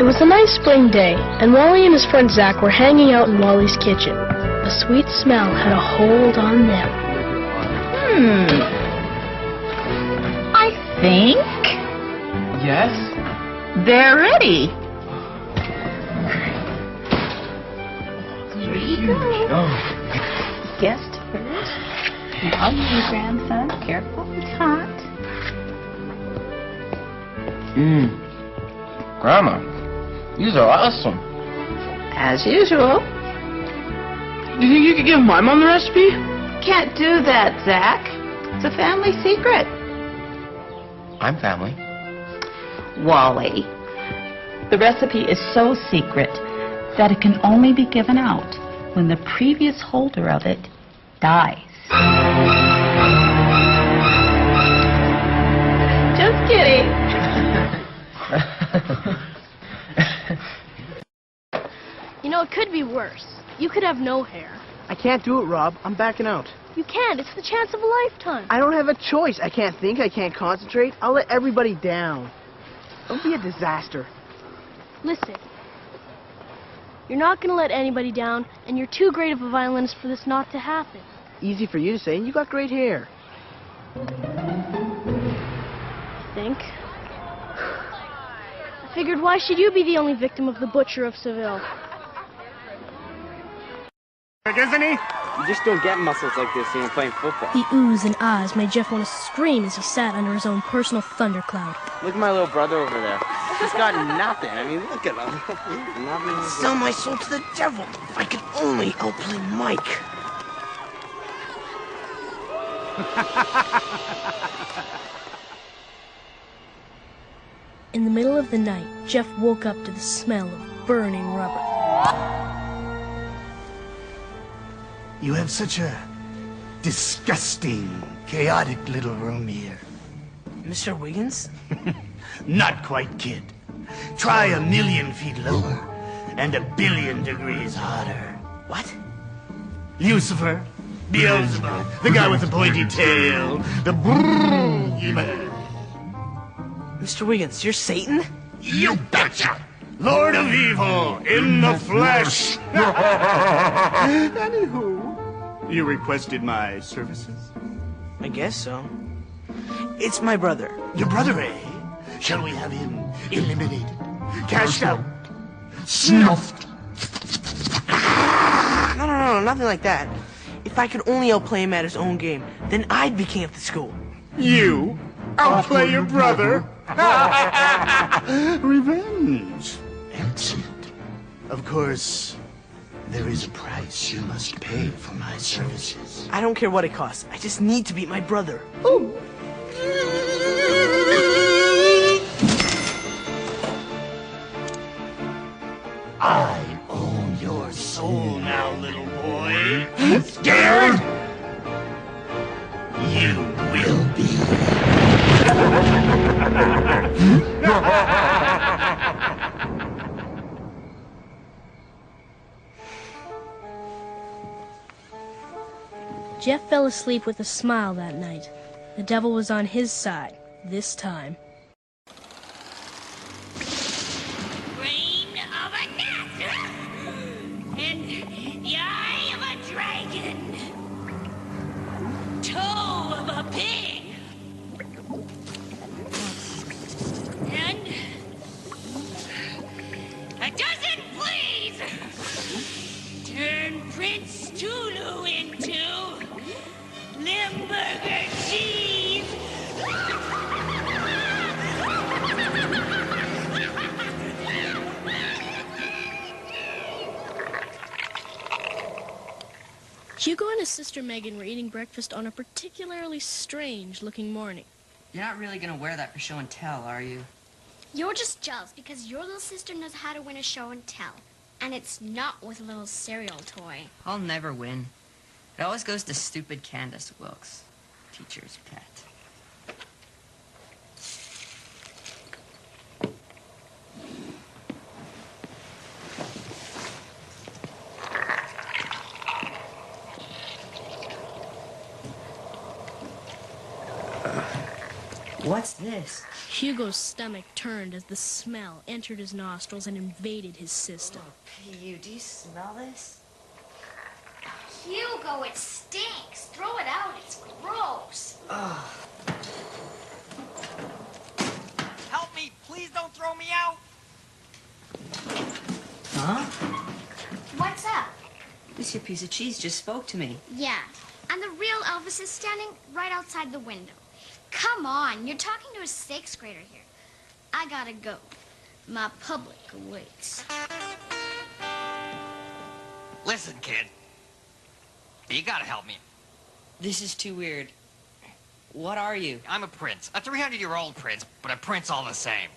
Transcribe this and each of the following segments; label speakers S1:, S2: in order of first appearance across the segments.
S1: It was a nice spring day, and Wally and his friend Zach were hanging out in Wally's kitchen. A sweet smell had a hold on them.
S2: I think...
S3: Yes?
S2: They're ready. Here you go. Guest first. Now you, grandson. Careful, it's hot.
S3: Grandma, these are awesome.
S2: As usual.
S3: Do you think you could give my mom the recipe?
S2: Can't do that, Zach. It's a family secret.
S3: I'm family.
S2: Wally, the recipe is so secret that it can only be given out when the previous holder of it dies. Just kidding.
S1: You know, it could be worse. You could have no hair.
S4: I can't do it, Rob. I'm backing out.
S1: You can't. It's the chance of a lifetime.
S4: I don't have a choice. I can't think. I can't concentrate. I'll let everybody down. Don't be a disaster.
S1: Listen. You're not going to let anybody down, and you're too great of a violinist for this not to happen.
S4: Easy for you to say. You got great hair.
S1: I think. I figured, why should you be the only victim of the butcher of Seville?
S5: Isn't he? You just don't get muscles like this when you're playing football.
S1: The oohs and ahs made Jeff want to scream as he sat under his own personal thundercloud.
S5: Look at my little brother over there. He's got nothing. I mean, look at him. Nothing.
S4: Sell my soul to the devil. If I could only outplay Mike.
S1: In the middle of the night, Jeff woke up to the smell of burning rubber.
S6: You have such a disgusting, chaotic little room here.
S4: Mr. Wiggins?
S6: Not quite, kid. Try 1,000,000 feet lower and 1,000,000,000 degrees hotter.
S4: What?
S6: Lucifer, Beelzebub, the guy with the pointy tail, the boogeyman.
S4: Mr. Wiggins, you're Satan?
S6: You betcha! Lord of Evil in the flesh. Anywho, you requested my services?
S4: I guess so. It's my brother.
S6: Your brother, eh? Shall we have him eliminated? Cashed out? Snuffed?
S4: No, nothing like that. If I could only outplay him at his own game, then I'd be king of the school.
S6: You? Outplay your brother? Revenge. Excellent. Of course, there is a price you must pay for my services.
S4: I don't care what it costs. I just need to beat my brother.
S6: Oh. I own your soul now, little boy. Scared? You will be.
S1: Jeff fell asleep with a smile that night. The devil was on his side, this time.
S7: Brain of a gnat, and the eye of a dragon, toe of a pig, and a dozen fleas. Turn Prince Tulu into Limburger cheese.
S1: Hugo and his sister Megan were eating breakfast on a particularly strange-looking morning.
S8: You're not really gonna wear that for show and tell, are you?
S9: You're just jealous because your little sister knows how to win a show and tell. And it's not with a little cereal toy.
S8: I'll never win. It always goes to stupid Candace Wilkes, teacher's pet. What's this?
S1: Hugo's stomach turned as the smell entered his nostrils and invaded his system.
S8: P.U., do you smell this?
S9: Hugo, it stinks. Throw it out. It's gross.
S8: Ugh.
S7: Help me. Please don't throw me out.
S8: Huh?
S9: What's up?
S8: This here piece of cheese just spoke to me.
S9: Yeah, and the real Elvis is standing right outside the window. Come on, you're talking to a 6th grader here. I gotta go. My public awaits.
S7: Listen, kid. You gotta help me.
S8: This is too weird. What are you?
S7: I'm a prince. A 300-year-old prince, but a prince all the same.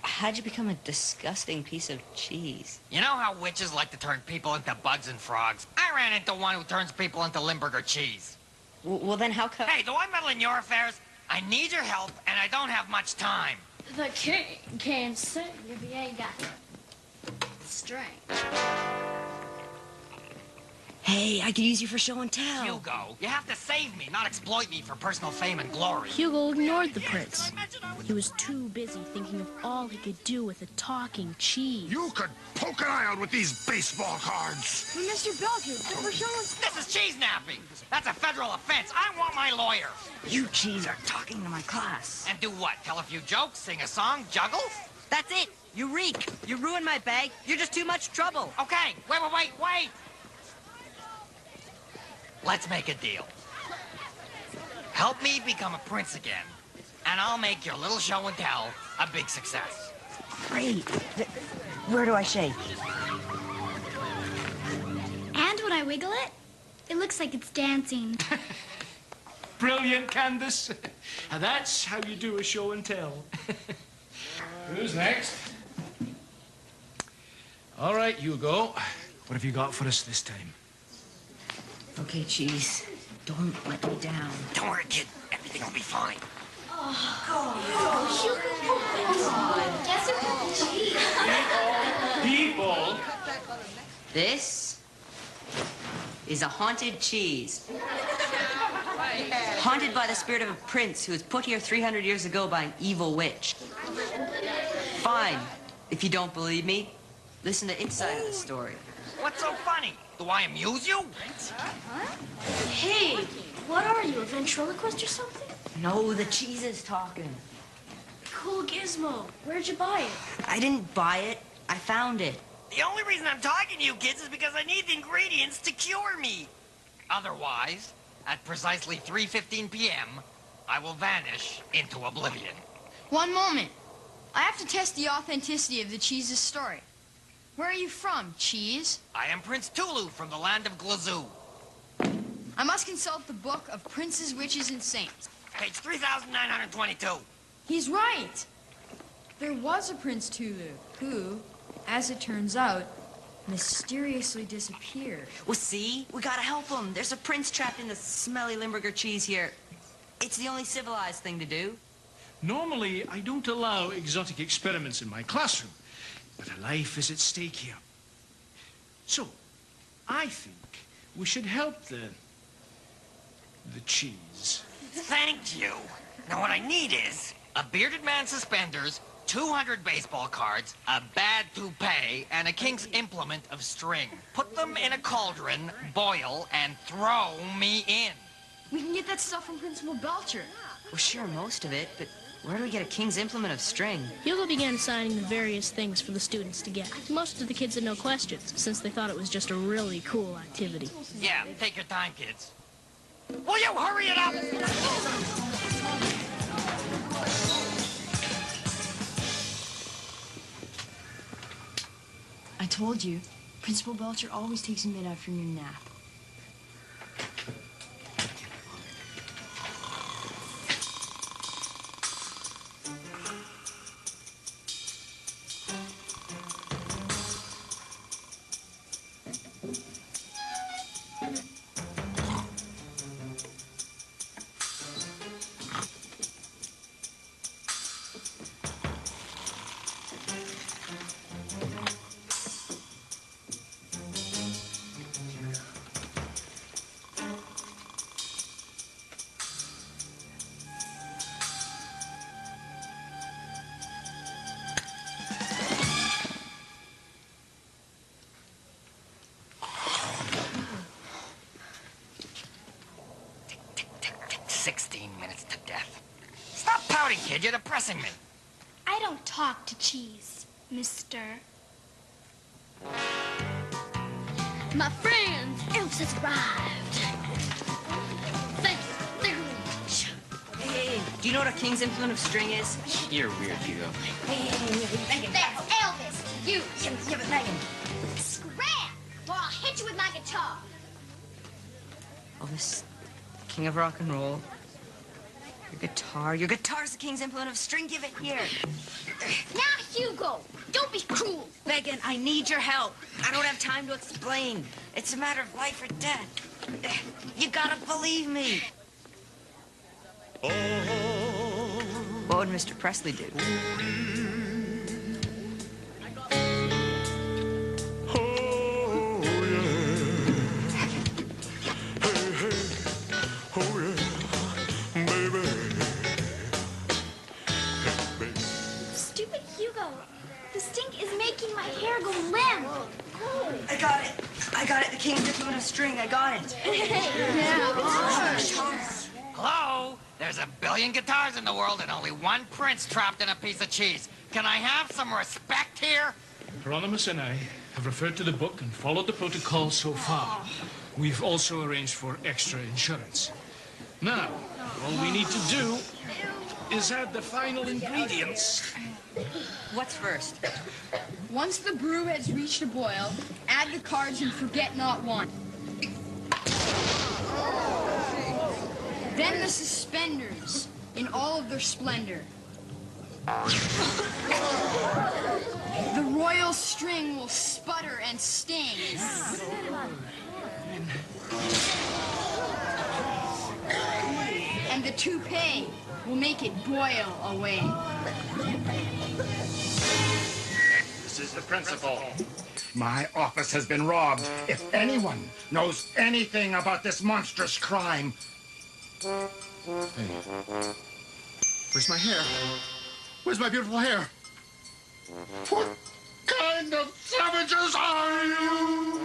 S8: How'd you become a disgusting piece of cheese?
S7: You know how witches like to turn people into bugs and frogs? I ran into one who turns people into Limburger cheese.
S8: Well, then how come...
S7: Hey, do I meddle in your affairs? I need your help, and I don't have much time.
S9: The king can't sing if he ain't got the string.
S8: Hey, I could use you for show and tell.
S7: Hugo, you have to save me, not exploit me for personal fame and glory.
S1: Hugo ignored the prince. He was too busy thinking of all he could do with a talking cheese.
S6: You could poke an eye out with these baseball cards.
S9: But Mr. Belcher, we're showing...
S7: This is cheese napping. That's a federal offense. I want my lawyer.
S8: You cheese are talking to my class.
S7: And do what? Tell a few jokes, sing a song, juggle?
S8: That's it. You reek. You ruined my bag. You're just too much trouble.
S7: Okay, wait. Let's make a deal. Help me become a prince again, and I'll make your little show and tell a big success.
S8: Great. Where do I shake?
S9: And when I wiggle it, it looks like it's dancing.
S3: Brilliant, Candace. And that's how you do a show and tell. Who's next? All right, Hugo. What have you got for us this time?
S8: Okay, cheese. Don't let me down.
S7: Don't worry, kid. Everything will be fine.
S3: People!
S8: This is a haunted cheese. Haunted by the spirit of a prince who was put here 300 years ago by an evil witch. Fine. If you don't believe me, listen to its side of the story.
S7: What's so funny? Do I amuse you?
S1: Hey, what are you, a ventriloquist or something?
S8: No, the cheese is talking.
S1: Cool gizmo. Where'd you buy it?
S8: I didn't buy it. I found it.
S7: The only reason I'm talking to you kids is because I need the ingredients to cure me. Otherwise, at precisely 3:15 p.m., I will vanish into oblivion.
S10: One moment. I have to test the authenticity of the cheese's story. Where are you from, cheese?
S7: I am Prince Tulu from the land of Glazoo.
S10: I must consult the book of princes, witches, and saints.
S7: Page 3922.
S10: He's right. There was a Prince Tulu who, as it turns out, mysteriously disappeared.
S8: Well, see? We gotta help him. There's a prince trapped in the smelly Limburger cheese here. It's the only civilized thing to do.
S3: Normally, I don't allow exotic experiments in my classroom, but a life is at stake here. So, I think we should help the cheese.
S7: Thank you. Now what I need is a bearded man's suspenders, 200 baseball cards, a bad toupee, and a king's implement of string. Put them in a cauldron, boil, and throw me in.
S10: We can get that stuff from Principal Belcher.
S8: Well, sure, most of it, but where do we get a king's implement of string?
S1: Hugo began assigning the various things for the students to get. Most of the kids had no questions, since they thought it was just a really cool activity.
S7: Yeah, take your time, kids. Will you hurry it up?
S10: I told you, Principal Belcher always takes a mid-afternoon nap.
S7: kid. You're depressing me.
S9: I don't talk to cheese, mister. My friend, Elves has arrived. Thank you very much.
S8: Hey, do you know what a king's implement of string is?
S5: You're weird, Hugo.
S8: Megan.
S9: That's Elvis. You.
S8: Yeah, but Megan.
S9: Scram! Or I'll hit you with my guitar.
S8: Elvis, king of rock and roll. Your guitar's the king's implement of string. Give it here.
S9: Now, Hugo, don't be cruel.
S8: Megan, I need your help. I don't have time to explain. It's a matter of life or death. You gotta believe me. What would Mr. Presley do?
S9: Stupid Hugo. The stink is making my hair go limp.
S8: I got it. The king's implement of string. I got it.
S7: Hello? There's a billion guitars in the world and only one prince trapped in a piece of cheese. Can I have some respect here?
S3: Hieronymus and I have referred to the book and followed the protocol so far. We've also arranged for extra insurance. Now, all we need to do is add the final ingredients.
S8: What's first?
S10: Once the brew has reached a boil, add the cards and forget not one. Then the suspenders in all of their splendor. The royal string will sputter and sting. And the toupee will make it boil away.
S11: This is the principal. My office has been robbed. If anyone knows anything about this monstrous crime...
S6: Hey, where's my hair? Where's my beautiful hair?
S11: What kind of savages are you?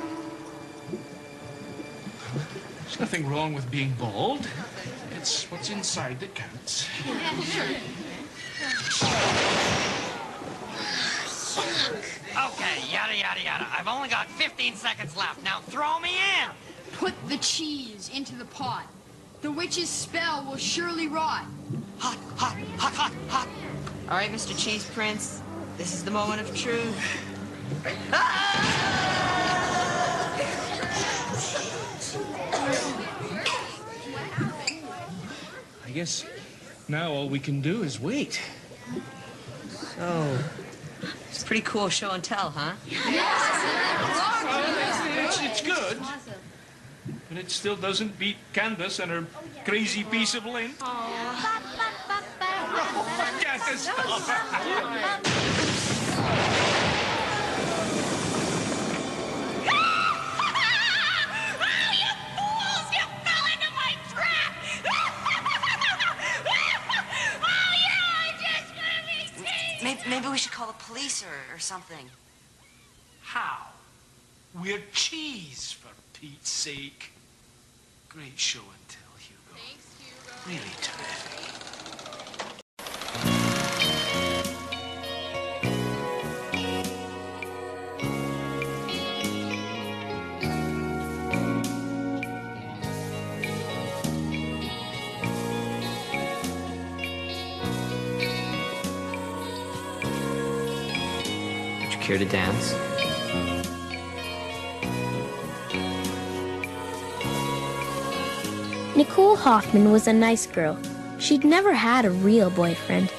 S3: There's nothing wrong with being bald. It's what's inside that counts.
S7: Okay, yada, yada, yada. I've only got 15 seconds left. Now throw me in.
S10: Put the cheese into the pot. The witch's spell will surely rot.
S7: Hot, hot, hot, hot, hot.
S8: All right, Mr. Cheese Prince. This is the moment of truth.
S3: I guess now all we can do is wait.
S8: So, it's pretty cool show and tell, huh?
S3: It's good, but it still doesn't beat Candace and her crazy piece of lint. Candace, stop.
S8: Maybe we should call the police or something.
S3: How? We're cheese, for Pete's sake. Great show and tell, Hugo. Thanks, Hugo. Really terrific.
S5: Care to dance?
S1: Nicole Hoffman was a nice girl. She'd never had a real boyfriend,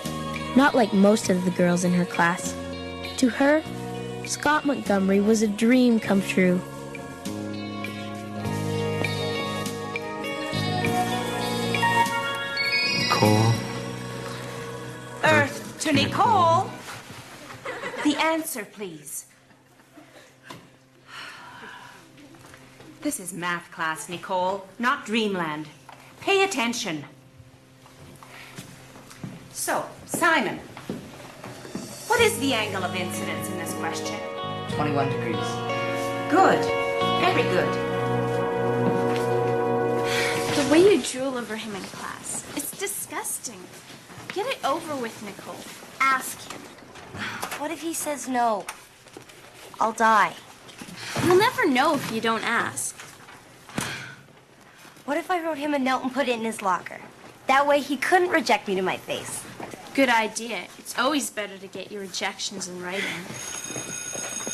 S1: not like most of the girls in her class. To her, Scott Montgomery was a dream come true.
S5: Nicole?
S12: Earth to Nicole. The answer, please. This is math class, Nicole, not dreamland. Pay attention. So, Simon, what is the angle of incidence in this question?
S5: 21 degrees.
S12: Good. Very good.
S9: The way you drool over him in class, it's disgusting.
S13: Get it over with, Nicole. Ask him.
S1: What if he says no? I'll die.
S13: You'll never know if you don't ask.
S1: What if I wrote him a note and put it in his locker? That way he couldn't reject me to my face.
S13: Good idea. It's always better to get your rejections in writing.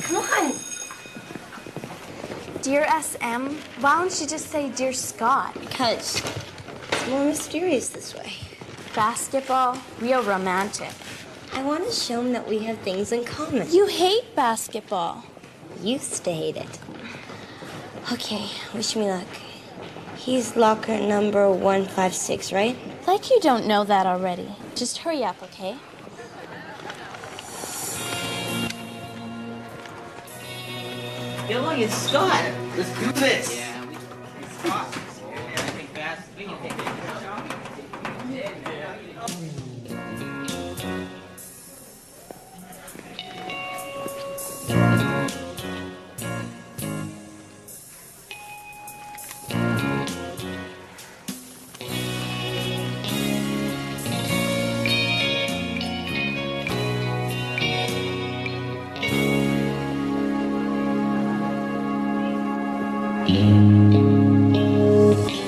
S1: Come on.
S13: Dear SM, why don't you just say Dear Scott?
S1: Because it's more mysterious this way.
S13: Basketball, real romantic.
S1: I want to show him that we have things in common.
S13: You hate basketball.
S1: Used to hate it. Okay, wish me luck. He's locker number 156, right?
S13: Like you don't know that already. Just hurry up, okay?
S5: Hey, look, it's Scott. Let's do this. Yeah, Scott. We can take it.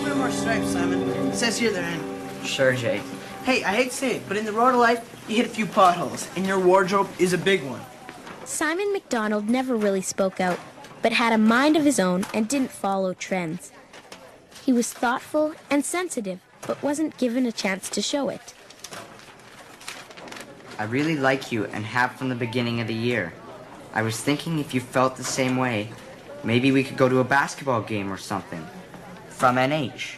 S4: Wear more stripes, Simon. It says here they're in.
S5: Sure, Jake.
S4: Hey, I hate to say it, but in the road of life, you hit a few potholes, and your wardrobe is a big one.
S1: Simon McDonald never really spoke out, but had a mind of his own and didn't follow trends. He was thoughtful and sensitive, but wasn't given a chance to show it.
S5: I really like you and have from the beginning of the year. I was thinking if you felt the same way, maybe we could go to a basketball game or something. From NH.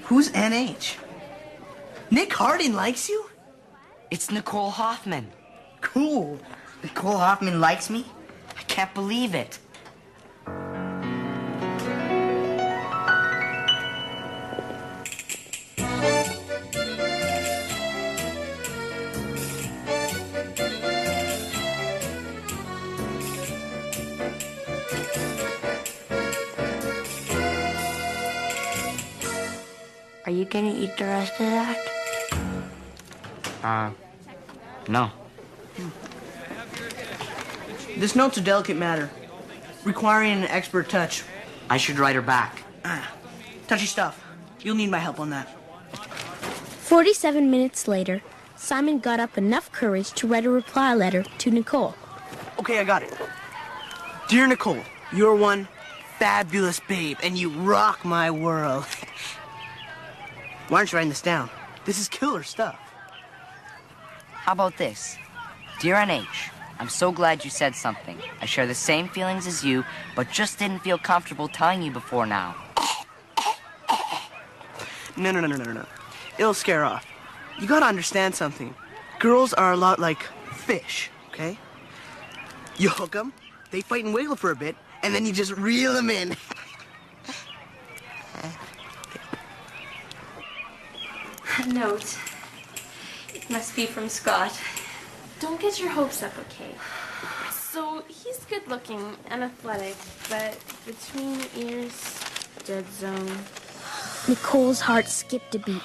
S4: Who's NH? Nick Harding likes you?
S5: It's Nicole Hoffman.
S4: Cool.
S5: Nicole Hoffman likes me? I can't believe it.
S1: Are you gonna eat the rest of that?
S5: No.
S4: This note's a delicate matter, requiring an expert touch.
S5: I should write her back.
S4: Touchy stuff. You'll need my help on that.
S1: 47 minutes later, Simon got up enough courage to write a reply letter to Nicole.
S4: Okay, I got it. Dear Nicole, you're one fabulous babe, and you rock my world. Why aren't you writing this down? This is killer stuff.
S5: How about this? Dear NH, I'm so glad you said something. I share the same feelings as you, but just didn't feel comfortable telling you before now.
S4: No. It'll scare off. You gotta understand something. Girls are a lot like fish, okay? You hook them, they fight and wiggle for a bit, and then you just reel them in.
S1: A note. It must be from Scott.
S13: Don't get your hopes up, okay? So, he's good looking and athletic, but between the ears, dead zone.
S1: Nicole's heart skipped a beat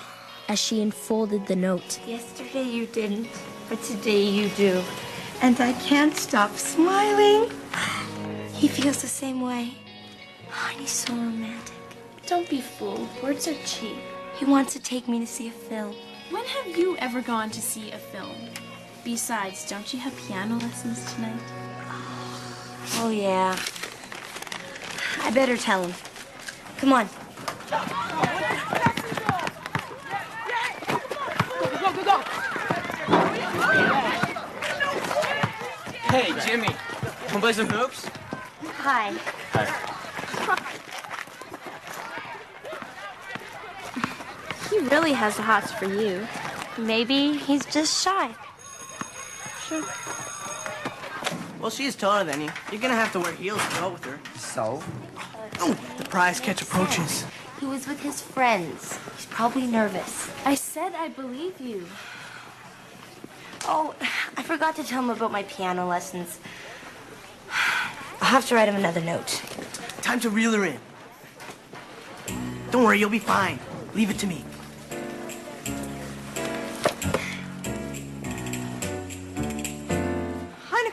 S1: as she unfolded the note.
S14: Yesterday you didn't, but today you do. And I can't stop smiling.
S1: He feels the same way. Oh, and he's so romantic.
S13: Don't be fooled. Words are cheap.
S1: He wants to take me to see a film.
S13: When have you ever gone to see a film? Besides, don't you have piano lessons tonight?
S1: Oh, yeah. I better tell him. Come on.
S15: Go. Hey, Jimmy. Wanna play some hoops?
S1: Hi.
S13: He really has the hots for you.
S1: Maybe he's just shy.
S13: Sure.
S4: Well, she's taller than you. You're gonna have to wear heels to go with her.
S5: So?
S4: Oh, the prize catch approaches.
S1: He was with his friends. He's probably nervous.
S13: I said I believe you.
S1: Oh, I forgot to tell him about my piano lessons. I'll have to write him another note.
S4: Time to reel her in. Don't worry, you'll be fine. Leave it to me.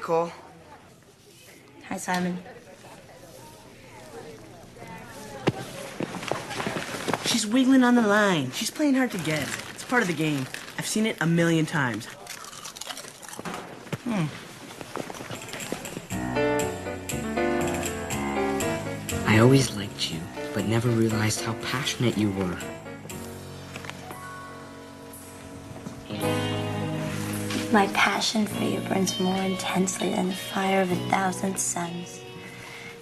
S5: Nicole.
S14: Hi, Simon.
S4: She's wiggling on the line. She's playing hard to get. It's part of the game. I've seen it a million times.
S5: I always liked you, but never realized how passionate you were.
S14: My passion for you burns more intensely than the fire of 1,000 suns.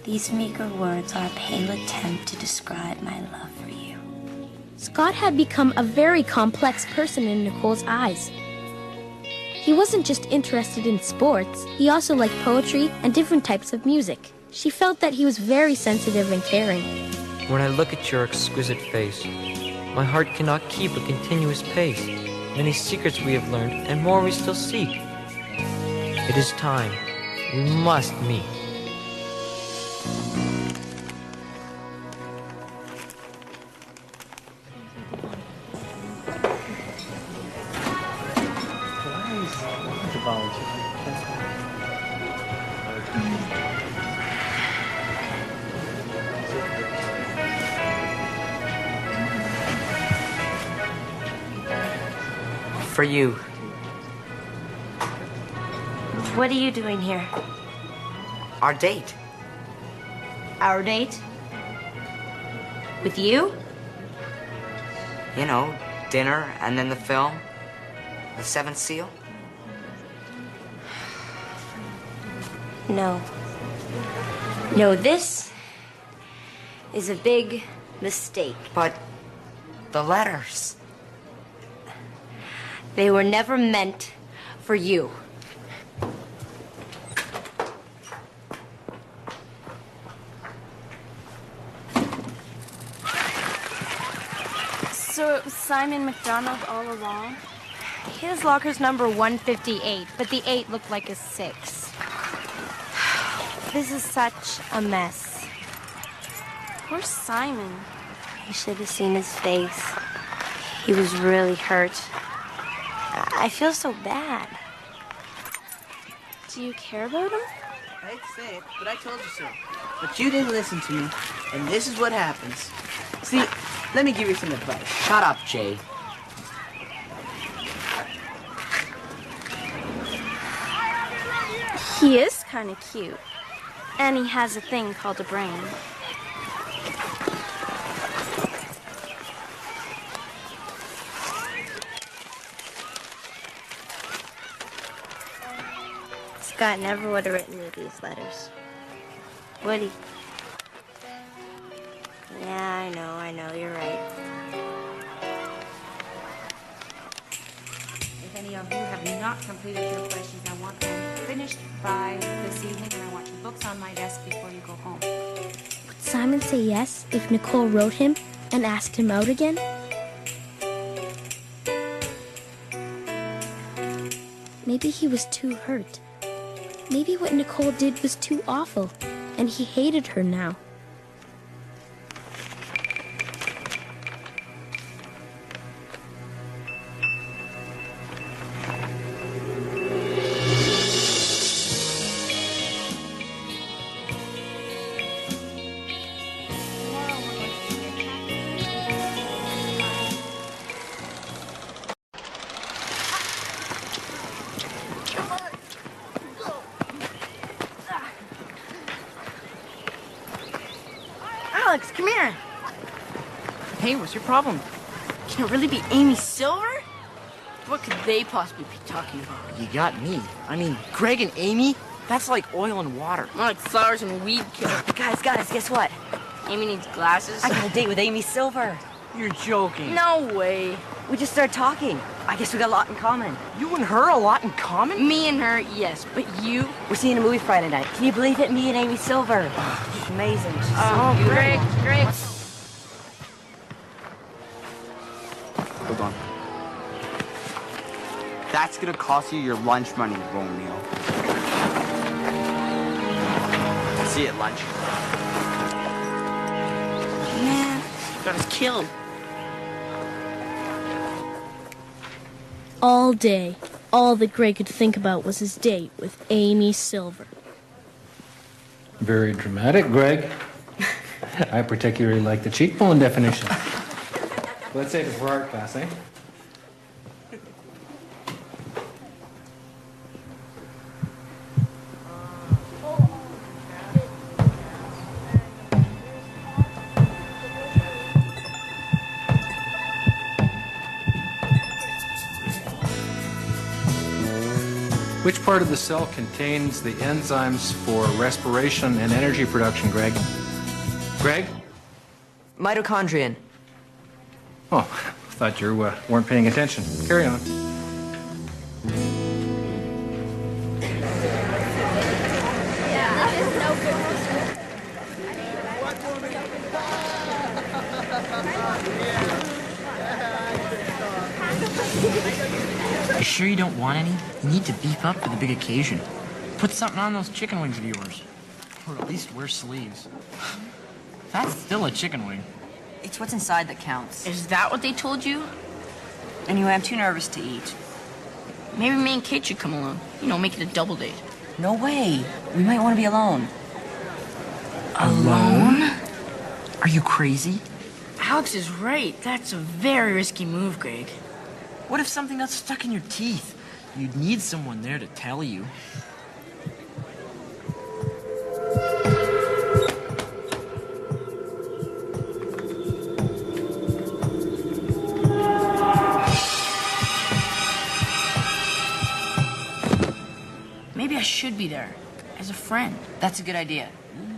S14: These meager words are a pale attempt to describe my love for you.
S1: Scott had become a very complex person in Nicole's eyes. He wasn't just interested in sports, he also liked poetry and different types of music. She felt that he was very sensitive and caring.
S15: When I look at your exquisite face, my heart cannot keep a continuous pace. Many secrets we have learned, and more we still seek. It is time. We must meet.
S5: For you.
S14: What are you doing here?
S5: Our date.
S14: Our date? With you?
S5: You know, dinner and then the film. The Seventh Seal.
S14: No. No, this is a big mistake.
S5: But the letters.
S14: They were never meant for you.
S13: So it was Simon McDonald all along?
S1: His locker's number 158, but the 8 looked like a 6. This is such a mess.
S13: Poor Simon.
S14: You should have seen his face. He was really hurt. I feel so bad.
S13: Do you care about him?
S4: I hate to say it, but I told you so. But you didn't listen to me, and this is what happens. See, let me give you some advice.
S5: Shut up, Jay.
S13: He is kind of cute. And he has a thing called a brain.
S14: Scott never would have written me these letters. Would he? Yeah, I know, you're right.
S12: If any of you have not completed your questions, I want them finished by this evening, and I want your books on my desk before you go home.
S1: Would Simon say yes if Nicole wrote him and asked him out again? Maybe he was too hurt. Maybe what Nicole did was too awful, and he hated her now.
S10: Alex, come here.
S15: Hey, what's your problem?
S10: Can it really be Amy Silver? What could they possibly be talking about?
S15: You got me. I mean, Greg and Amy? That's like oil and water.
S10: More like flowers and weed killer.
S14: Guys, guess what?
S10: Amy needs glasses.
S14: I got a date with Amy Silver.
S15: You're joking.
S10: No way.
S14: We just started talking. I guess we got a lot in common.
S15: You and her a lot in common?
S10: Me and her, yes, but you?
S14: We're seeing a movie Friday night. Can you believe it? Me and Amy Silver. She's amazing. She's so
S10: Greg.
S5: Hold on. That's gonna cost you your lunch money, Romeo. See you at lunch.
S10: Man, got us killed.
S1: All day, All that Greg could think about was his date with Amy Silver.
S16: Very dramatic, Greg. I particularly like the cheekbone definition. Let's save it for art class, eh? Which part of the cell contains the enzymes for respiration and energy production, Greg? Greg?
S8: Mitochondrion.
S16: Oh, thought you weren't paying attention. Carry on.
S17: You sure you don't want any? You need to beef up for the big occasion. Put something on those chicken wings of yours. Or at least wear sleeves. That's still a chicken wing.
S8: It's what's inside that counts.
S17: Is that what they told you?
S8: Anyway, I'm too nervous to eat.
S17: Maybe me and Kate should come along. You know, make it a double date.
S8: No way. We might want to be alone.
S17: Alone? Are you crazy? Alex is right. That's a very risky move, Greg. What if something got stuck in your teeth? You'd need someone there to tell you. Maybe I should be there, as a friend.
S8: That's a good idea.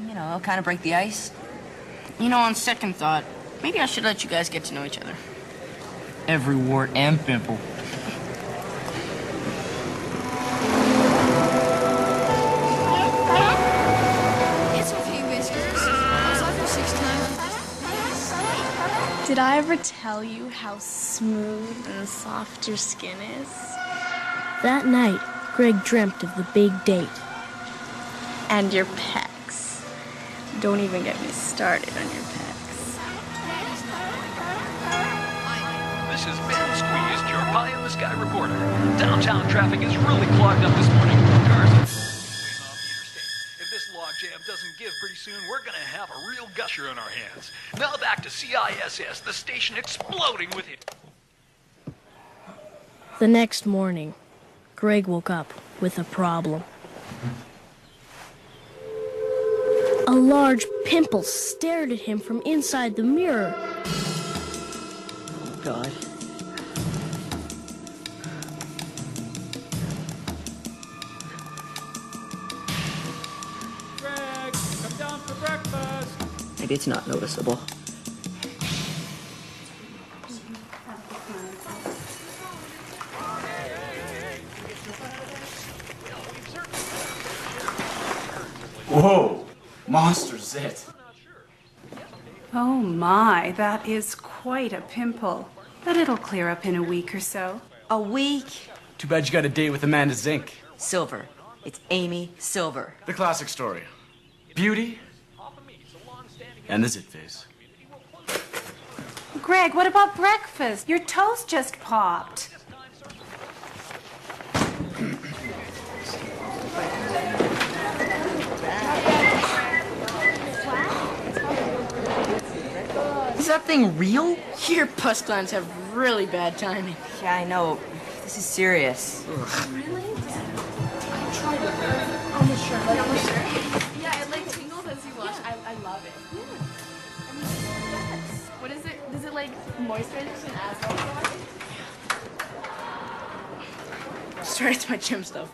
S8: You know, it'll kind of break the ice.
S17: You know, on second thought, maybe I should let you guys get to know each other. Every wart and pimple.
S10: It's okay, Whiskers. I was off for 6 times.
S13: Did I ever tell you how smooth and soft your skin is?
S1: That night, Greg dreamt of the big date.
S13: And your pecs. Don't even get me started on your pecs.
S18: This is Ben Squeezed, your pie-in-the-sky reporter. Downtown traffic is really clogged up this morning. Cars are swinging off the interstate. If this logjam doesn't give pretty soon, we're going to have a real gusher in our hands. Now back to CISS, the station exploding with it.
S1: The next morning, Greg woke up with a problem. A large pimple stared at him from inside the mirror.
S8: Oh, God.
S19: Greg, come down for breakfast.
S8: Maybe it's not noticeable.
S20: Whoa! Monster zit.
S12: Oh my, that is quite a pimple. But it'll clear up in a week or so.
S8: A week?
S20: Too bad you got a date with Amanda Zink.
S8: Silver. It's Amy Silver.
S20: The classic story. Beauty and the zit phase.
S12: Greg, what about breakfast? Your toast just popped.
S17: Is that thing real? Your pus glands have really bad timing.
S8: Yeah, I know. This is serious.
S13: Really? I tried it. Almost sure. Like, almost sure. Yeah, it like tingles as you wash. I love it. Yeah. I mean, yes. What is it? Does it like moisturize and asphalt?
S17: Sorry, it's my gym stuff.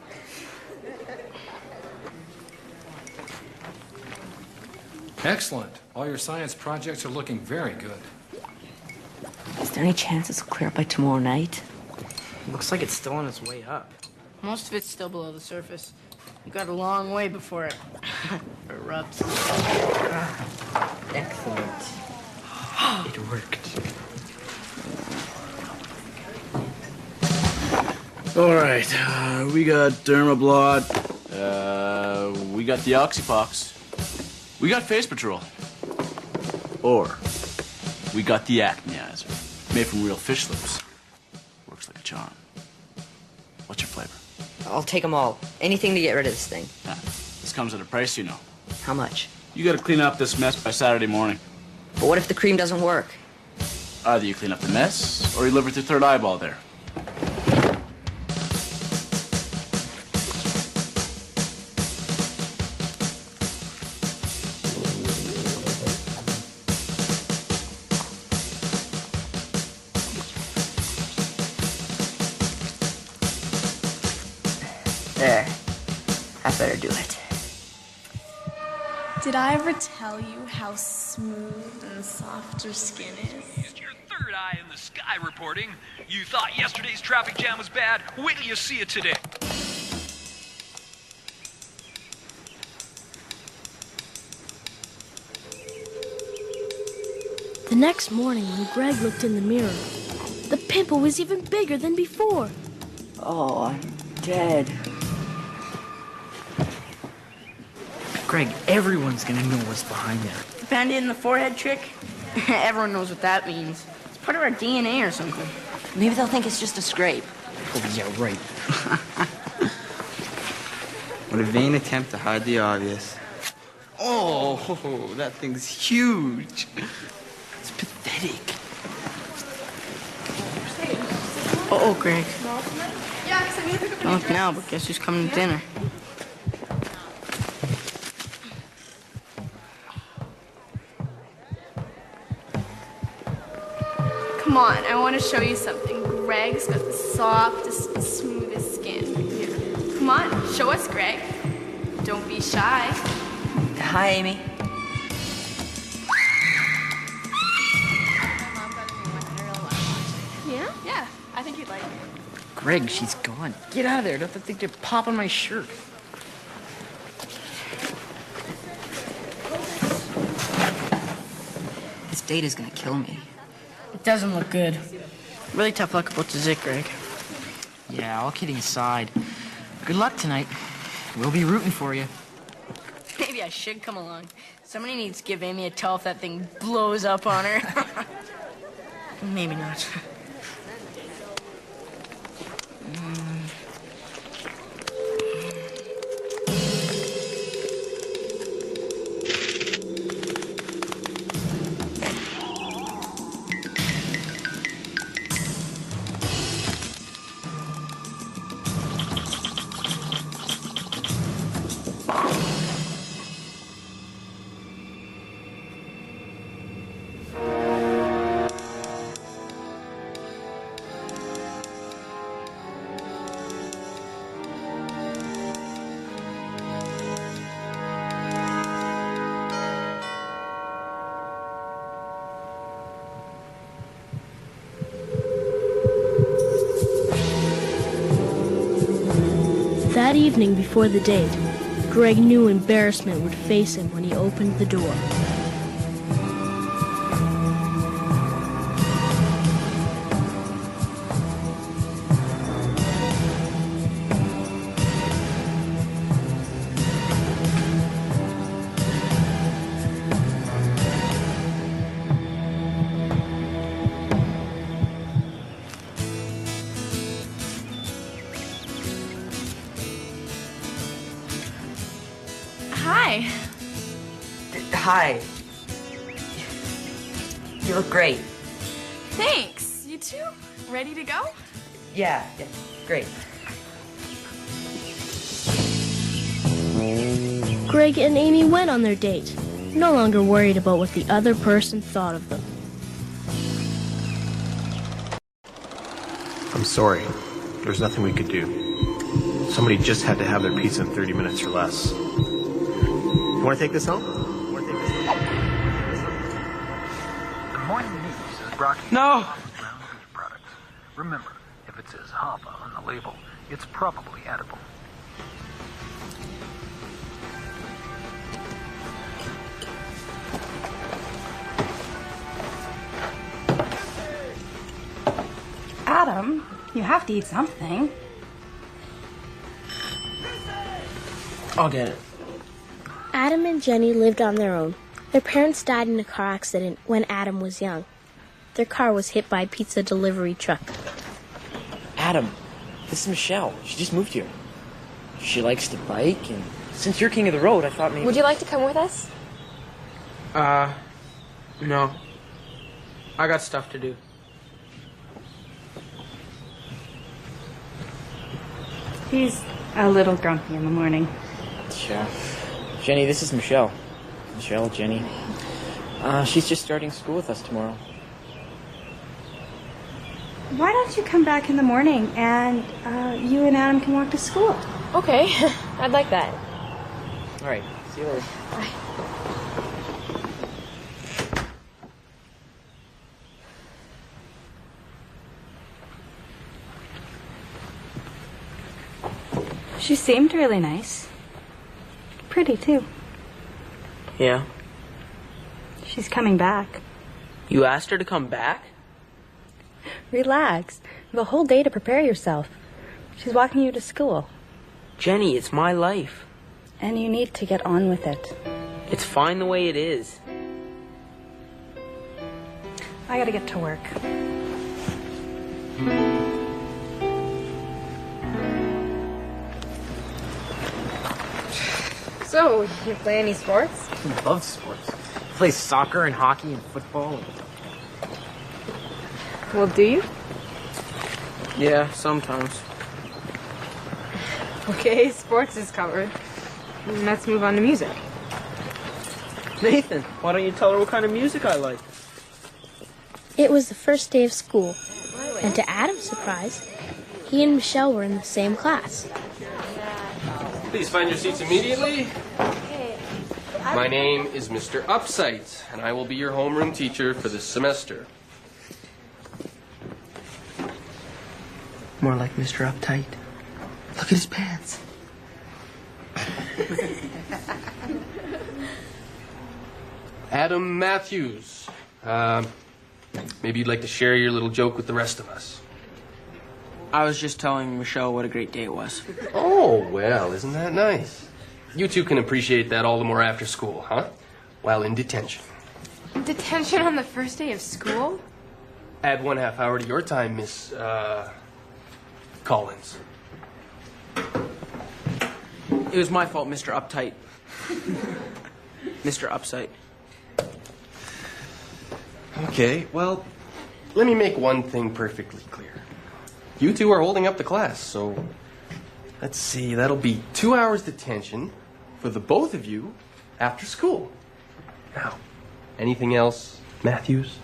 S16: Excellent. All your science projects are looking very good.
S8: Is there any chance this will clear up by tomorrow night?
S17: Looks like it's still on its way up. Most of it's still below the surface. You got a long way before it erupts.
S8: Excellent.
S17: It worked.
S20: All right, we got Dermablot. We got the Oxypox. We got Face Patrol. Or we got the Acneizer, made from real fish lips. Works like a charm. What's your flavor?
S8: I'll take them all. Anything to get rid of this thing.
S20: Yeah. This comes at a price, you know.
S8: How much?
S20: You gotta clean up this mess by Saturday morning.
S8: But what if the cream doesn't work?
S20: Either you clean up the mess, or you live with your third eyeball there.
S8: There. That better do it.
S13: Did I ever tell you how smooth and soft your skin is?
S18: It's your third eye in the sky reporting. You thought yesterday's traffic jam was bad? Wait till you see it today.
S1: The next morning, when Greg looked in the mirror, the pimple was even bigger than before.
S8: Oh, I'm dead.
S17: Greg, everyone's gonna know what's behind there.
S21: The Band-Aid in the forehead trick? Everyone knows what that means. It's part of our DNA or something.
S8: Maybe they'll think it's just a scrape.
S17: Oh, yeah, right.
S5: What a vain attempt to hide the obvious. Oh, that thing's huge. It's pathetic.
S21: Uh-oh, Greg.
S13: Yeah, because I need to pick up
S21: Not look now, but guess who's coming to dinner?
S13: Come on, I want to show you something. Greg's got the softest, smoothest skin. Here. Come on, show us, Greg. Don't be shy.
S8: Hi, Amy.
S13: Yeah? Yeah, I think you'd like it.
S17: Greg, she's gone. Get out of there. Don't think to pop on my shirt.
S8: This date is gonna kill me.
S21: It doesn't look good. Really tough luck about the Zik, Greg.
S17: Yeah, all kidding aside. Good luck tonight. We'll be rooting for you.
S21: Maybe I should come along. Somebody needs to give Amy a towel if that thing blows up on her. Maybe not.
S1: That evening before the date, Greg knew embarrassment would face him when he opened the door.
S13: Hi.
S8: Hi. You look great.
S13: Thanks. You too? Ready to go?
S8: Yeah, great.
S1: Greg and Amy went on their date, no longer worried about what the other person thought of them.
S22: I'm sorry. There's nothing we could do. Somebody just had to have their pizza in 30 minutes or less. You want to take this home?
S18: The morning news is brought to you
S17: No!
S18: by ground beef products. Remember, if it says Hava on the label, it's probably edible.
S12: Adam, you have to eat something.
S21: I'll get it.
S1: Adam and Jenny lived on their own. Their parents died in a car accident when Adam was young. Their car was hit by a pizza delivery truck.
S17: Adam, This is Michelle. She just moved here. She likes to bike, and since you're king of the road, I thought maybe...
S13: Would you like to come with us?
S2: No. I got stuff to do.
S12: He's a little grumpy in the morning.
S17: Yeah. Jenny, this is Michelle. Michelle, Jenny. She's just starting school with us tomorrow.
S12: Why don't you come back in the morning and you and Adam can walk to school?
S13: Okay, I'd like that.
S17: All right, see you later.
S13: Bye.
S12: She seemed really nice. Pretty, too.
S2: Yeah.
S12: She's coming back.
S2: You asked her to come back?
S12: Relax. You have a whole day to prepare yourself. She's walking you to school.
S2: Jenny, it's my life.
S12: And you need to get on with it.
S2: It's fine the way it is.
S12: I gotta get to work.
S13: So, you play any sports?
S17: I love sports. I play soccer and hockey and football.
S13: Well, do you?
S2: Yeah, sometimes.
S13: Okay, sports is covered. Let's move on to music.
S2: Nathan, why don't you tell her what kind of music I like?
S1: It was the first day of school, and to Adam's surprise, he and Michelle were in the same class.
S6: Please find your seats immediately. My name is Mr. Upsight, and I will be your homeroom teacher for this semester.
S2: More like Mr. Uptight. Look at his pants.
S6: Adam Matthews. Maybe you'd like to share your little joke with the rest of us.
S2: I was just telling Michelle what a great day it was.
S6: Oh, well, isn't that nice? You two can appreciate that all the more after school, huh? While in detention.
S13: Detention on the first day of school?
S6: Add 1/2 hour to your time, Miss, Collins.
S2: It was my fault, Mr. Uptight. Mr. Upsight.
S6: Okay, well, let me make one thing perfectly clear. You two are holding up the class, so let's see, that'll be 2 hours detention for the both of you after school. Now, anything else, Matthews?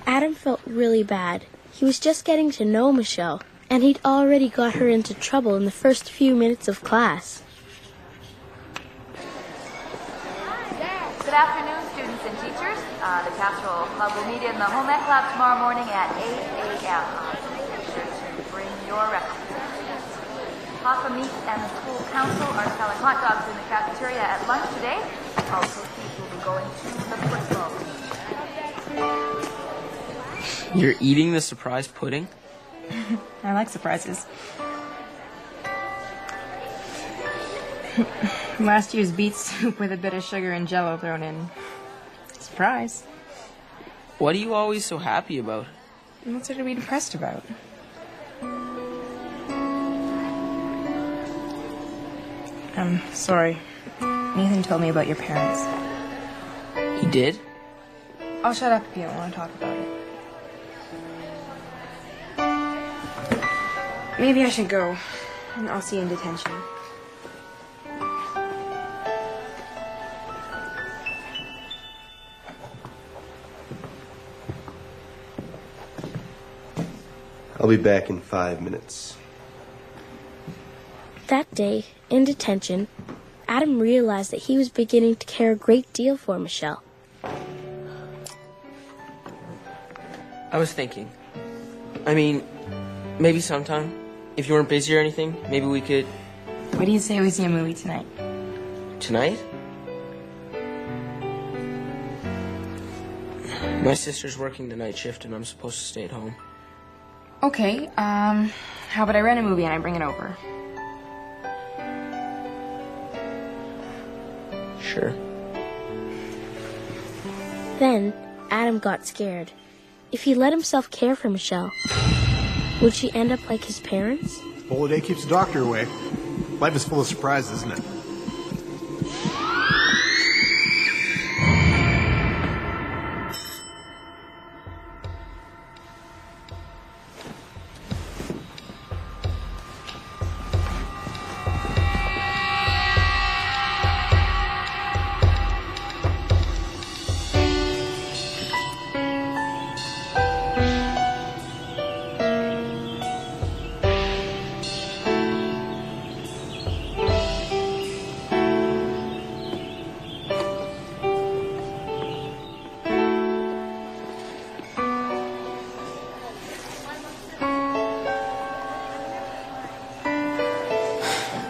S1: Adam felt really bad. He was just getting to know Michelle, and he'd already got her into trouble in the first few minutes of class.
S23: Good afternoon, students and teachers. The Pastoral Club will meet in the Home Ec Lab tomorrow morning at 8 a.m. Be sure to bring your references. Papa Meat and the school council are selling hot dogs in the cafeteria at lunch today. All proceeds will be going to the football team.
S2: You're eating the surprise pudding?
S12: I like surprises. Last year's beet soup with a bit of sugar and jello thrown in. Surprise.
S2: What are you always so happy about?
S12: What's there to be depressed about? I'm sorry. Nathan told me about your parents.
S2: He did?
S12: I'll shut up if you don't want to talk about it. Maybe I should go, and I'll see you in detention.
S22: I'll be back in 5 minutes.
S1: That day, in detention, Adam realized that he was beginning to care a great deal for Michelle.
S2: I was thinking. I mean, maybe sometime, if you weren't busy or anything, maybe we could...
S12: What do you say we see a movie tonight?
S2: Tonight? My sister's working the night shift and I'm supposed to stay at home.
S12: Okay, how about I rent a movie and I bring it over?
S2: Sure.
S1: Then, Adam got scared. If he let himself care for Michelle, would she end up like his parents?
S22: Holiday keeps the doctor away. Life is full of surprises, isn't it?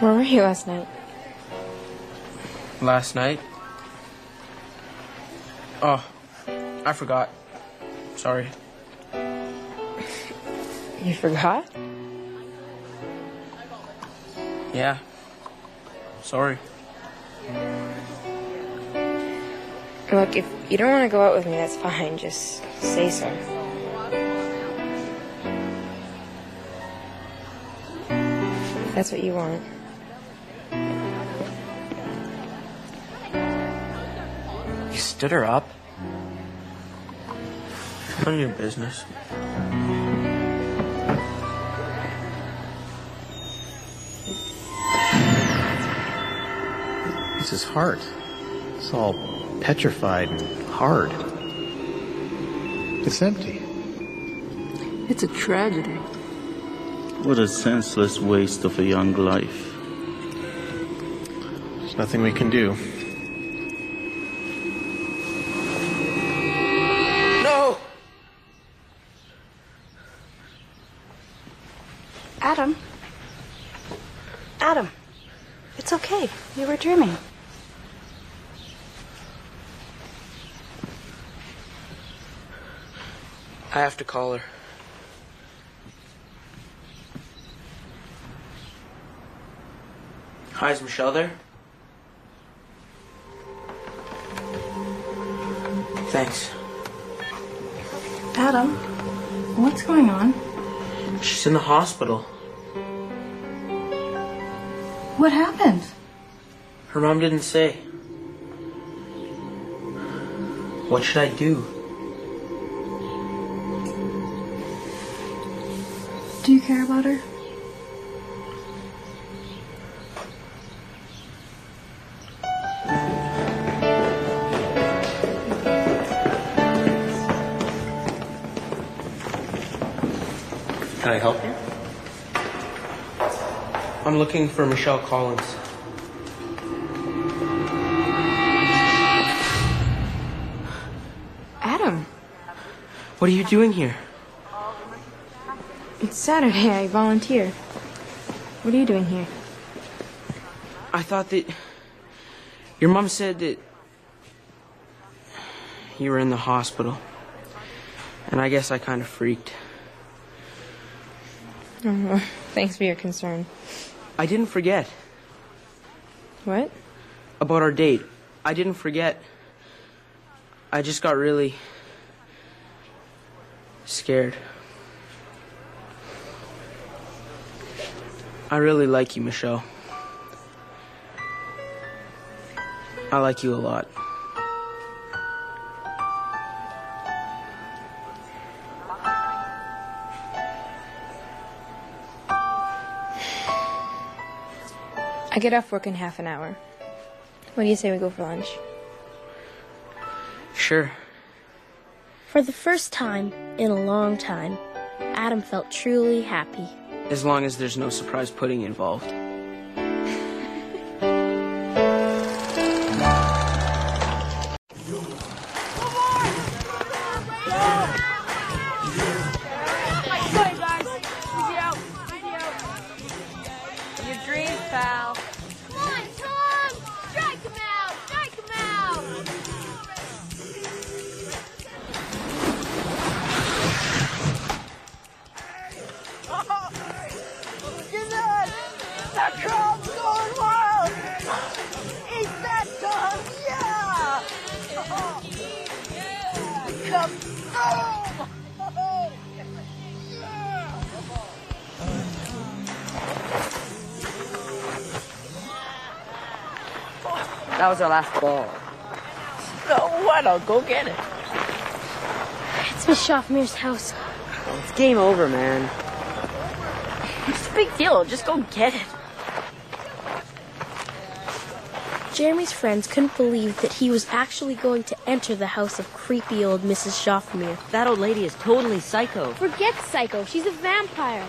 S3: Where were you last night?
S2: Last night? Oh, I forgot. Sorry.
S3: You forgot?
S2: Yeah. Sorry.
S3: Look, if you don't want to go out with me, that's fine. Just say so. If that's what you want.
S2: You stood her up? None of your business.
S22: It's his heart. It's all petrified and hard. It's empty.
S7: It's a tragedy.
S11: What a senseless waste of a young life.
S22: There's nothing we can do.
S2: No!
S12: Adam. Adam. It's okay. You were dreaming.
S2: I have to call her. Hi, is Michelle there? Thanks.
S12: Adam, what's going on?
S2: She's in the hospital.
S12: What happened?
S2: Her mom didn't say. What should I do?
S12: Do you care about her?
S22: Can I help you?
S2: I'm looking for Michelle Collins.
S3: Adam,
S2: What are you doing here?
S3: it's Saturday. I volunteer. What are you doing here?
S2: I thought that your mom said that you were in the hospital. And I guess I kind of freaked.
S3: Oh, well, thanks for your concern.
S2: I didn't forget.
S3: What?
S2: About our date. I didn't forget. I just got really scared. I really like you, Michelle. I like you a lot.
S3: I get off work in half an hour. What do you say we go for lunch?
S2: Sure.
S1: For the first time in a long time, Adam felt truly happy.
S2: As long as there's no surprise pudding involved.
S21: Your dreams, pal.
S9: Come on, Tom! Strike him out! Strike him out!
S24: Look at that! That crowd's going wild! Eat that, Tom! Yeah! Come boom!
S8: That was our last ball.
S21: So what? I'll go get it.
S1: It's Miss Schaffmir's house.
S8: Oh, it's game over, man.
S21: What's the big deal? Just go get it.
S1: Jeremy's friends couldn't believe that he was actually going to enter the house of creepy old Mrs. Schaffmir.
S8: That old lady is totally psycho.
S1: Forget psycho. She's a vampire.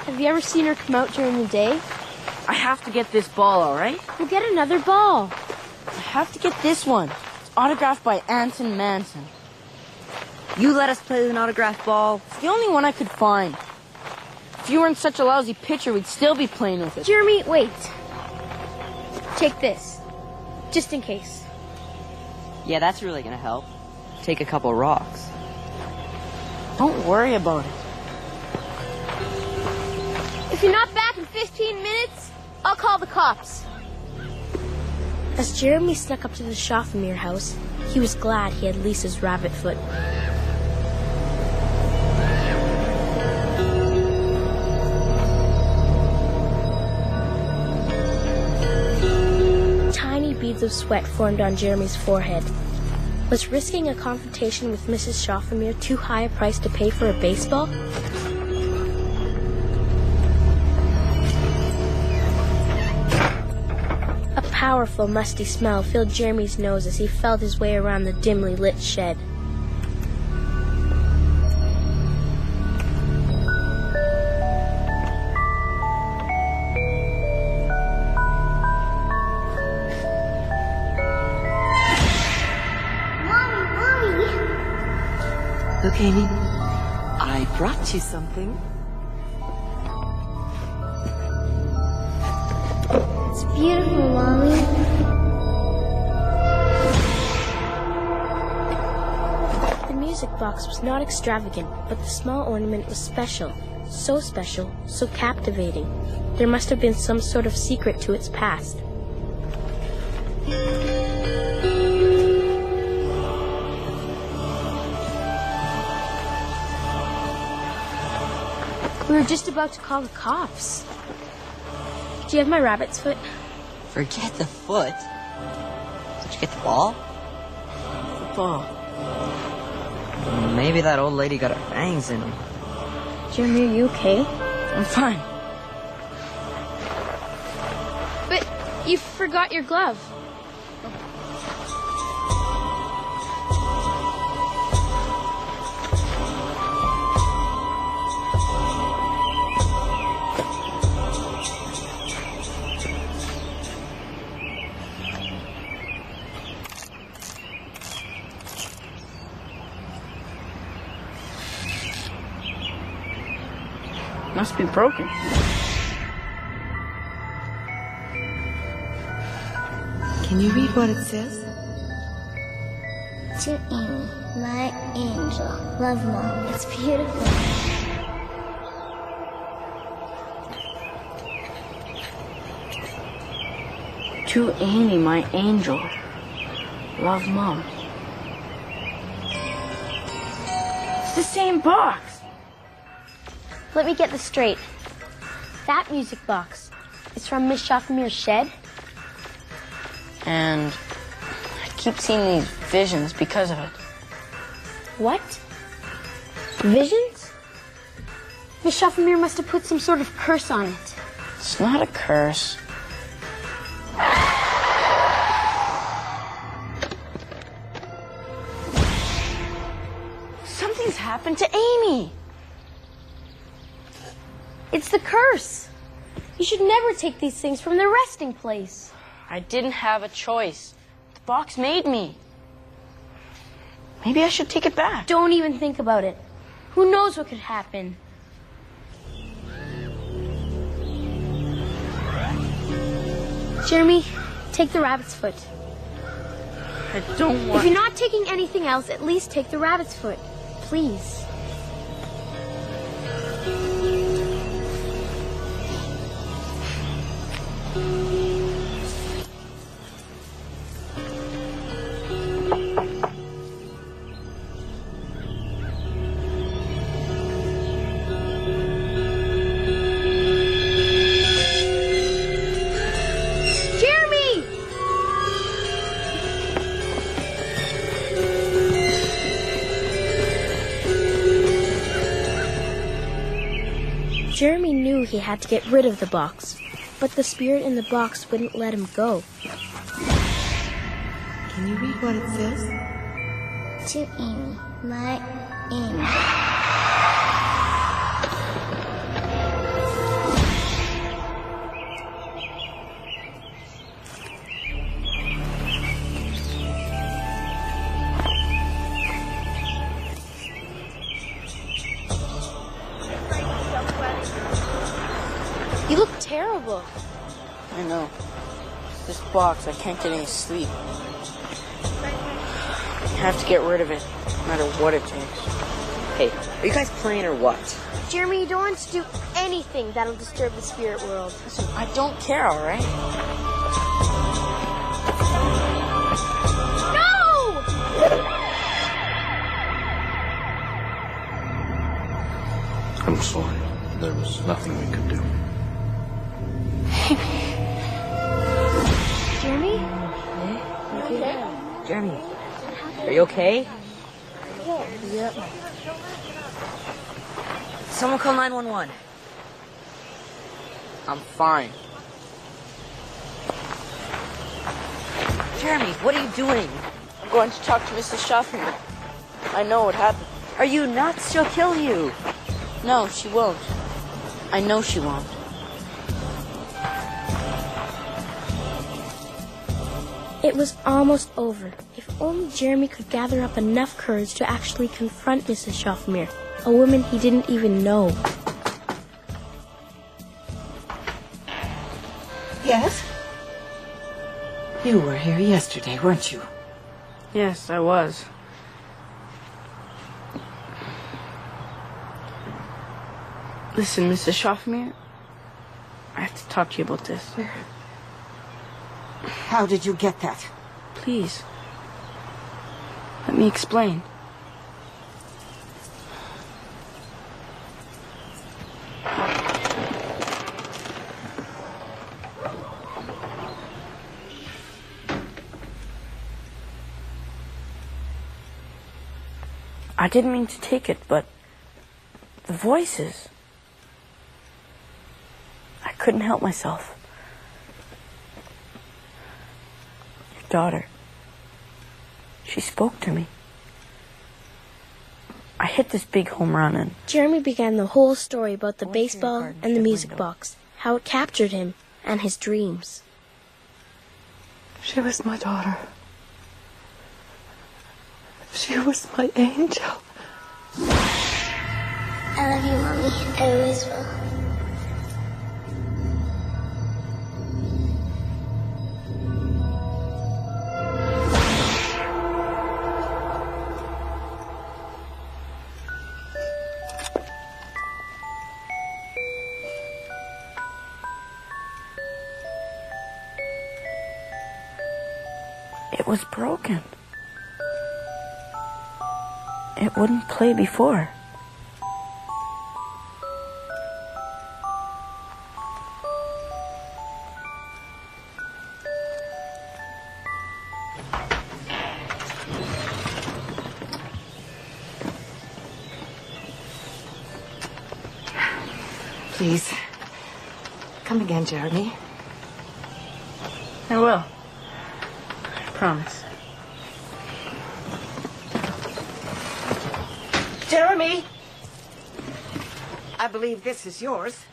S1: Have you ever seen her come out during the day?
S21: I have to get this ball, all right?
S1: We'll get another ball.
S21: I have to get this one. It's autographed by Anson Manson.
S8: You let us play with an autographed ball?
S21: It's the only one I could find. If you weren't such a lousy pitcher, we'd still be playing with it.
S1: Jeremy, wait. Take this. Just in case.
S8: Yeah, that's really gonna help. Take a couple rocks.
S21: Don't worry about it.
S1: If you're not back in 15 minutes, I'll call the cops. As Jeremy snuck up to the Schaffmir house, he was glad he had Lisa's rabbit foot. Tiny beads of sweat formed on Jeremy's forehead. Was risking a confrontation with Mrs. Schaffmir too high a price to pay for a baseball? A powerful, musty smell filled Jeremy's nose as he felt his way around the dimly lit shed.
S8: Look, Amy, I brought you something.
S1: It's beautiful, Mommy. The music box was not extravagant, but the small ornament was special. So special, so captivating. There must have been some sort of secret to its past. We were just about to call the cops. Do you have my rabbit's foot?
S8: Forget the foot. Did you get the ball?
S21: The ball.
S8: Maybe that old lady got her fangs in them.
S1: Jeremy, are you okay?
S21: I'm fine.
S1: But you forgot your glove.
S21: Must be broken.
S8: Can you read what it says?
S1: To Amy, my angel. Love, Mom. It's beautiful.
S21: To Amy, my angel. Love, Mom. It's the same box.
S1: Let me get this straight. That music box is from Miss Schaffmir's shed?
S21: And I keep seeing these visions because of it.
S1: What? Visions? Miss Schaffmir must have put some sort of curse on it.
S21: It's not a curse. Something's happened to Amy.
S1: It's the curse. You should never take these things from their resting place.
S21: I didn't have a choice. The box made me. Maybe I should take it back.
S1: Don't even think about it. Who knows what could happen? Jeremy, take the rabbit's foot.
S21: I don't want...
S1: If you're not taking anything else, at least take the rabbit's foot. Please. Jeremy knew he had to get rid of the box, but the spirit in the box wouldn't let him go.
S4: Can you read what it says?
S9: To Amy, my Amy.
S1: You look terrible.
S21: I know. This box, I can't get any sleep. I have to get rid of it, no matter what it takes.
S2: Hey, are you guys playing or what?
S1: Jeremy, you don't want to do anything that'll disturb the spirit world.
S21: Listen, I don't care, all right?
S1: No!
S22: I'm sorry. There was nothing we could do.
S1: Jeremy?
S2: Okay. Jeremy, are you okay?
S1: Yep.
S2: Someone call 911.
S21: I'm fine.
S2: Jeremy, what are you doing?
S21: I'm going to talk to Mrs. Schaffner. I know what happened.
S2: Are you nuts? She'll kill you.
S21: No, she won't. I know she won't.
S1: It was almost over. If only Jeremy could gather up enough courage to actually confront Mrs. Schaffner, a woman he didn't even know.
S4: Yes? You were here yesterday, weren't you?
S21: Yes, I was. Listen, Mrs. Schaffner, I have to talk to you about this.
S4: How did you get that?
S21: Please. Let me explain. I didn't mean to take it, but the voices. I couldn't help myself. Your daughter. She spoke to me. I hit this big home run and...
S1: Jeremy began the whole story about the baseball and the music box, how it captured him and his dreams.
S4: She was my daughter. She was my angel.
S9: I love you, Mommy. I always will.
S21: It was broken. It wouldn't play before.
S4: Please. Come again, Jeremy.
S21: I will. I promise.
S4: Jeremy! I believe this is yours.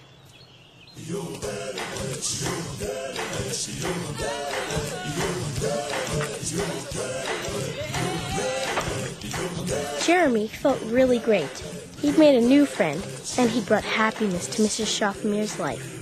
S1: Jeremy felt really great. He'd made a new friend, and he'd brought happiness to Mrs. Schaffner's life.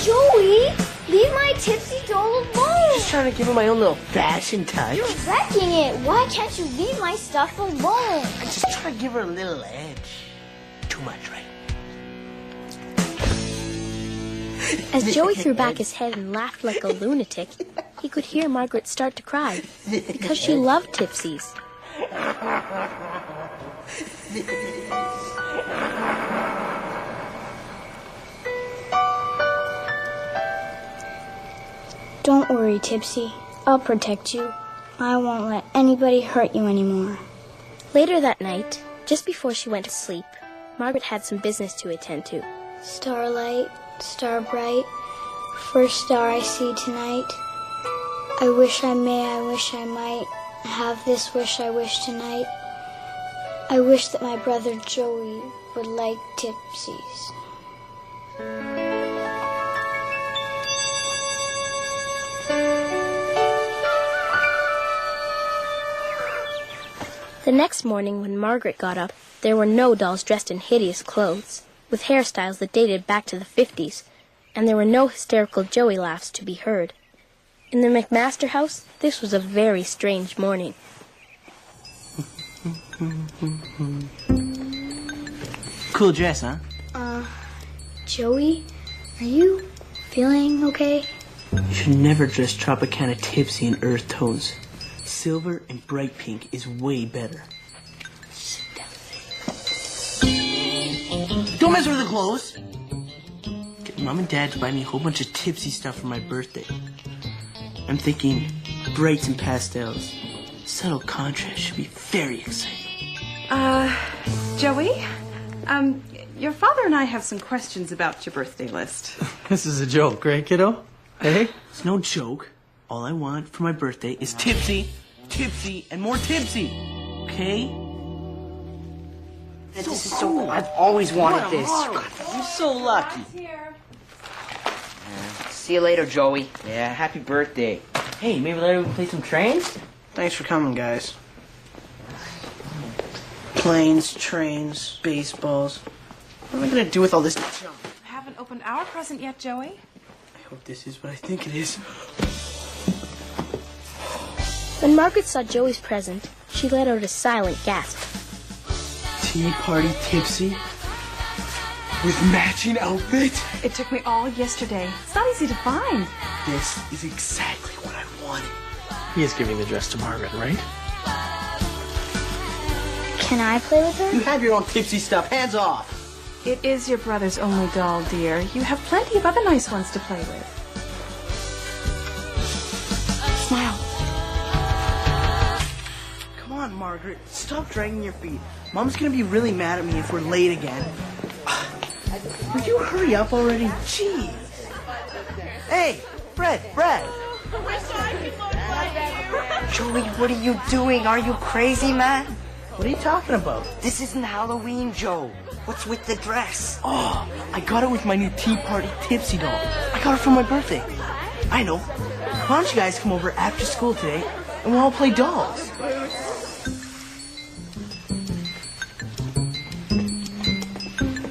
S9: Joey, leave my tipsy doll alone.
S2: Just trying to give her my own little fashion touch.
S9: You're wrecking it. Why can't you leave my stuff alone?
S2: I just try to give her a little edge. Too much, right?
S1: As Joey threw back his head and laughed like a lunatic, he could hear Margaret start to cry because she loved Tipsies. Don't worry, Tipsy. I'll protect you. I won't let anybody hurt you anymore. Later that night, just before she went to sleep, Margaret had some business to attend to. Starlight, star bright, first star I see tonight. I wish I may, I wish I might have this wish I wish tonight. I wish that my brother Joey would like Tipsies. The next morning when Margaret got up, there were no dolls dressed in hideous clothes, with hairstyles that dated back to the 50s, and there were no hysterical Joey laughs to be heard. In the McMaster house, this was a very strange morning.
S2: Cool dress, huh?
S1: Joey, are you feeling okay?
S2: You should never dress Tropicana tipsy in earth tones. Silver and bright pink is way better. Sit down. Don't mess with the clothes. Get Mom and Dad to buy me a whole bunch of tipsy stuff for my birthday. I'm thinking brights and pastels. Subtle contrast should be very exciting.
S10: Joey? Your father and I have some questions about your birthday list.
S2: This is a joke, right, kiddo? Hey? It's no joke. All I want for my birthday is tipsy, tipsy, and more tipsy. Okay?
S5: This is so cool. I've always wanted this.
S2: You're so lucky.
S5: See you later, Joey. Yeah, happy birthday.
S2: Hey, maybe later we can play some trains?
S14: Thanks for coming, guys. Planes, trains, baseballs. What am I gonna do with all this junk?
S10: Haven't opened our present yet, Joey.
S14: I hope this is what I think it is.
S1: When Margaret saw Joey's present, she let out a silent gasp.
S14: Tea party tipsy? With matching outfits?
S10: It took me all yesterday. It's not easy to find.
S14: This is exactly what I wanted.
S2: He is giving the dress to Margaret, right?
S1: Can I play with her?
S14: You have your own tipsy stuff. Hands off.
S10: It is your brother's only doll, dear. You have plenty of other nice ones to play with.
S14: Smile. Come on, Margaret. Stop dragging your feet. Mom's gonna be really mad at me if we're late again. Would you hurry up already? Jeez. Hey, Brad.
S5: Joey, what are you doing? Are you crazy, man?
S14: What are you talking about?
S5: This isn't Halloween, Joe. What's with the dress?
S14: Oh, I got it with my new Tea Party Tipsy doll. I got it for my birthday. I know. Why don't you guys come over after school today and we'll all play dolls?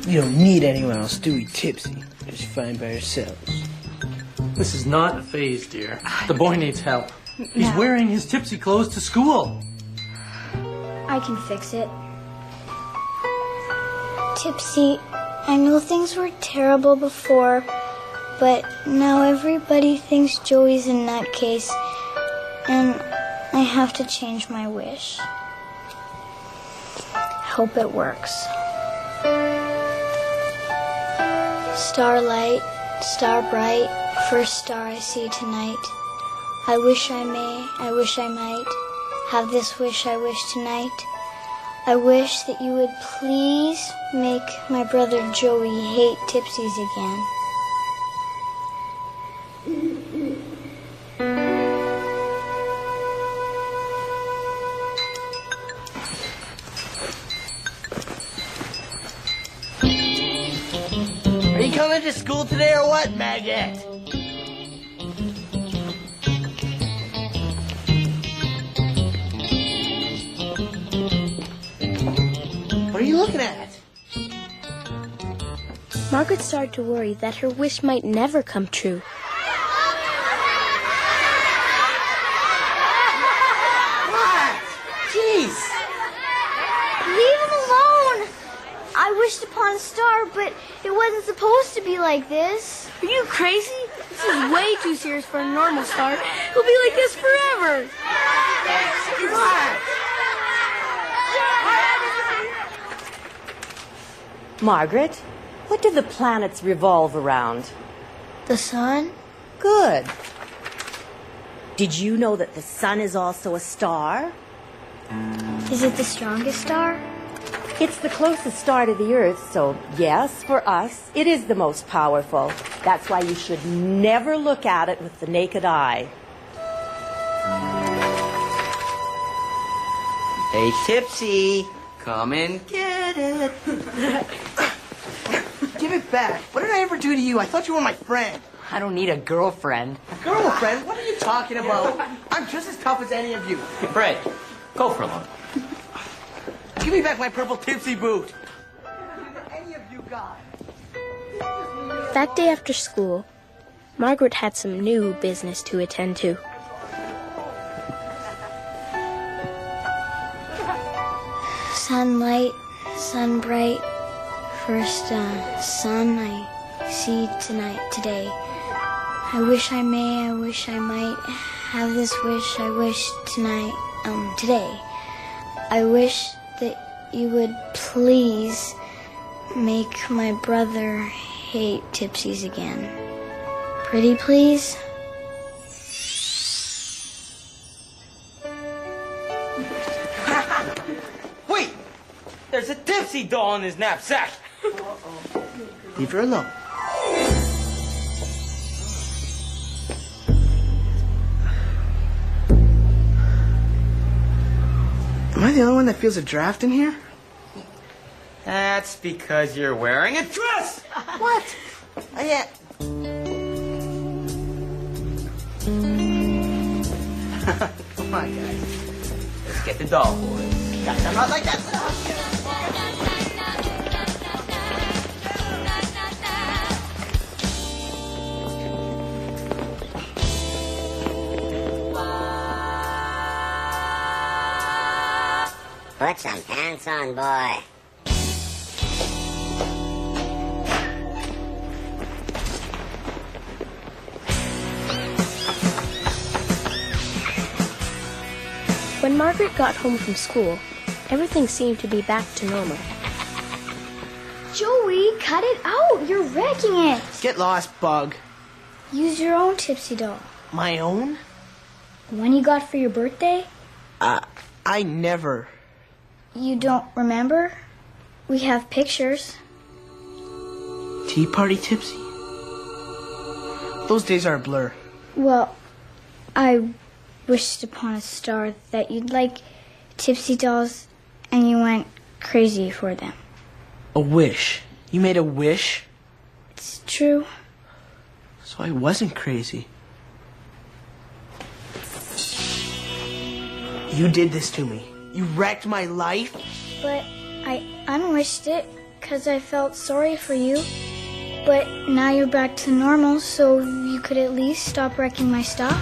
S14: You don't need anyone else, do we, Tipsy? Just fine by yourselves.
S16: This is not a phase, dear. The boy needs help. He's wearing his tipsy clothes to school.
S1: I can fix it. Tipsy, I know things were terrible before, but now everybody thinks Joey's a nutcase, and I have to change my wish. Hope it works. Starlight, star bright, first star I see tonight. I wish I may, I wish I might have this wish I wish tonight. I wish that you would please make my brother Joey hate tipsies again.
S14: Are you coming to school today or what, maggot? What are you looking at?
S1: Margaret started to worry that her wish might never come true.
S14: What? Jeez.
S1: Leave him alone! I wished upon a star, but it wasn't supposed to be like this. Are you crazy? This is way too serious for a normal star. It'll be like this forever.
S14: What?
S4: Margaret, what do the planets revolve around?
S1: The sun?
S4: Good. Did you know that the sun is also a star?
S1: Is it the strongest star?
S4: It's the closest star to the Earth, so yes, for us, it is the most powerful. That's why you should never look at it with the naked eye.
S5: Hey, Tipsy, come and get it.
S14: Give it back. What did I ever do to you? I thought you were my friend.
S5: I don't need a girlfriend.
S14: Girlfriend? What are you talking about? I'm just as tough as any of you.
S22: Fred, go for a look.
S14: Give me back my purple Tipsy boot. Any of you guys.
S1: That day after school, Margaret had some new business to attend to. Sunlight, sun bright, first sun I see today. I wish I may, I wish I might have this wish I wish today. I wish that you would please make my brother hate Tipsies again. Pretty please?
S14: Wait! There's a Tipsy doll in his knapsack. Leave her alone. Am I the only one that feels a draft in here?
S5: That's because you're wearing a dress.
S14: What? Yeah. Come on, guys.
S5: Let's get the doll, boys.
S14: Guys, I'm not like that.
S15: Put some pants on, boy.
S1: When Margaret got home from school, everything seemed to be back to normal.
S9: Joey, cut it out. You're wrecking it.
S14: Get lost, Bug.
S9: Use your own Tipsy doll.
S14: My own?
S9: The one you got for your birthday?
S14: I never.
S9: You don't remember? We have pictures.
S14: Tea party Tipsy? Those days are a blur.
S9: Well, I wished upon a star that you'd like Tipsy dolls, and you went crazy for them.
S14: A wish? You made a wish?
S9: It's true.
S14: So I wasn't crazy. You did this to me. You wrecked my life.
S9: But I unwished it because I felt sorry for you. But now you're back to normal, so you could at least stop wrecking my stuff.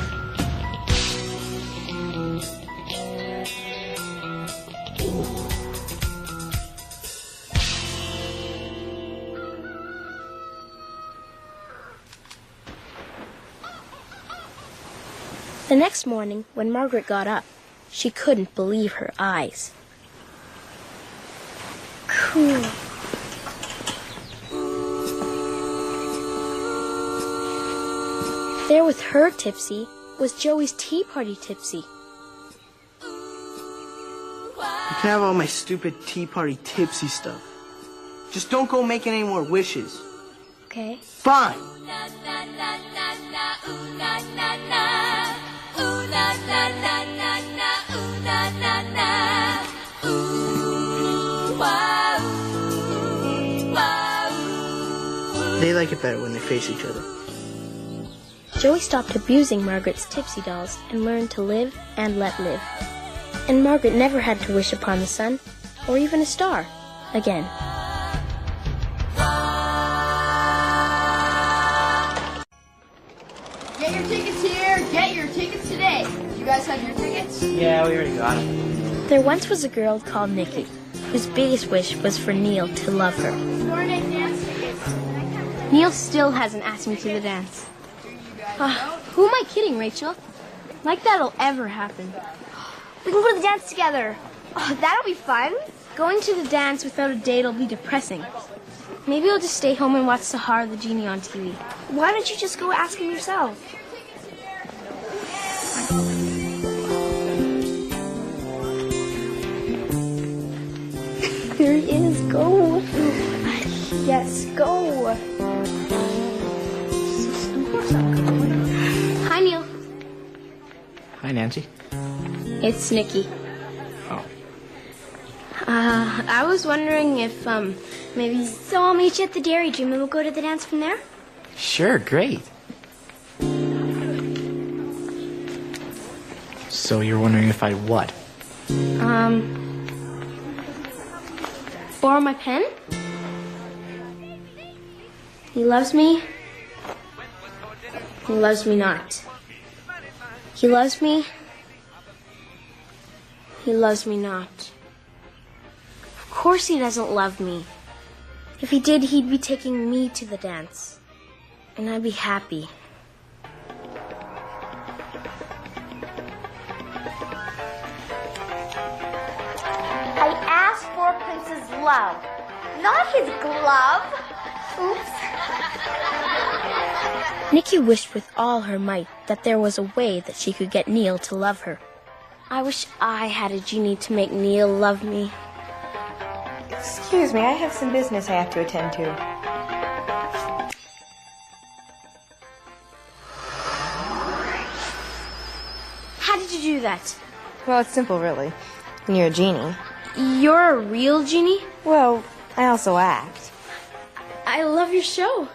S1: The next morning, when Margaret got up, she couldn't believe her eyes.
S9: Cool.
S1: There with her Tipsy was Joey's tea party Tipsy.
S14: You can have all my stupid tea party Tipsy stuff. Just don't go making any more wishes.
S9: Okay.
S14: Fine. They like it better when they face each other.
S1: Joey stopped abusing Margaret's Tipsy dolls and learned to live and let live. And Margaret never had to wish upon the sun, or even a star, again.
S13: Get your tickets here. Get your tickets today. You guys have your tickets?
S2: Yeah, we already got it.
S1: There once was a girl called Nikki, whose biggest wish was for Neil to love her.
S18: Neil still hasn't asked me to the dance. Who am I kidding, Rachel? Like that'll ever happen.
S9: We can go to the dance together. Oh, that'll be fun.
S18: Going to the dance without a date will be depressing. Maybe I'll just stay home and watch Sahar the Genie on TV.
S1: Why don't you just go ask him yourself?
S18: There he is. Go. Yes, go. Hi, Neil.
S2: Hi, Nancy.
S18: It's Nikki.
S2: Oh.
S18: I was wondering if, maybe...
S1: So I'll meet you at the Dairy Dream and we'll go to the dance from there?
S2: Sure, great. So you're wondering if I what?
S18: Borrow my pen? He loves me. He loves me not. He loves me. He loves me not. Of course he doesn't love me. If he did, he'd be taking me to the dance. And I'd be happy.
S9: I asked for Prince's love, not his glove. Oops.
S1: Nikki wished with all her might that there was a way that she could get Neil to love her.
S18: I wish I had a genie to make Neil love me.
S3: Excuse me, I have some business I have to attend to.
S18: How did you do that?
S3: Well, it's simple, really. When you're a genie.
S18: You're a real genie?
S3: Well, I also act.
S18: I love your show.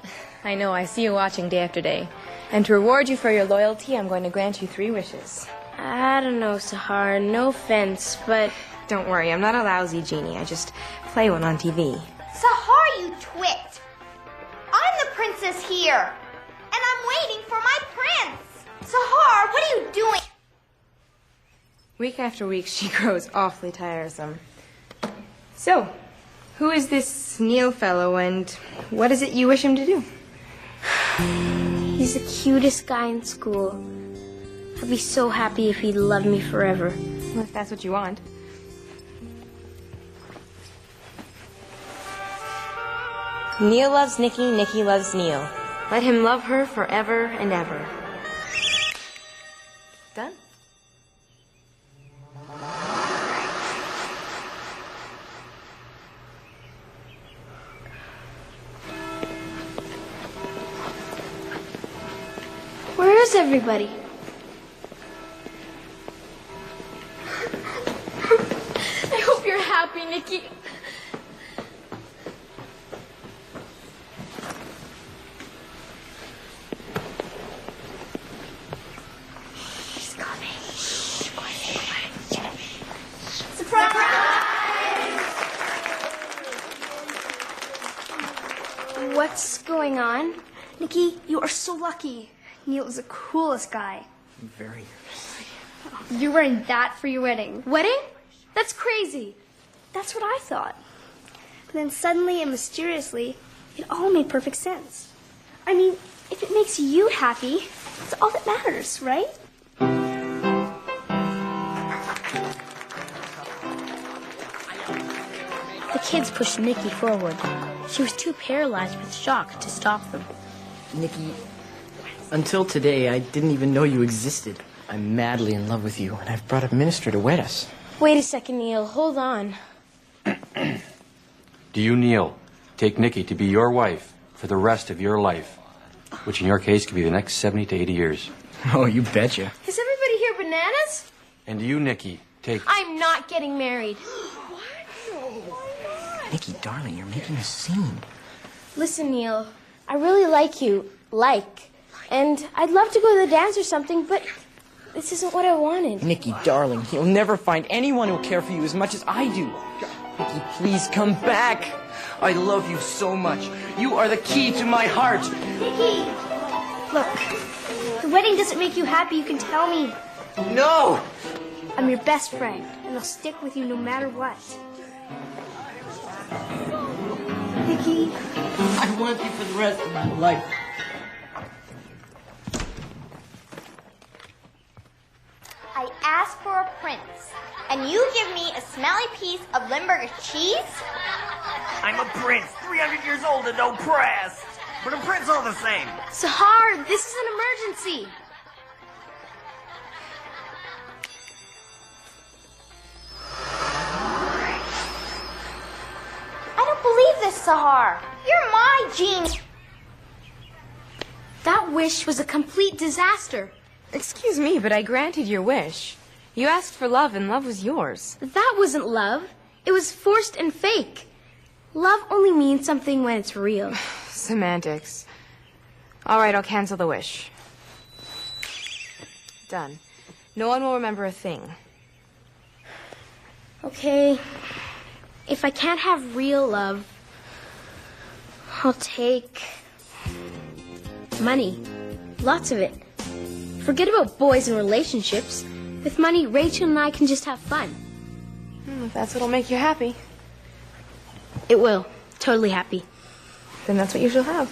S3: I know, I see you watching day after day. And to reward you for your loyalty, I'm going to grant you 3 wishes.
S18: I don't know, Sahar. No offense, but...
S3: Don't worry, I'm not a lousy genie. I just play one on TV.
S9: Sahar, you twit! I'm the princess here, and I'm waiting for my prince. Sahar, what are you doing?
S3: Week after week, she grows awfully tiresome. So, who is this Neil fellow, and what is it you wish him to do?
S18: He's the cutest guy in school. I'd be so happy if he'd love me forever.
S3: Well, if that's what you want. Neil loves Nikki, Nikki loves Neil. Let him love her forever and ever. Done?
S18: Where is everybody?
S13: I hope you're happy, Nikki.
S9: She's coming.
S18: Surprise! What's going on?
S1: Nikki, you are so lucky. Neil is the coolest guy.
S2: Very.
S1: You're wearing that for your wedding.
S18: Wedding? That's crazy.
S1: That's what I thought. But then suddenly and mysteriously, it all made perfect sense. I mean, if it makes you happy, it's all that matters, right? The kids pushed Nikki forward. She was too paralyzed with shock to stop them.
S2: Nikki, until today, I didn't even know you existed. I'm madly in love with you, and I've brought a minister to wed us.
S18: Wait a second, Neil. Hold on.
S6: Do you, Neil, take Nikki to be your wife for the rest of your life, which in your case could be the next 70 to 80 years?
S2: Oh, you betcha.
S18: Is everybody here bananas?
S6: And do you, Nikki, take...
S18: I'm not getting married.
S2: Nikki, darling, you're making a scene.
S18: Listen, Neil, I really like you. And I'd love to go to the dance or something, but this isn't what I wanted.
S2: Nikki, darling, you'll never find anyone who'll care for you as much as I do. Nikki, please come back. I love you so much. You are the key to my heart.
S1: Nikki! Look, the wedding doesn't make you happy, you can tell me.
S2: No!
S1: I'm your best friend, and I'll stick with you no matter what. Nikki.
S2: I want you for the rest of my life.
S9: I asked for a
S17: prince, and you give me a smelly piece of Limburger cheese?
S19: I'm a prince, 300 years old and oppressed. But a prince all the same.
S18: Sahar, this is an emergency.
S17: I don't believe this, Sahar. You're my genius.
S18: That wish was a complete disaster.
S3: Excuse me, but I granted your wish. You asked for love, and love was yours.
S18: That wasn't love. It was forced and fake. Love only means something when it's real.
S3: Semantics. All right, I'll cancel the wish. Done. No one will remember a thing.
S18: Okay. If I can't have real love, I'll take money. Lots of it. Forget about boys and relationships. With money, Rachel and I can just have fun.
S3: If that's what'll make you happy.
S18: It will. Totally happy.
S3: Then that's what you shall have.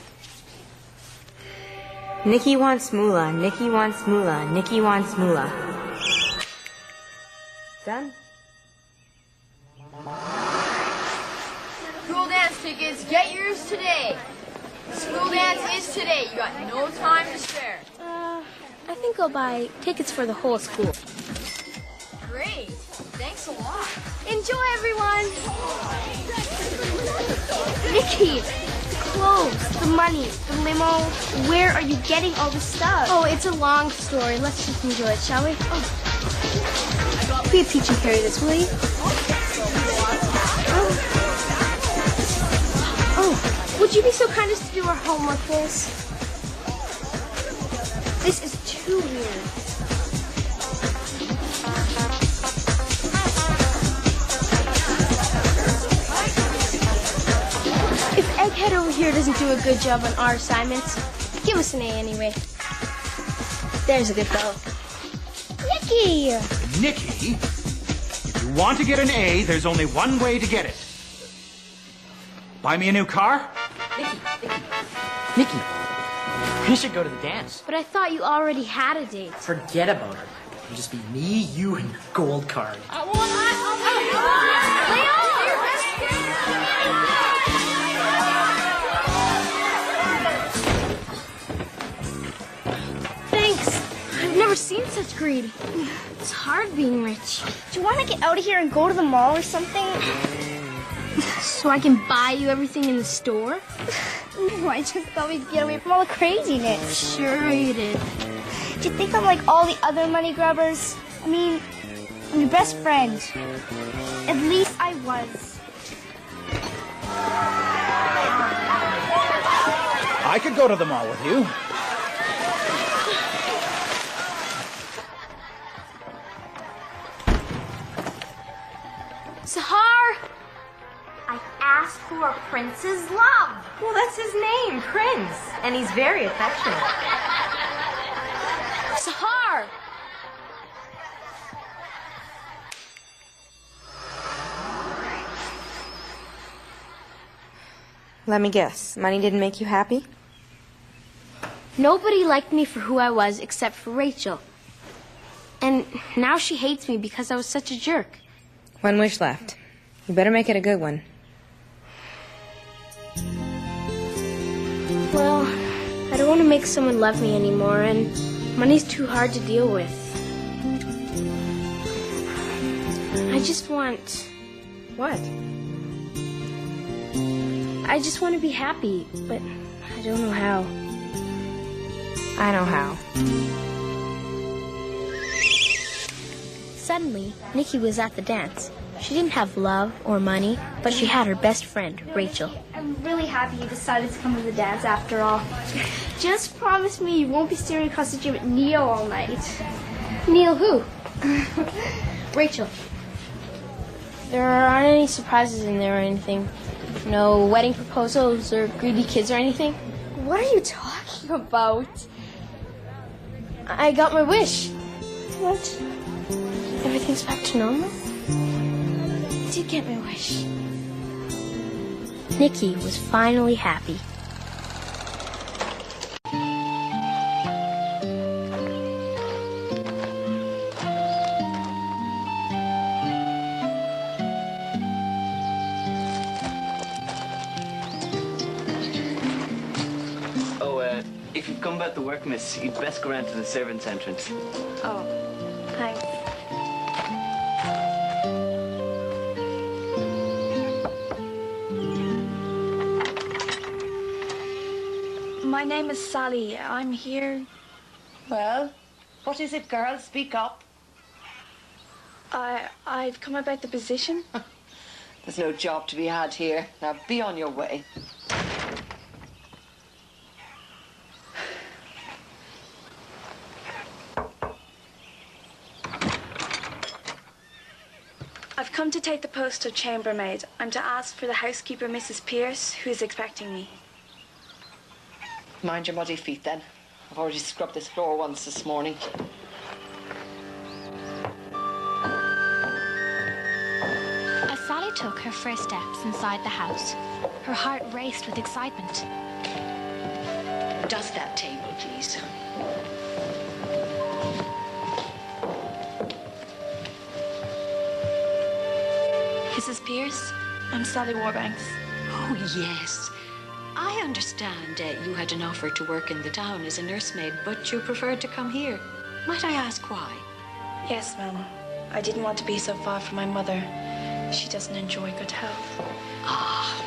S3: Nikki wants moolah, Nikki wants moolah, Nikki wants moolah. Done.
S13: School dance tickets, get yours today. School dance is today. You got no time to spare.
S18: I think I'll buy tickets for the whole school.
S13: Great. Thanks a lot.
S18: Enjoy, everyone. Nikki, the clothes, the money, the limo. Where are you getting all this stuff? Oh, it's a long story. Let's just enjoy it, shall we? Oh. Be a peach and carry this, will you? Oh, would you be so kind as to do our homework, Liz? This is too weird. If Egghead over here doesn't do a good job on our assignments, give us an A anyway. There's a good fellow. Nikki!
S20: Nikki, if you want to get an A, there's only one way to get it. Buy me a new car?
S2: Nikki, we should go to the dance.
S18: But I thought you already had a date.
S2: Forget about it. It'll just be me, you, and your gold card.
S18: Thanks. I've never seen such greed. It's hard being rich. Do you want to get out of here and go to the mall or something? So I can buy you everything in the store?
S17: No, I just thought we'd get away from all the craziness.
S18: Sure you did.
S17: Do you think I'm like all the other money grubbers? I mean, I'm your best friend. At least I was.
S20: I could go to the mall with you.
S18: Sahar!
S17: I asked for a prince's love.
S3: Well, that's his name, Prince. And he's very affectionate.
S18: Sahar!
S3: Let me guess. Money didn't make you happy?
S18: Nobody liked me for who I was except for Rachel. And now she hates me because I was such a jerk.
S3: One wish left. You better make it a good one.
S18: Well, I don't want to make someone love me anymore, and money's too hard to deal with. I just want...
S3: What?
S18: I just want to be happy, but I don't know how.
S3: I know how.
S1: Suddenly, Nikki was at the dance. She didn't have love or money, but she had her best friend, Rachel.
S17: I'm really happy you decided to come to the dance after all. Just promise me you won't be staring across the gym at Neil all night.
S18: Neil who? Rachel.
S1: There aren't any surprises in there or anything. No wedding proposals or greedy kids or anything.
S18: What are you talking about?
S1: I got my wish.
S18: What?
S1: Everything's back to normal?
S18: I did get my wish.
S1: Nikki was finally happy.
S7: If you've come about the work, miss, you'd best go round to the servants' entrance.
S18: Oh, thanks. My name is Sally. I'm here.
S4: Well, what is it, girl? Speak up.
S18: I've come about the position.
S4: There's no job to be had here. Now be on your way.
S18: I've come to take the post of chambermaid. I'm to ask for the housekeeper, Mrs. Pierce, who's expecting me.
S4: Mind your muddy feet, then. I've already scrubbed this floor once this morning.
S9: As Sally took her first steps inside the house, her heart raced with excitement.
S4: Dust that table, please.
S18: Mrs. Pierce, I'm Sally Warbanks.
S11: Oh, yes. I understand you had an offer to work in the town as a nursemaid, but you preferred to come here. Might I ask why?
S18: Yes, ma'am. I didn't want to be so far from my mother. She doesn't enjoy good health.
S11: Ah.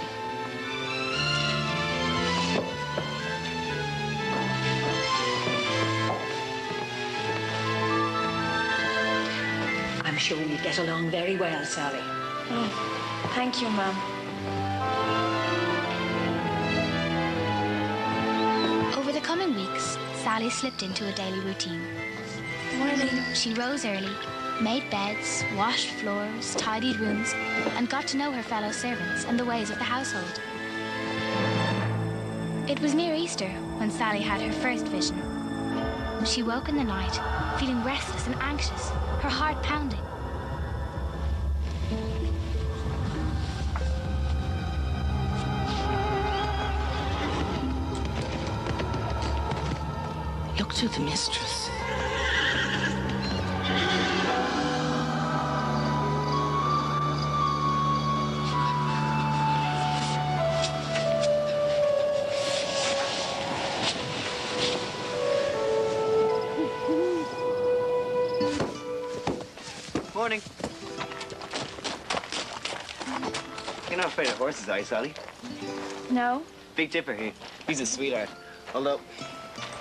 S11: I'm sure we get along very well, Sally.
S18: Oh, thank you, ma'am.
S9: Over the coming weeks, Sally slipped into a daily routine.
S18: Morning.
S9: She rose early, made beds, washed floors, tidied rooms, and got to know her fellow servants and the ways of the household. It was near Easter when Sally had her first vision. She woke in the night, feeling restless and anxious, her heart pounding.
S11: Look to the mistress.
S7: Morning. You're not afraid of horses, are you, Sally?
S18: No?
S7: Big Dipper here. He's a sweetheart. Although,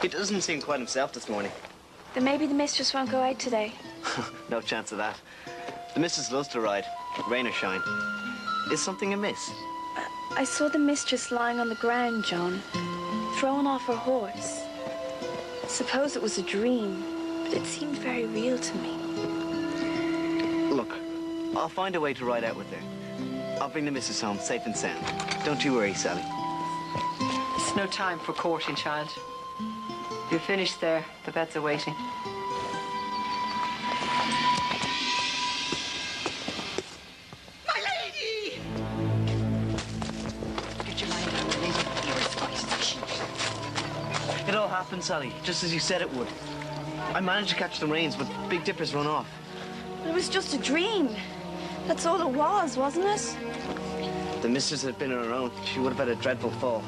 S7: he doesn't seem quite himself this morning.
S18: Then maybe the mistress won't go out today.
S7: No chance of that. The missus loves to ride, rain or shine. Is something amiss?
S18: I saw the mistress lying on the ground, John, thrown off her horse. Suppose it was a dream, but it seemed very real to me.
S7: Look, I'll find a way to ride out with her. I'll bring the missus home safe and sound. Don't you worry, Sally.
S4: It's no time for courting, child. You're finished there. The beds are waiting.
S11: My lady! Get your mind out, lady. You're as spicy as sheep.
S7: It all happened, Sally, just as you said it would. I managed to catch the reins, but Big Dipper's run off.
S18: It was just a dream. That's all it was, wasn't it?
S7: The mistress had been on her own. She would have had a dreadful fall.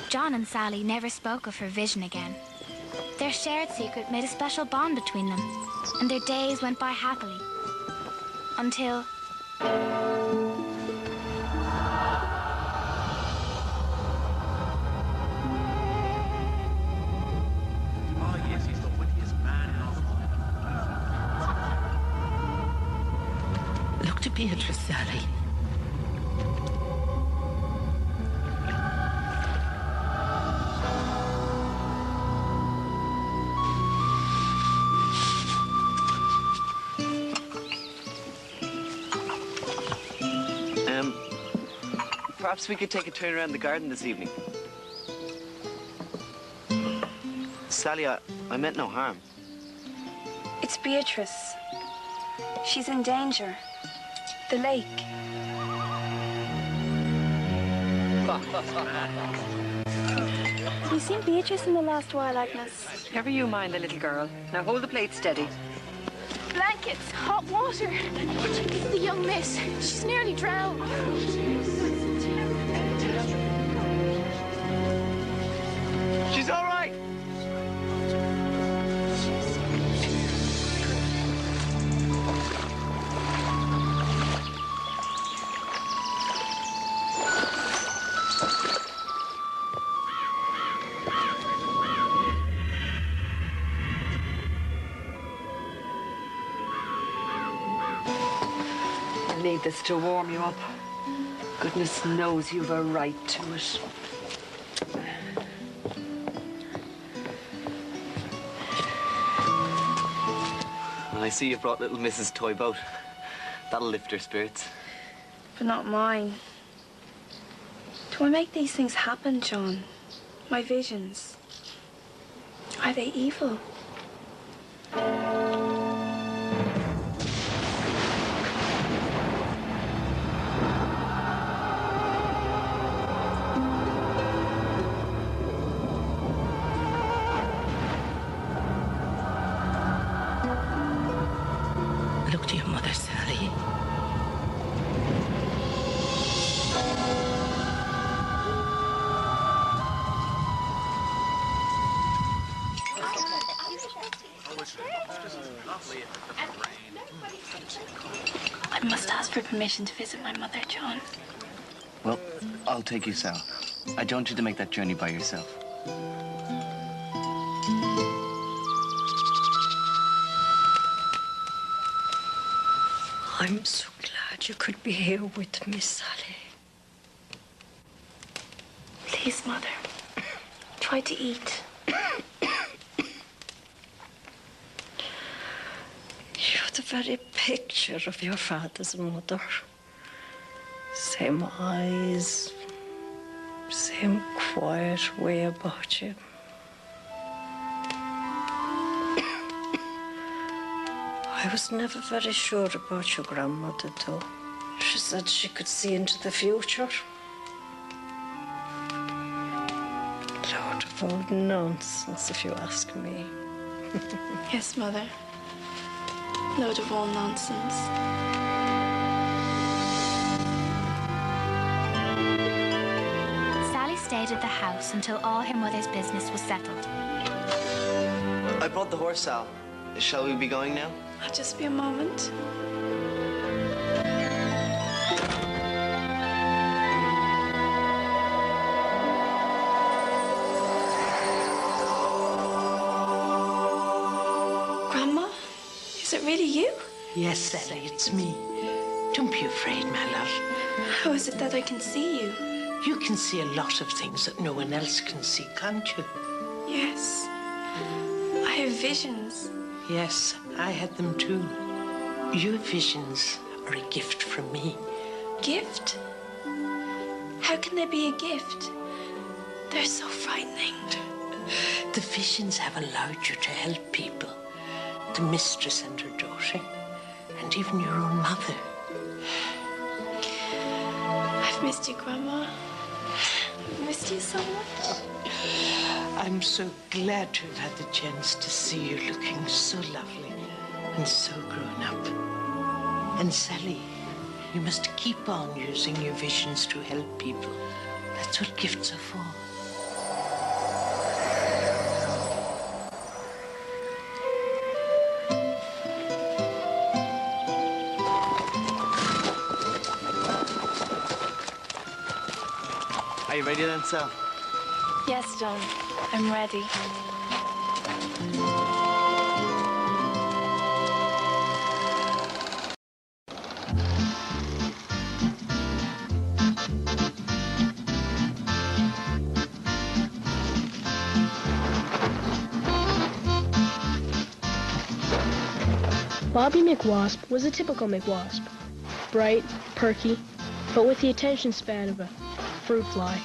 S9: John and Sally never spoke of her vision again. Their shared secret made a special bond between them, and their days went by happily. Until...
S22: Oh, yes, he's the wittiest man in all the...
S11: Look to Beatrice, Sally.
S7: Perhaps we could take a turn around the garden this evening. Sally, I meant no harm.
S18: It's Beatrice. She's in danger. The lake. Have you seen Beatrice in the last while, Agnes?
S4: Never you mind the little girl. Now hold the plate steady.
S13: Blankets, hot water. The young miss, she's nearly drowned.
S8: need this to warm you up. Goodness knows you've a right to it.
S7: I see you brought little Mrs. Toy Boat. That'll lift her spirits.
S18: But not mine. Do I make these things happen, John? My visions. Are they evil?
S12: Look to your mother, Sally.
S18: I must ask for permission to visit my mother, John.
S7: Well, I'll take you, Sal. I don't want you to make that journey by yourself.
S12: I'm so glad you could be here with me, Sally.
S18: Please, Mother. Try to eat.
S12: You're the very picture of your father's mother. Same eyes, same quiet way about you. I was never very sure about your grandmother, though. She said she could see into the future. Load of old nonsense, if you ask me.
S18: Yes, Mother. Load of all nonsense.
S9: Sally stayed at the house until all her mother's business was settled.
S7: I brought the horse, Sal. Shall we be going now?
S18: I'll just be a moment. Grandma? Is it really you?
S12: Yes, Sally, it's me. Don't be afraid, my love.
S18: How is it that I can see you?
S12: You can see a lot of things that no one else can see, can't you?
S18: Yes. I have visions.
S12: Yes, I had them too. Your visions are a gift from me.
S18: Gift? How can they be a gift? They're so frightening.
S12: The visions have allowed you to help people. The mistress and her daughter, and even your own mother.
S18: I've missed you, Grandma. I've missed you so much.
S12: I'm so glad to have had the chance to see you looking so lovely and so grown up. And Sally, you must keep on using your visions to help people. That's what gifts are for.
S7: Are you ready then, Sal?
S18: Yes, John. I'm ready.
S1: Bobby McWasp was a typical McWasp. Bright, perky, but with the attention span of a fruit fly.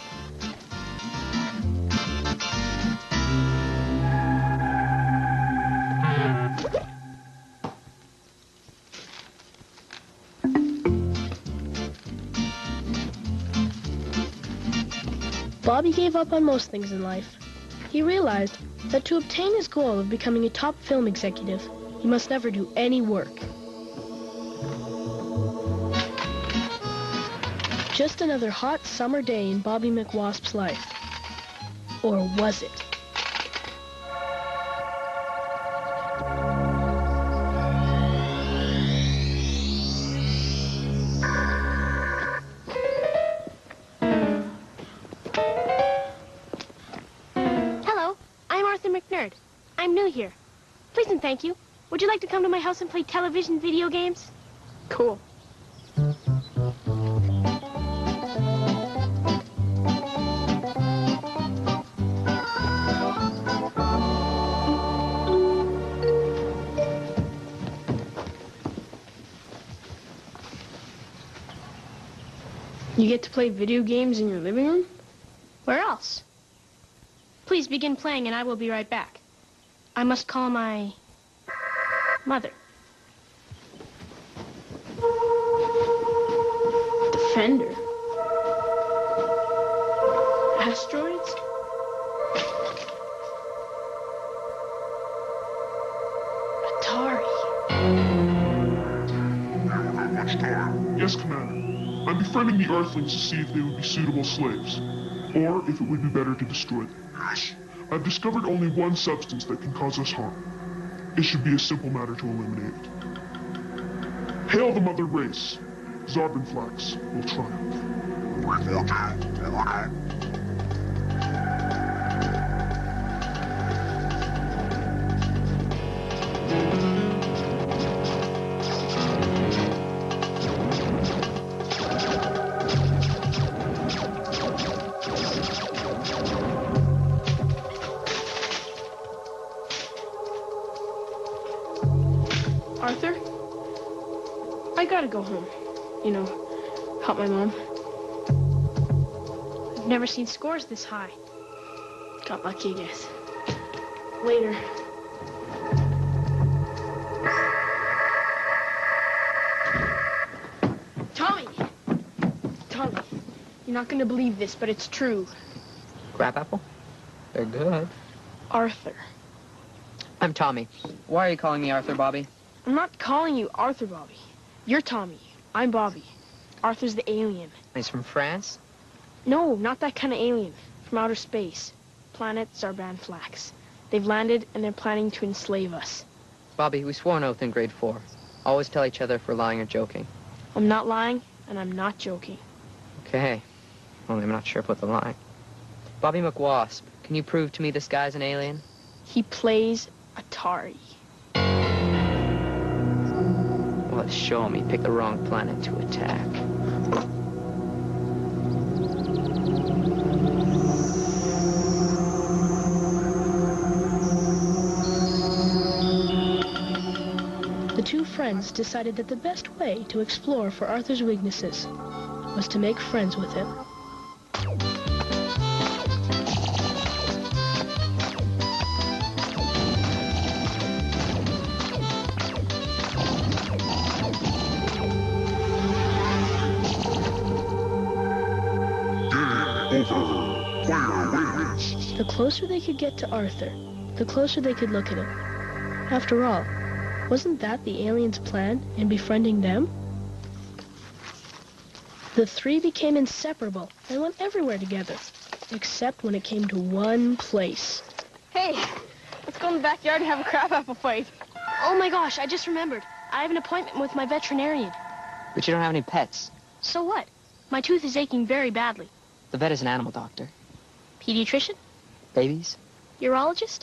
S1: Bobby gave up on most things in life. He realized that to obtain his goal of becoming a top film executive, he must never do any work. Just another hot summer day in Bobby McWasp's life. Or was it?
S18: Hello, I'm Arthur McNerd. I'm new here. Please and thank you. Would you like to come to my house and play television video games? Cool.
S1: You get to play video games in your living room? Where else? Please begin playing and I will be right back. I must call my mother. Defender. Asteroids? Atari.
S10: Yes, Commander. I'm befriending the Earthlings to see if they would be suitable slaves, or if it would be better to destroy them. I've discovered only one substance that can cause us harm. It should be a simple matter to eliminate it. Hail the mother race. Zarbenflax will triumph.
S1: Arthur? I gotta go home. You know, help my mom. I've never seen scores this high. Got lucky, I guess. Later. Tommy! Tommy, you're not gonna believe this, but it's true.
S5: Crabapple? They're good.
S1: Arthur.
S5: I'm Tommy. Why are you calling me Arthur, Bobby?
S1: I'm not calling you Arthur, Bobby. You're Tommy. I'm Bobby. Arthur's the alien.
S5: He's from France?
S1: No, not that kind of alien. From outer space. Planet Zarbenflax. They've landed and they're planning to enslave us.
S5: Bobby, we swore an oath in grade 4. Always tell each other if we're lying or joking.
S1: I'm not lying, and I'm not joking.
S5: Okay. Only I'm not sure about the line. Bobby McWasp, can you prove to me this guy's an alien?
S1: He plays Atari.
S5: Well, let's show him he picked the wrong planet to attack.
S1: The two friends decided that the best way to explore for Arthur's weaknesses was to make friends with him. The closer they could get to Arthur, the closer they could look at him. After all, wasn't that the aliens' plan in befriending them? The three became inseparable and went everywhere together, except when it came to one place. Hey, let's go in the backyard and have a crabapple fight. Oh my gosh, I just remembered. I have an appointment with my veterinarian.
S5: But you don't have any pets.
S1: So what? My tooth is aching very badly.
S5: The vet is an animal doctor.
S1: Pediatrician?
S5: Babies?
S1: Urologist?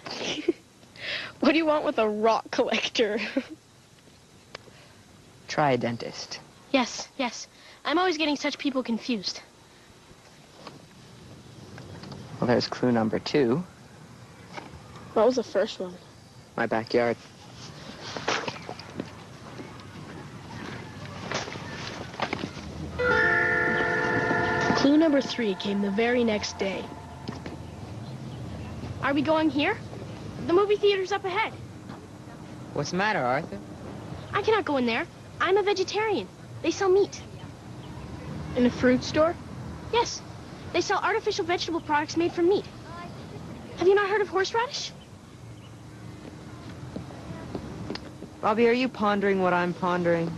S1: What do you want with a rock collector?
S5: Try a dentist.
S1: Yes, yes. I'm always getting such people confused.
S5: Well, there's clue number 2.
S1: What was the first one?
S5: My backyard.
S1: Clue number 3 came the very next day. Are we going here? The movie theater's up ahead.
S5: What's the matter, Arthur?
S1: I cannot go in there. I'm a vegetarian. They sell meat. In a fruit store? Yes. They sell artificial vegetable products made from meat. Have you not heard of horseradish?
S5: Bobby, are you pondering what I'm pondering?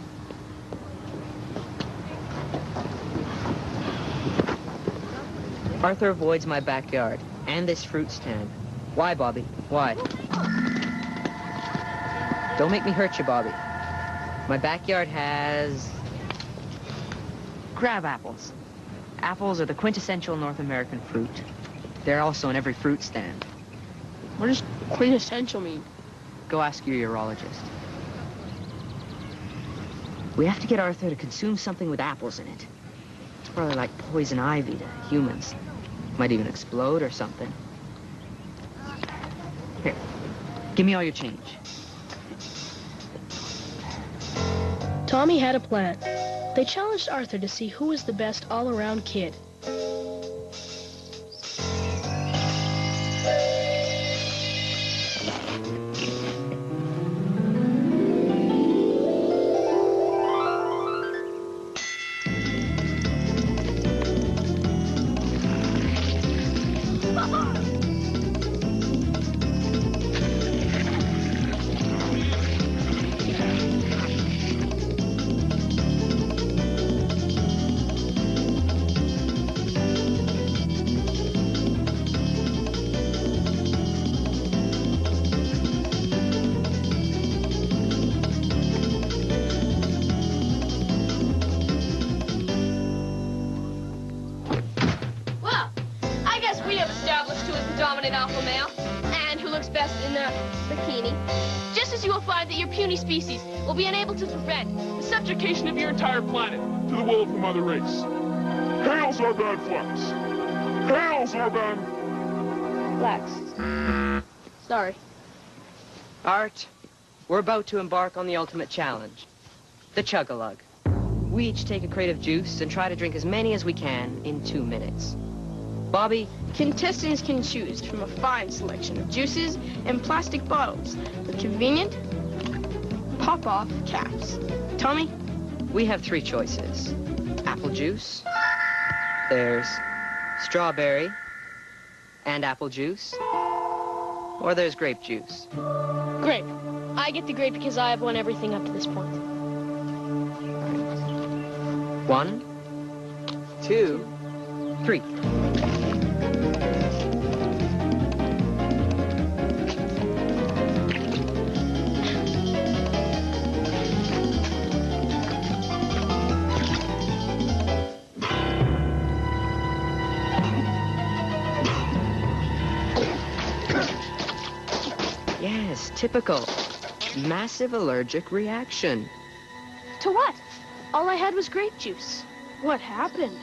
S5: Arthur avoids my backyard and this fruit stand. Why, Bobby? Why? Don't make me hurt you, Bobby. My backyard has crab apples. Apples are the quintessential North American fruit. They're also in every fruit stand.
S1: What does quintessential mean?
S5: Go ask your urologist. We have to get Arthur to consume something with apples in it. It's probably like poison ivy to humans. Might even explode or something. Here, give me all your change.
S1: Tommy had a plan.
S16: They challenged Arthur to see who was the best all-around kid.
S13: Alpha male, and who looks best in a bikini, just as you will find that your puny species will be unable to prevent the subjugation of your entire planet
S10: To the will of the mother race. Hails our bad flax. Hails our bad...
S16: Flax. Sorry.
S21: Art, we're about to embark on the ultimate challenge, the chug-a-lug. We each take a crate of juice and try to drink as many as we can in 2 minutes. Bobby?
S16: Contestants can choose from a fine selection of juices and plastic bottles with convenient pop-off caps. Tommy?
S21: We have 3 choices. Apple juice, there's strawberry and apple juice, or there's grape juice.
S16: Grape. I get the grape because I have won everything up to this point.
S21: 1, 2, 3. Yes, typical. Massive allergic reaction.
S16: To what? All I had was grape juice. What happened?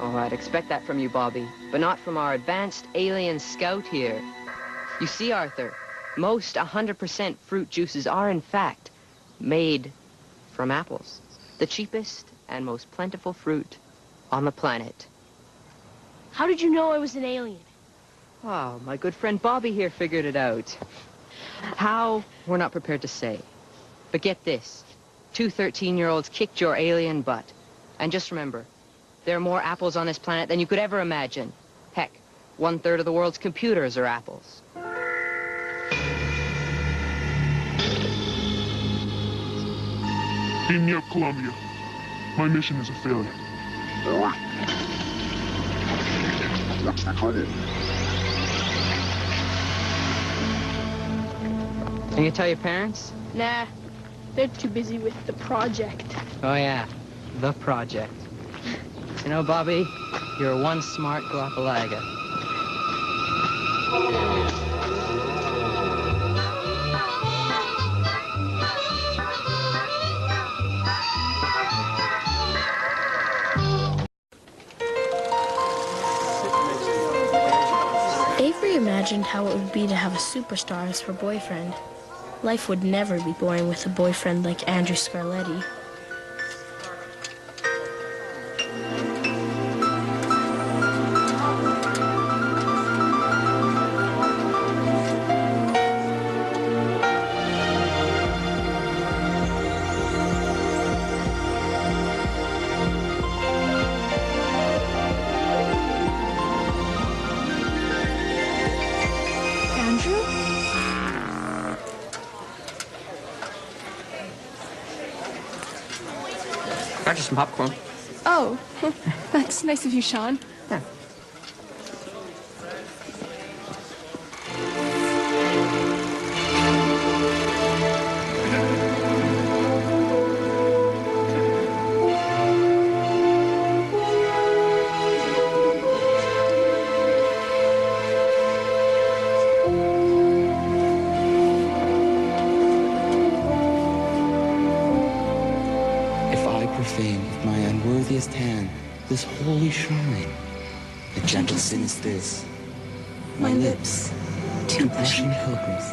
S21: Oh, I'd expect that from you, Bobby, but not from our advanced alien scout here. You see, Arthur, most 100% fruit juices are, in fact, made from apples. The cheapest and most plentiful fruit on the planet.
S16: How did you know I was an alien?
S21: Oh, my good friend Bobby here figured it out. How? We're not prepared to say. But get this. 2 13-year-olds kicked your alien butt. And just remember, there are more apples on this planet than you could ever imagine. Heck, 1/3 of the world's computers are apples.
S10: Guión, Colombia. My mission is a failure.
S21: Can you tell your parents?
S16: Nah, they're too busy with the project.
S21: Oh, yeah, the project. You know, Bobby, you're one smart Guapalaga.
S1: Avery imagined how it would be to have a superstar as her boyfriend. Life would never be boring with a boyfriend like Andrew Scarletti.
S21: Got you some popcorn.
S13: Oh, that's nice of you, Sean.
S21: Yeah.
S23: With my unworthiest hand, this holy shrine. The gentle sin is this, my lips, two blushing pilgrims.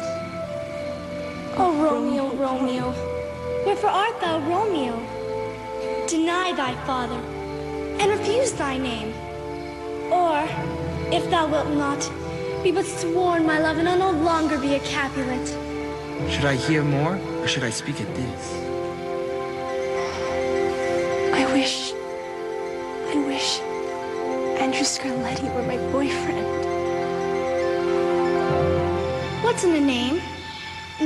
S17: Oh, Romeo, Romeo, wherefore art thou, Romeo? Deny deny thy father, and refuse thy name. Or, if thou wilt not, be but sworn, my love, and I'll no longer be a Capulet.
S23: Should I hear more, or should I speak at this?
S18: I wish Andrew Scarletti were my boyfriend.
S17: What's in a name?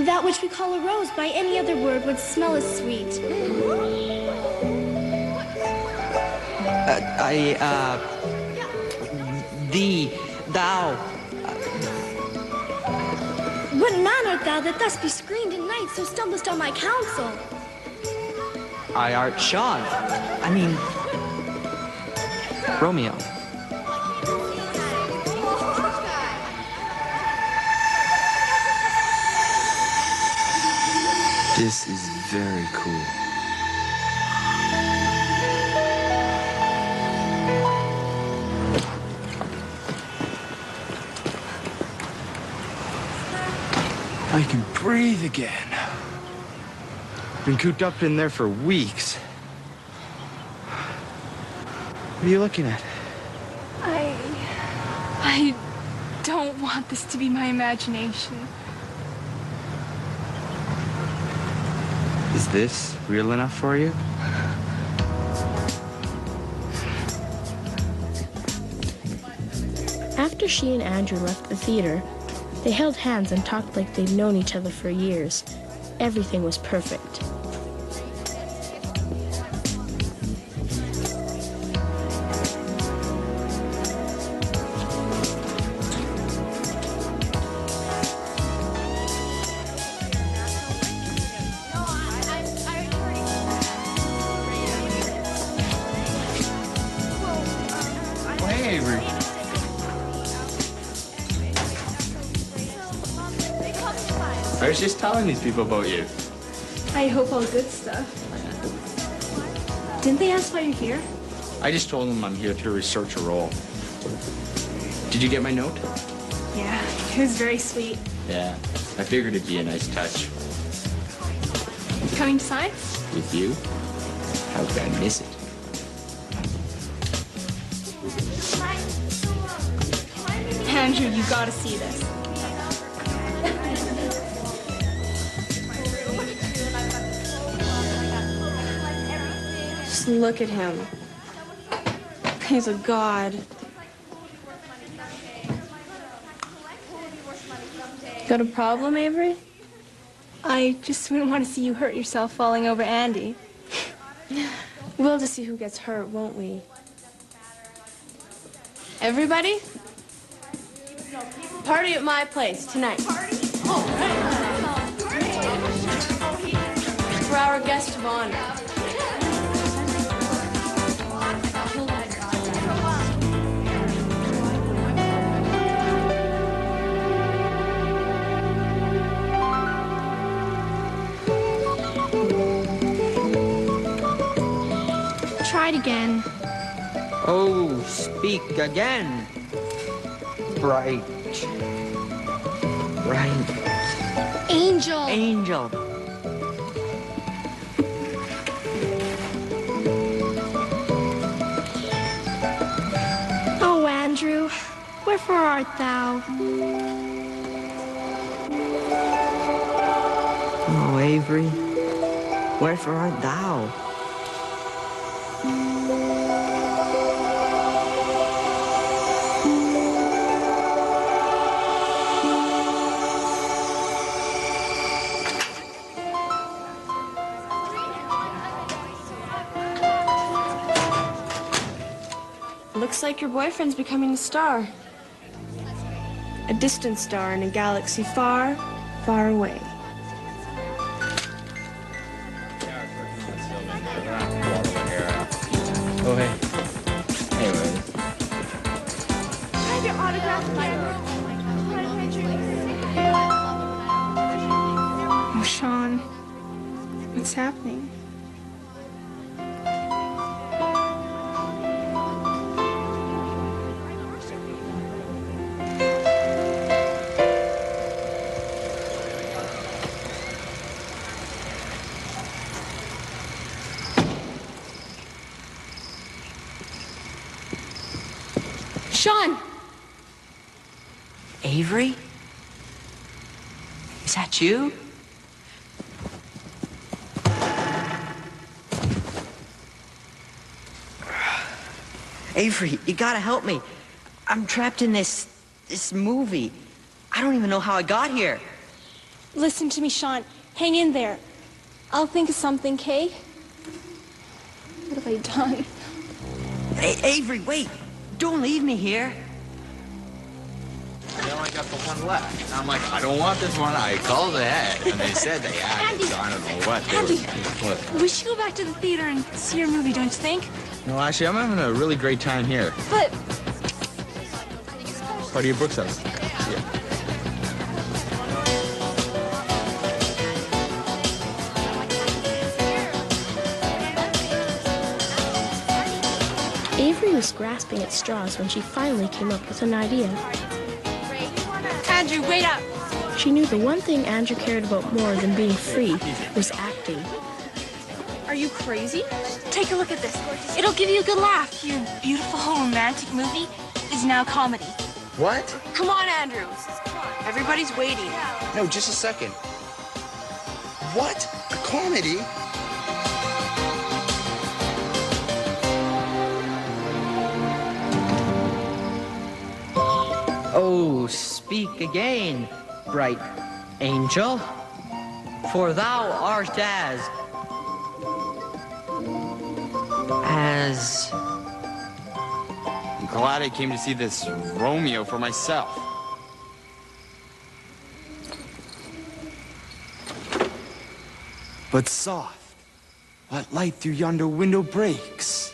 S17: That which we call a rose by any other word would smell as sweet.
S23: Thee, thou.
S17: What man art thou that thus be screened at night, so stumblest on my counsel?
S23: I art Sean. I mean, Romeo. This is very cool. I can breathe again. Been cooped up in there for weeks. What are you looking at?
S18: I don't want this to be my imagination.
S23: Is this real enough for you?
S1: After she and Andrew left the theater, they held hands and talked like they'd known each other for years. Everything was perfect.
S6: I was just telling these people about you.
S18: I hope all good stuff. Didn't they ask why you're here?
S6: I just told them I'm here to research a role. Did you get my note?
S18: Yeah, it was very sweet.
S6: Yeah, I figured it'd be a nice touch.
S18: Coming to sign?
S6: With you? How could I miss it?
S18: Andrew, you gotta see this.
S3: Just look at him. He's a god. Got a problem, Avery?
S18: I just wouldn't want to see you hurt yourself falling over Andy.
S3: We'll just see who gets hurt, won't we? Everybody? Party at my place tonight. For our guest of honor.
S18: Try it again.
S23: Oh, speak again. Bright. Bright.
S17: Angel.
S23: Angel.
S17: Oh, Andrew, wherefore art thou?
S23: Oh, Avery, wherefore art thou?
S3: Looks like your boyfriend's becoming a star. A distant star in a galaxy far, far away.
S6: Oh, hey. Hey, Rose.
S17: I have your autograph,
S18: Oh, Sean, what's happening?
S17: Sean!
S5: Avery? Is that you? Avery, you gotta help me. I'm trapped in this movie. I don't even know how I got here.
S17: Listen to me, Sean. Hang in there. I'll think of something, Kay. What have I done?
S5: Hey, Avery, wait. Don't leave me here.
S6: They only got the one left. And I'm like, I don't want this one. I called ahead, and they said they had it, so I don't know what.
S17: Andy,
S6: What?
S17: we should go back to the theater and see your movie, don't you think?
S6: No, actually, I'm having a really great time here.
S17: But...
S6: Part of your Brooks house. Yeah.
S1: Avery was grasping at straws when she finally came up with an idea.
S17: Andrew, wait up!
S1: She knew the one thing Andrew cared about more than being free was acting.
S17: Are you crazy? Take a look at this. It'll give you a good laugh. Your beautiful romantic movie is now comedy.
S6: What?
S17: Come on, Andrew. Everybody's waiting.
S6: No, just a second. What? A comedy?
S5: Oh, speak again, bright angel, for thou art as
S6: I'm glad I came to see this Romeo for myself. But soft, what light through yonder window breaks?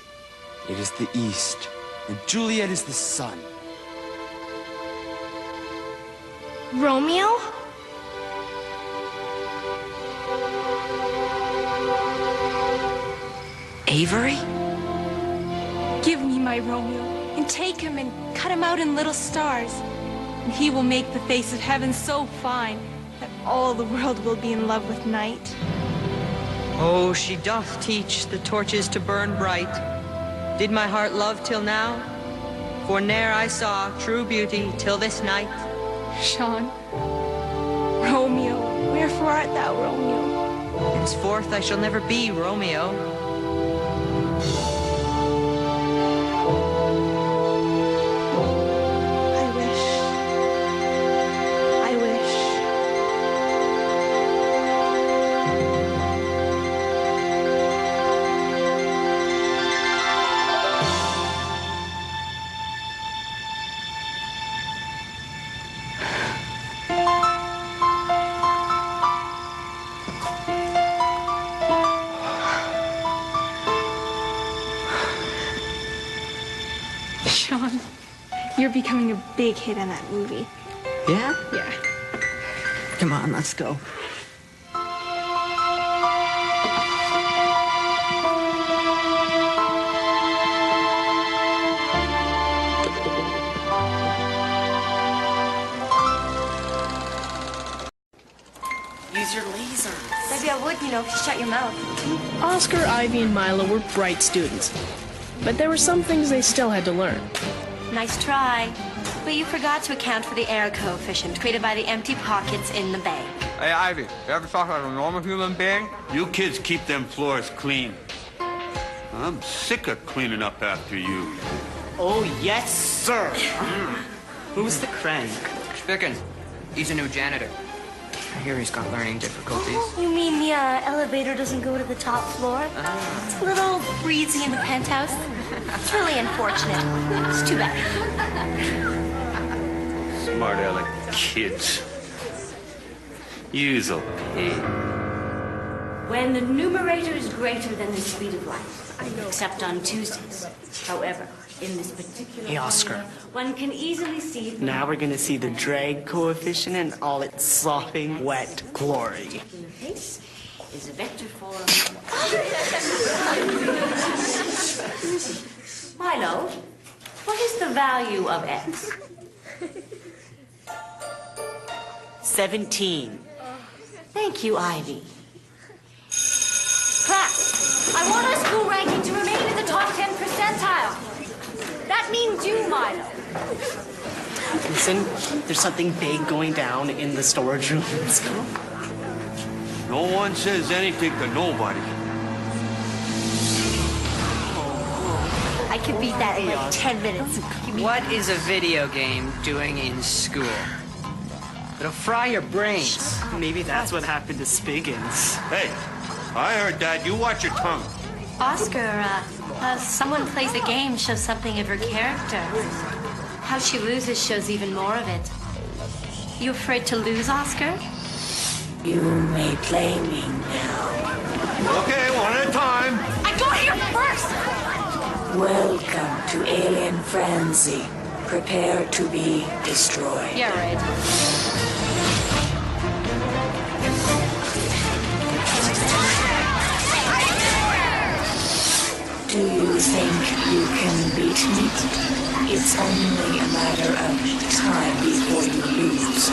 S6: It is the east, and Juliet is the sun.
S17: Romeo?
S5: Avery?
S17: Give me my Romeo, and take him and cut him out in little stars. And he will make the face of heaven so fine that all the world will be in love with night.
S5: Oh, she doth teach the torches to burn bright. Did my heart love till now? For ne'er I saw true beauty till this night.
S17: Sean, Romeo, wherefore art thou, Romeo?
S5: Henceforth I shall never be Romeo.
S17: I wish. Sean, you're becoming a big hit in that movie.
S5: Yeah?
S17: Yeah.
S5: Come on, let's go.
S14: Use your laser.
S18: Maybe I would, if you shut your mouth.
S15: Oscar, Ivy, and Milo were bright students, but there were some things they still had to learn.
S18: Nice try. But you forgot to account for the error coefficient created by the empty pockets in the bank.
S19: Hey, Ivy, you ever thought about a normal human being?
S24: You kids keep them floors clean. I'm sick of cleaning up after you.
S2: Oh, yes, sir. Who's the crank?
S5: Spickens. He's a new janitor. I hear he's got learning difficulties.
S18: You mean the elevator doesn't go to the top floor? It's a little breezy in the penthouse. It's really unfortunate. It's too bad.
S24: Smart aleck kids. You'll pay.
S25: When the numerator is greater than the speed of light, except on Tuesdays. However, in this particular
S2: Hey, Oscar.
S25: one can easily see...
S2: Now we're gonna see the drag coefficient in all its slopping, wet glory.
S25: In the face is a vector form... Milo, what is the value of x?
S2: 17.
S25: Thank you, Ivy. Class, I want our school ranking to remain in the top 10 percentile. That What means you, Milo?
S2: Listen, there's something big going down in the storage room. Let's go.
S24: No one says anything to nobody.
S25: I could beat that in like 10 minutes.
S5: What is a video game doing in school? It'll fry your brains.
S2: Maybe that's what happened to Spiggins.
S24: Hey, I heard that. You watch your tongue.
S25: Oscar, someone plays a game shows something of her character. How she loses shows even more of it. You afraid to lose, Oscar?
S4: You may play me now.
S24: Okay, one at a time.
S25: I got here first!
S4: Welcome to Alien Frenzy. Prepare to be destroyed.
S25: Yeah, right.
S4: Do you think you can beat me? It's only a matter of time before you lose.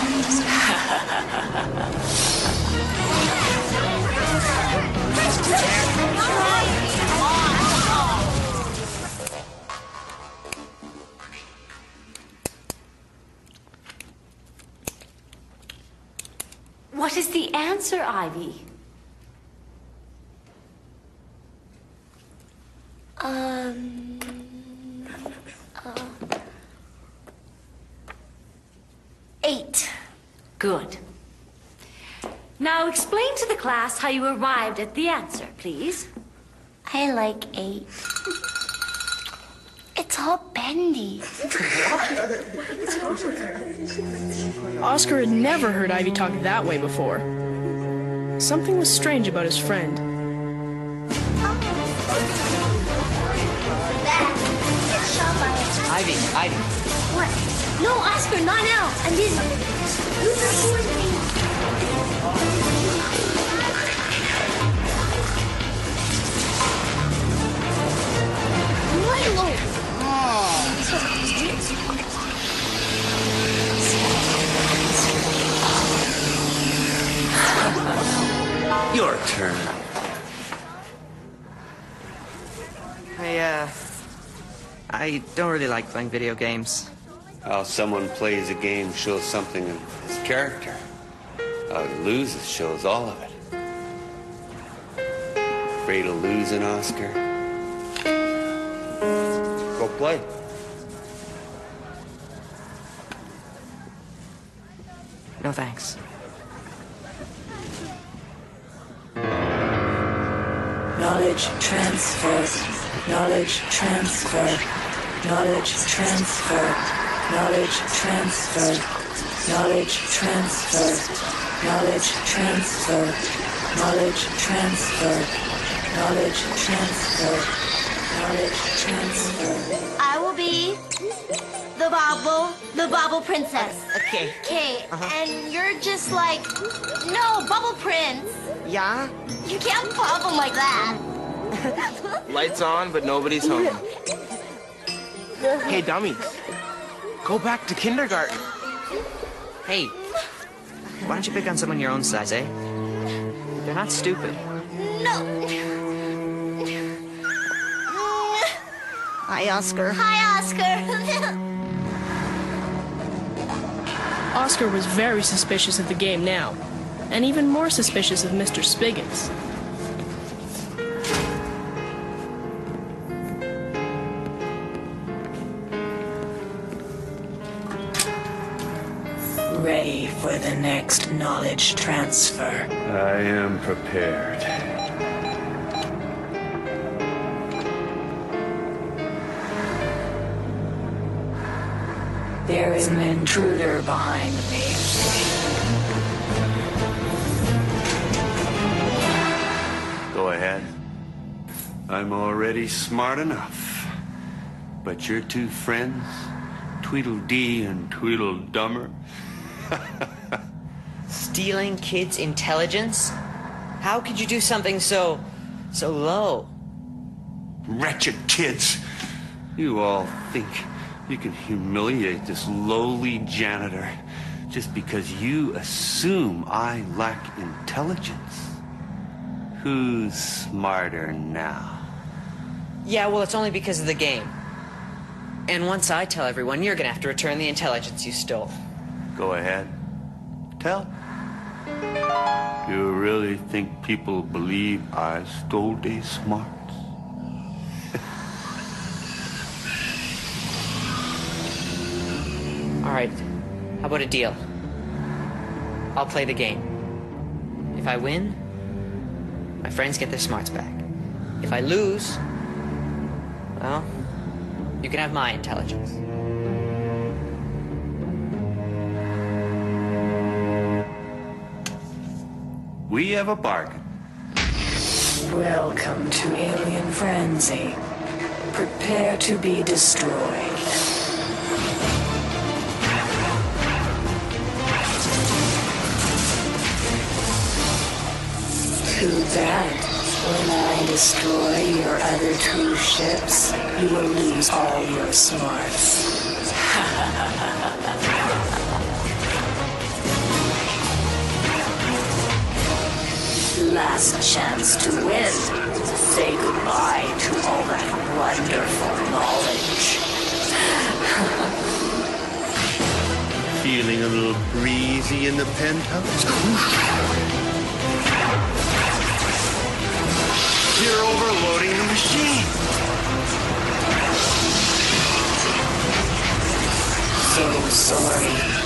S25: What is the answer, Ivy? 8. Good. Now explain to the class how you arrived at the answer, please.
S1: I like 8. It's all bendy.
S15: Oscar had never heard Ivy talk that way before. Something was strange about his friend.
S5: Ivy.
S1: What? No, Oscar, not now. I'm busy. Who's recording me?
S24: Your turn.
S5: I don't really like playing video games.
S24: How someone plays a game shows something of his character. How he loses shows all of it. Afraid of losing, Oscar? Go play.
S5: No thanks.
S4: Knowledge transfer. Knowledge transfer. Knowledge transfer. Knowledge transfer. Knowledge transfer. Knowledge transfer. Knowledge transfer. Knowledge transfer. Knowledge transfer.
S18: I will be the Bobble Princess.
S5: Okay.
S18: Okay, and you're just like, no, Bubble Prince.
S2: Yeah?
S18: You can't bobble like that.
S2: Lights on, but nobody's home. Hey, dummies. Go back to kindergarten.
S5: Hey, why don't you pick on someone your own size, eh? They're not stupid.
S18: No.
S2: Hi, Oscar.
S18: Hi, Oscar.
S15: Oscar was very suspicious of the game now, and even more suspicious of Mr. Spiggins.
S4: Ready for the next knowledge transfer.
S24: I am prepared.
S4: There is an intruder behind me.
S24: Go ahead. I'm already smart enough. But your two friends, Tweedledee and Tweedledummer,
S5: Stealing kids' intelligence? How could you do something so low?
S24: wretched kids. You all think you can humiliate this lowly janitor just because you assume I lack intelligence. Who's smarter now?
S5: Yeah, well, it's only because of the game.
S8: And once I tell everyone, you're gonna have to return the intelligence you stole.
S24: Go ahead. Tell. You really think people believe I stole these smarts?
S8: All right, how about a deal? I'll play the game. If I win, my friends get their smarts back. If I lose, well, you can have my intelligence.
S24: We have a bargain.
S4: Welcome to Alien Frenzy. Prepare to be destroyed. Too bad. When I destroy your other two ships, you will lose all your smarts. Last chance to win. Say goodbye to all that wonderful knowledge.
S24: Feeling a little breezy in the penthouse? You're overloading the machine.
S4: So sorry.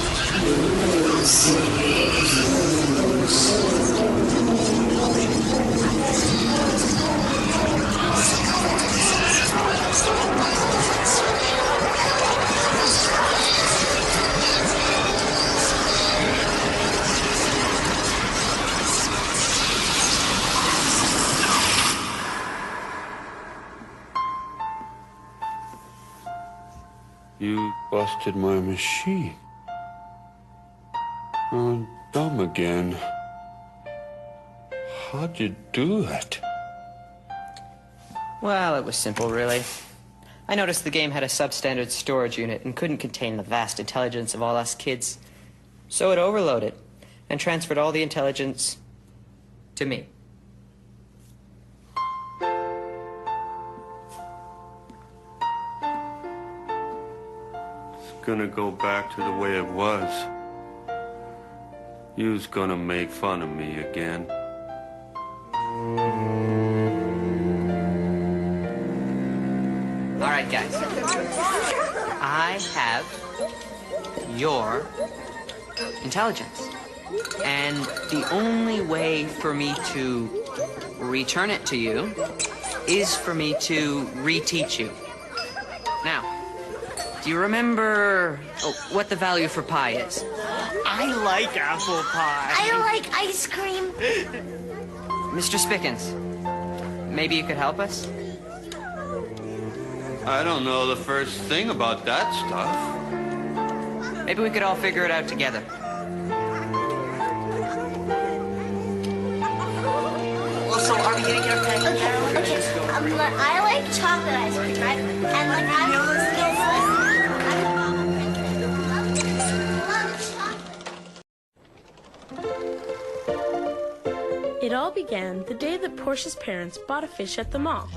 S24: You busted my machine. Oh, dumb again. How'd you do it?
S8: Well, it was simple, really. I noticed the game had a substandard storage unit and couldn't contain the vast intelligence of all us kids. So it overloaded and transferred all the intelligence to me.
S24: It's gonna go back to the way it was. You's gonna make fun of me again.
S8: All right, guys. I have your intelligence. And the only way for me to return it to you is for me to reteach you. Now, do you remember what the value for pi is?
S2: I like apple pie.
S18: I like ice cream.
S8: Mr. Spickens, maybe you could help us?
S24: I don't know the first thing about that stuff.
S8: Maybe we could all figure it out together.
S14: Well, so are we gonna get our thing?
S18: Okay. I like chocolate ice cream, right? And like I'm
S15: It all began the day that Portia's parents bought a fish at the mall.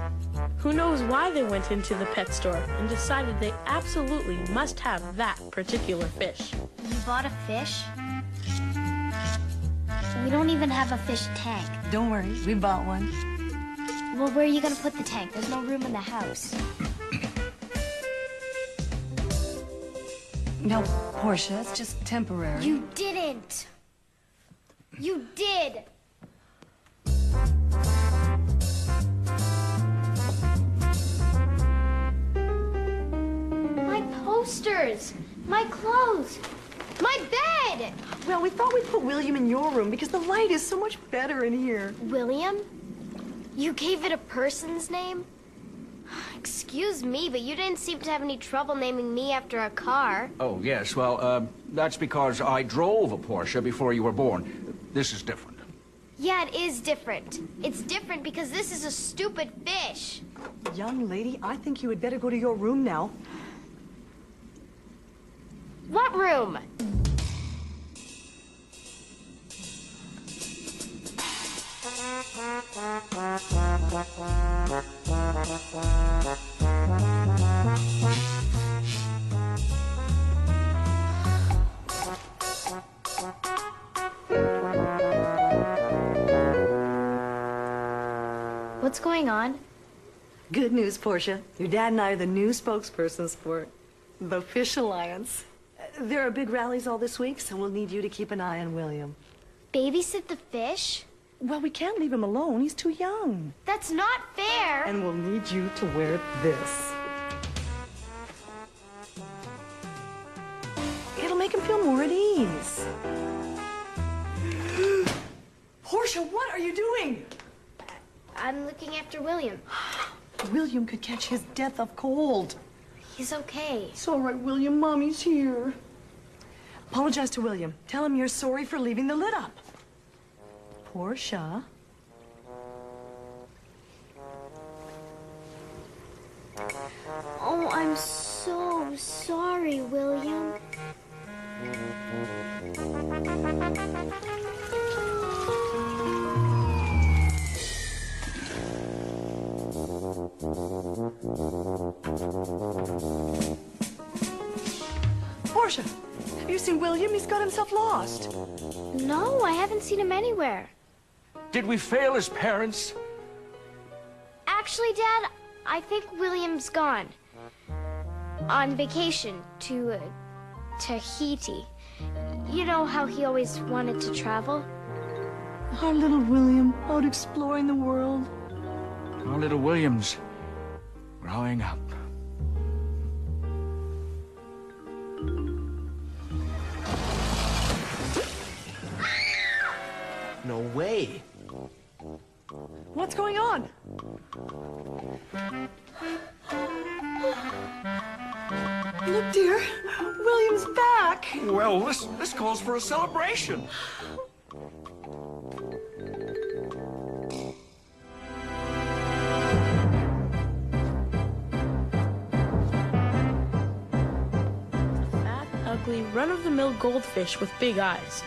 S15: Who knows why they went into the pet store and decided they absolutely must have that particular fish.
S18: You bought a fish? We don't even have a fish tank.
S14: Don't worry, we bought one.
S18: Well, where are you gonna put the tank? There's no room in the house.
S14: No, Portia, it's just temporary.
S18: You didn't! You did! My posters! My clothes! My bed!
S9: Well, we thought we'd put William in your room because the light is so much better in here.
S18: William? You gave it a person's name? Excuse me, but you didn't seem to have any trouble naming me after a car.
S11: Oh, yes. Well, that's because I drove a Porsche before you were born. This is different.
S18: Yeah, it is different. It's different because this is a stupid fish.
S9: Young lady, I think you had better go to your room now.
S18: What room? going on?
S9: Good news, Portia. Your dad and I are the new spokespersons for the Fish Alliance. There are big rallies all this week, so we'll need you to keep an eye on William.
S18: Babysit the fish?
S9: Well, we can't leave him alone. He's too young.
S18: That's not fair.
S9: And we'll need you to wear this. It'll make him feel more at ease. Portia, what are you doing?
S18: I'm looking after William.
S9: William could catch his death of cold.
S18: He's okay.
S9: It's all right, William. Mommy's here. Apologize to William. Tell him you're sorry for leaving the lid up. Portia.
S18: Oh, I'm so sorry, William.
S9: Portia, have you seen William? He's got himself lost.
S18: No, I haven't seen him anywhere.
S11: Did we fail as parents?
S18: Actually, Dad, I think William's gone. On vacation to Tahiti. You know how he always wanted to travel?
S9: Our little William out exploring the world.
S11: Our little William's growing up.
S2: No way.
S9: What's going on? Look, dear. William's back.
S11: Well, this calls for a celebration.
S15: Fat, ugly, run-of-the-mill goldfish with big eyes.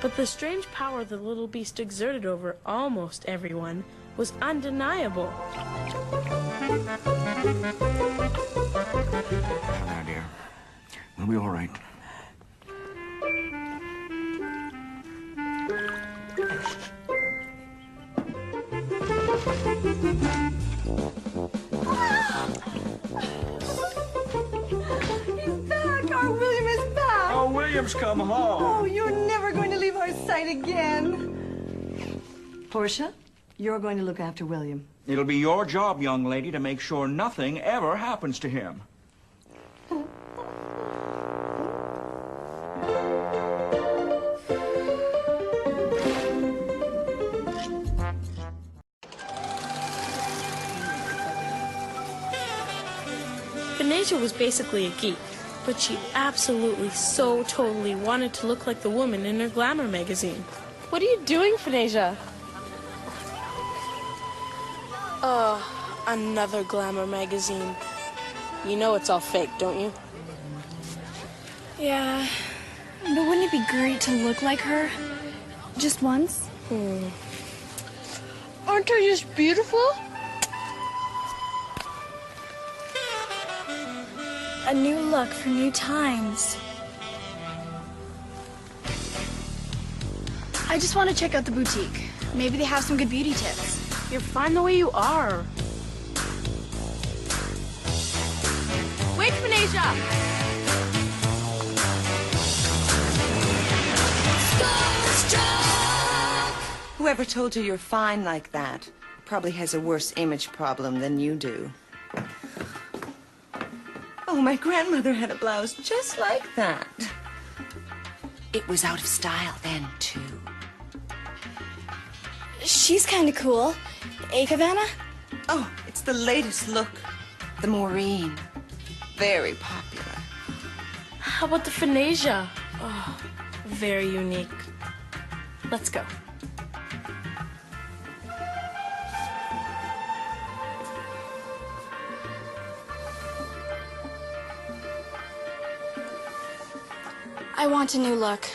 S15: But the strange power the little beast exerted over almost everyone was undeniable.
S11: Now, dear, we'll be all right.
S9: He's back! Our William is back!
S11: Oh, William's come home.
S9: Oh, you're never going to leave our sight again. Portia, you're going to look after William.
S11: It'll be your job, young lady, to make sure nothing ever happens to him.
S15: Venetia was basically a geek, but she absolutely so totally wanted to look like the woman in her glamour magazine.
S13: What are you doing, Venetia?
S15: Another glamour magazine. You know it's all fake, don't you?
S13: Yeah, but wouldn't it be great to look like her? Just once? Aren't I just beautiful? A new look for new times. I just want to check out the boutique. Maybe they have some good beauty tips.
S15: You're fine the way you are.
S13: Wait, Venetia!
S7: Whoever told you you're fine like that probably has a worse image problem than you do. Oh, my grandmother had a blouse just like that. It was out of style then, too.
S13: She's kind of cool. Eh, Havana?
S7: Oh, it's the latest look. The Maureen. Very popular.
S15: How about the Venetia? Oh, very unique. Let's go.
S13: I want a new look.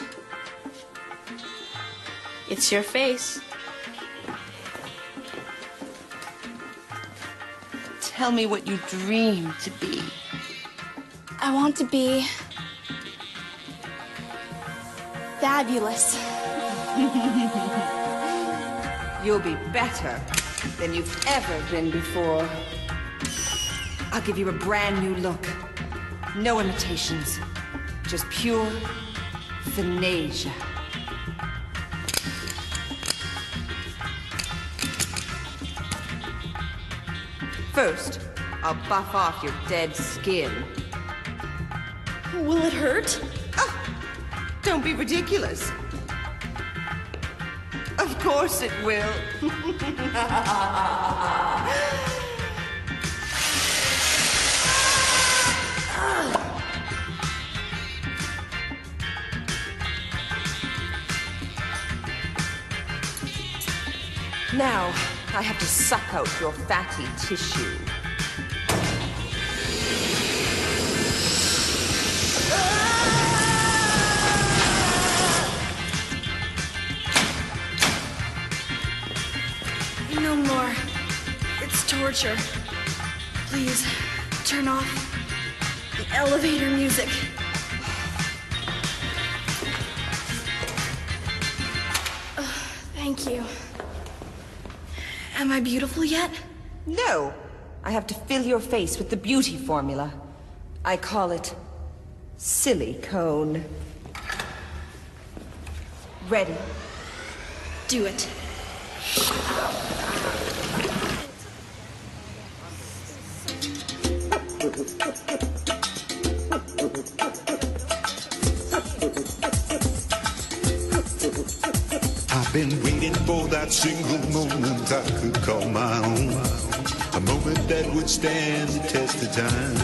S15: It's your face.
S7: Tell me what you dream to be.
S13: I want to be fabulous.
S7: You'll be better than you've ever been before. I'll give you a brand new look. No imitations. Just pure Venetia. First, I'll buff off your dead skin.
S17: Will it hurt?
S7: Oh, don't be ridiculous. Of course it will. Now, I have to suck out your fatty tissue.
S17: No more. It's torture. Please, turn off the elevator music. Thank you. Am I beautiful yet?
S7: No. I have to fill your face with the beauty formula. I call it silicone. Ready?
S17: Do it.
S10: I've been waiting for that single moment I could call my own. A moment that would stand the test of time.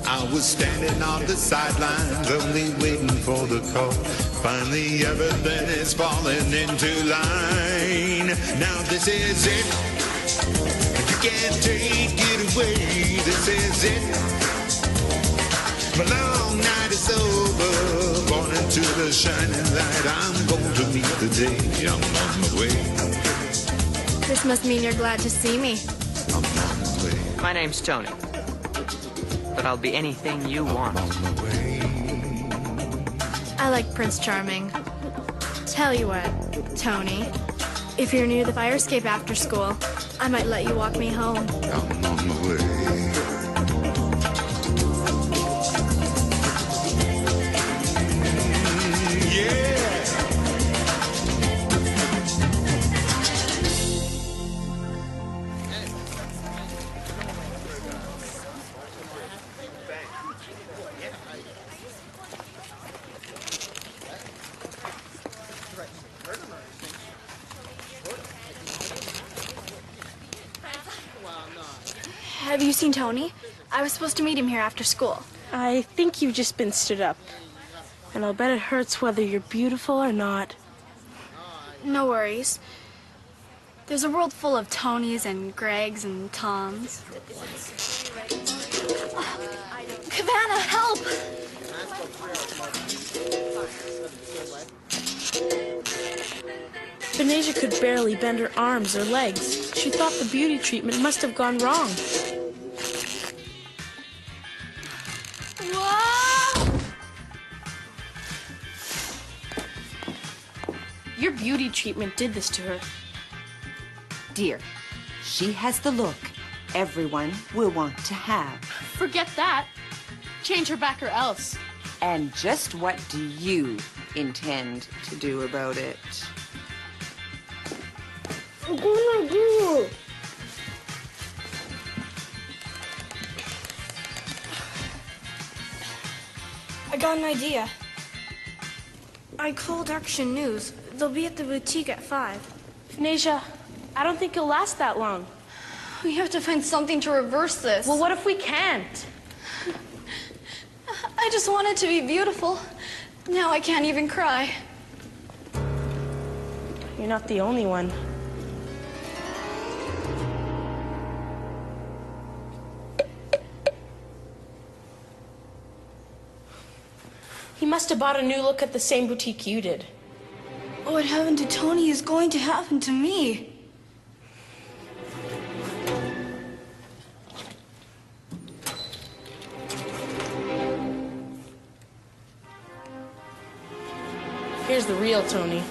S10: I was standing on the sidelines, only waiting for the call. Finally everything is falling into line. Now this is it. You can't take it away. This is it. My long night is over. Born into the shining light. I'm going to meet the day. I'm on my way.
S17: This must mean you're glad to see me.
S10: I'm on my way.
S8: My name's Tony. But I'll be anything you want.
S10: I'm on my way.
S17: I like Prince Charming. Tell you what, Tony, if you're near the fire escape after school, I might let you walk me home.
S10: I'm on my way.
S17: Have you seen Tony? I was supposed to meet him here after school.
S15: I think you've just been stood up. And I'll bet it hurts whether you're beautiful or not.
S17: No worries. There's a world full of Tonys and Gregs and Toms. Cabana, help!
S15: Venetia could barely bend her arms or legs. She thought the beauty treatment must have gone wrong.
S17: Whoa!
S15: Your beauty treatment did this to her.
S7: Dear, she has the look everyone will want to have.
S15: Forget that. Change her back or else.
S7: And just what do you intend to do about it?
S1: What do I do?
S17: I got an idea. I called Action News. They'll be at the boutique at 5.
S15: Venetia, I don't think it'll last that long.
S17: We have to find something to reverse this.
S15: Well, what if we can't?
S17: I just want it to be beautiful. Now I can't even cry.
S15: You're not the only one. He must have bought a new look at the same boutique you did.
S17: What happened to Tony is going to happen to me.
S15: Here's the real Tony.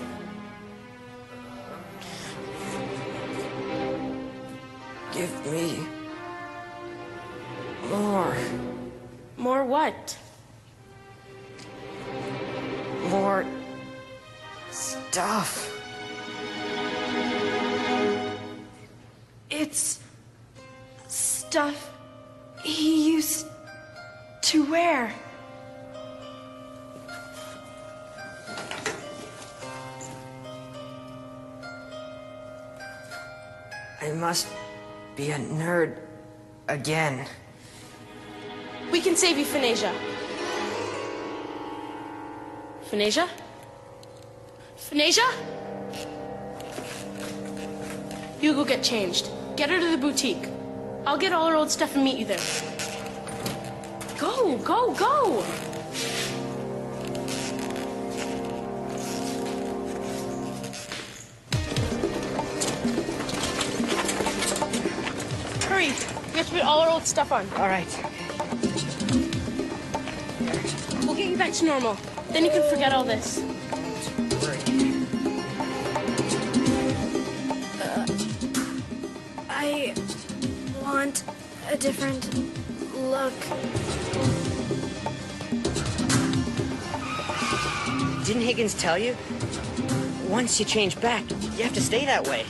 S15: What?
S5: More stuff.
S17: It's stuff he used to wear.
S5: I must be a nerd again.
S15: We can save you, Finasia. Finasia? Finasia? You go get changed. Get her to the boutique. I'll get all her old stuff and meet you there. Go, go, go! Hurry! We have to put all our old stuff on.
S5: All right.
S15: We'll get you back to normal. Then you can forget all this.
S18: I want a different look.
S5: Didn't Higgins tell you? Once you change back, you have to stay that way.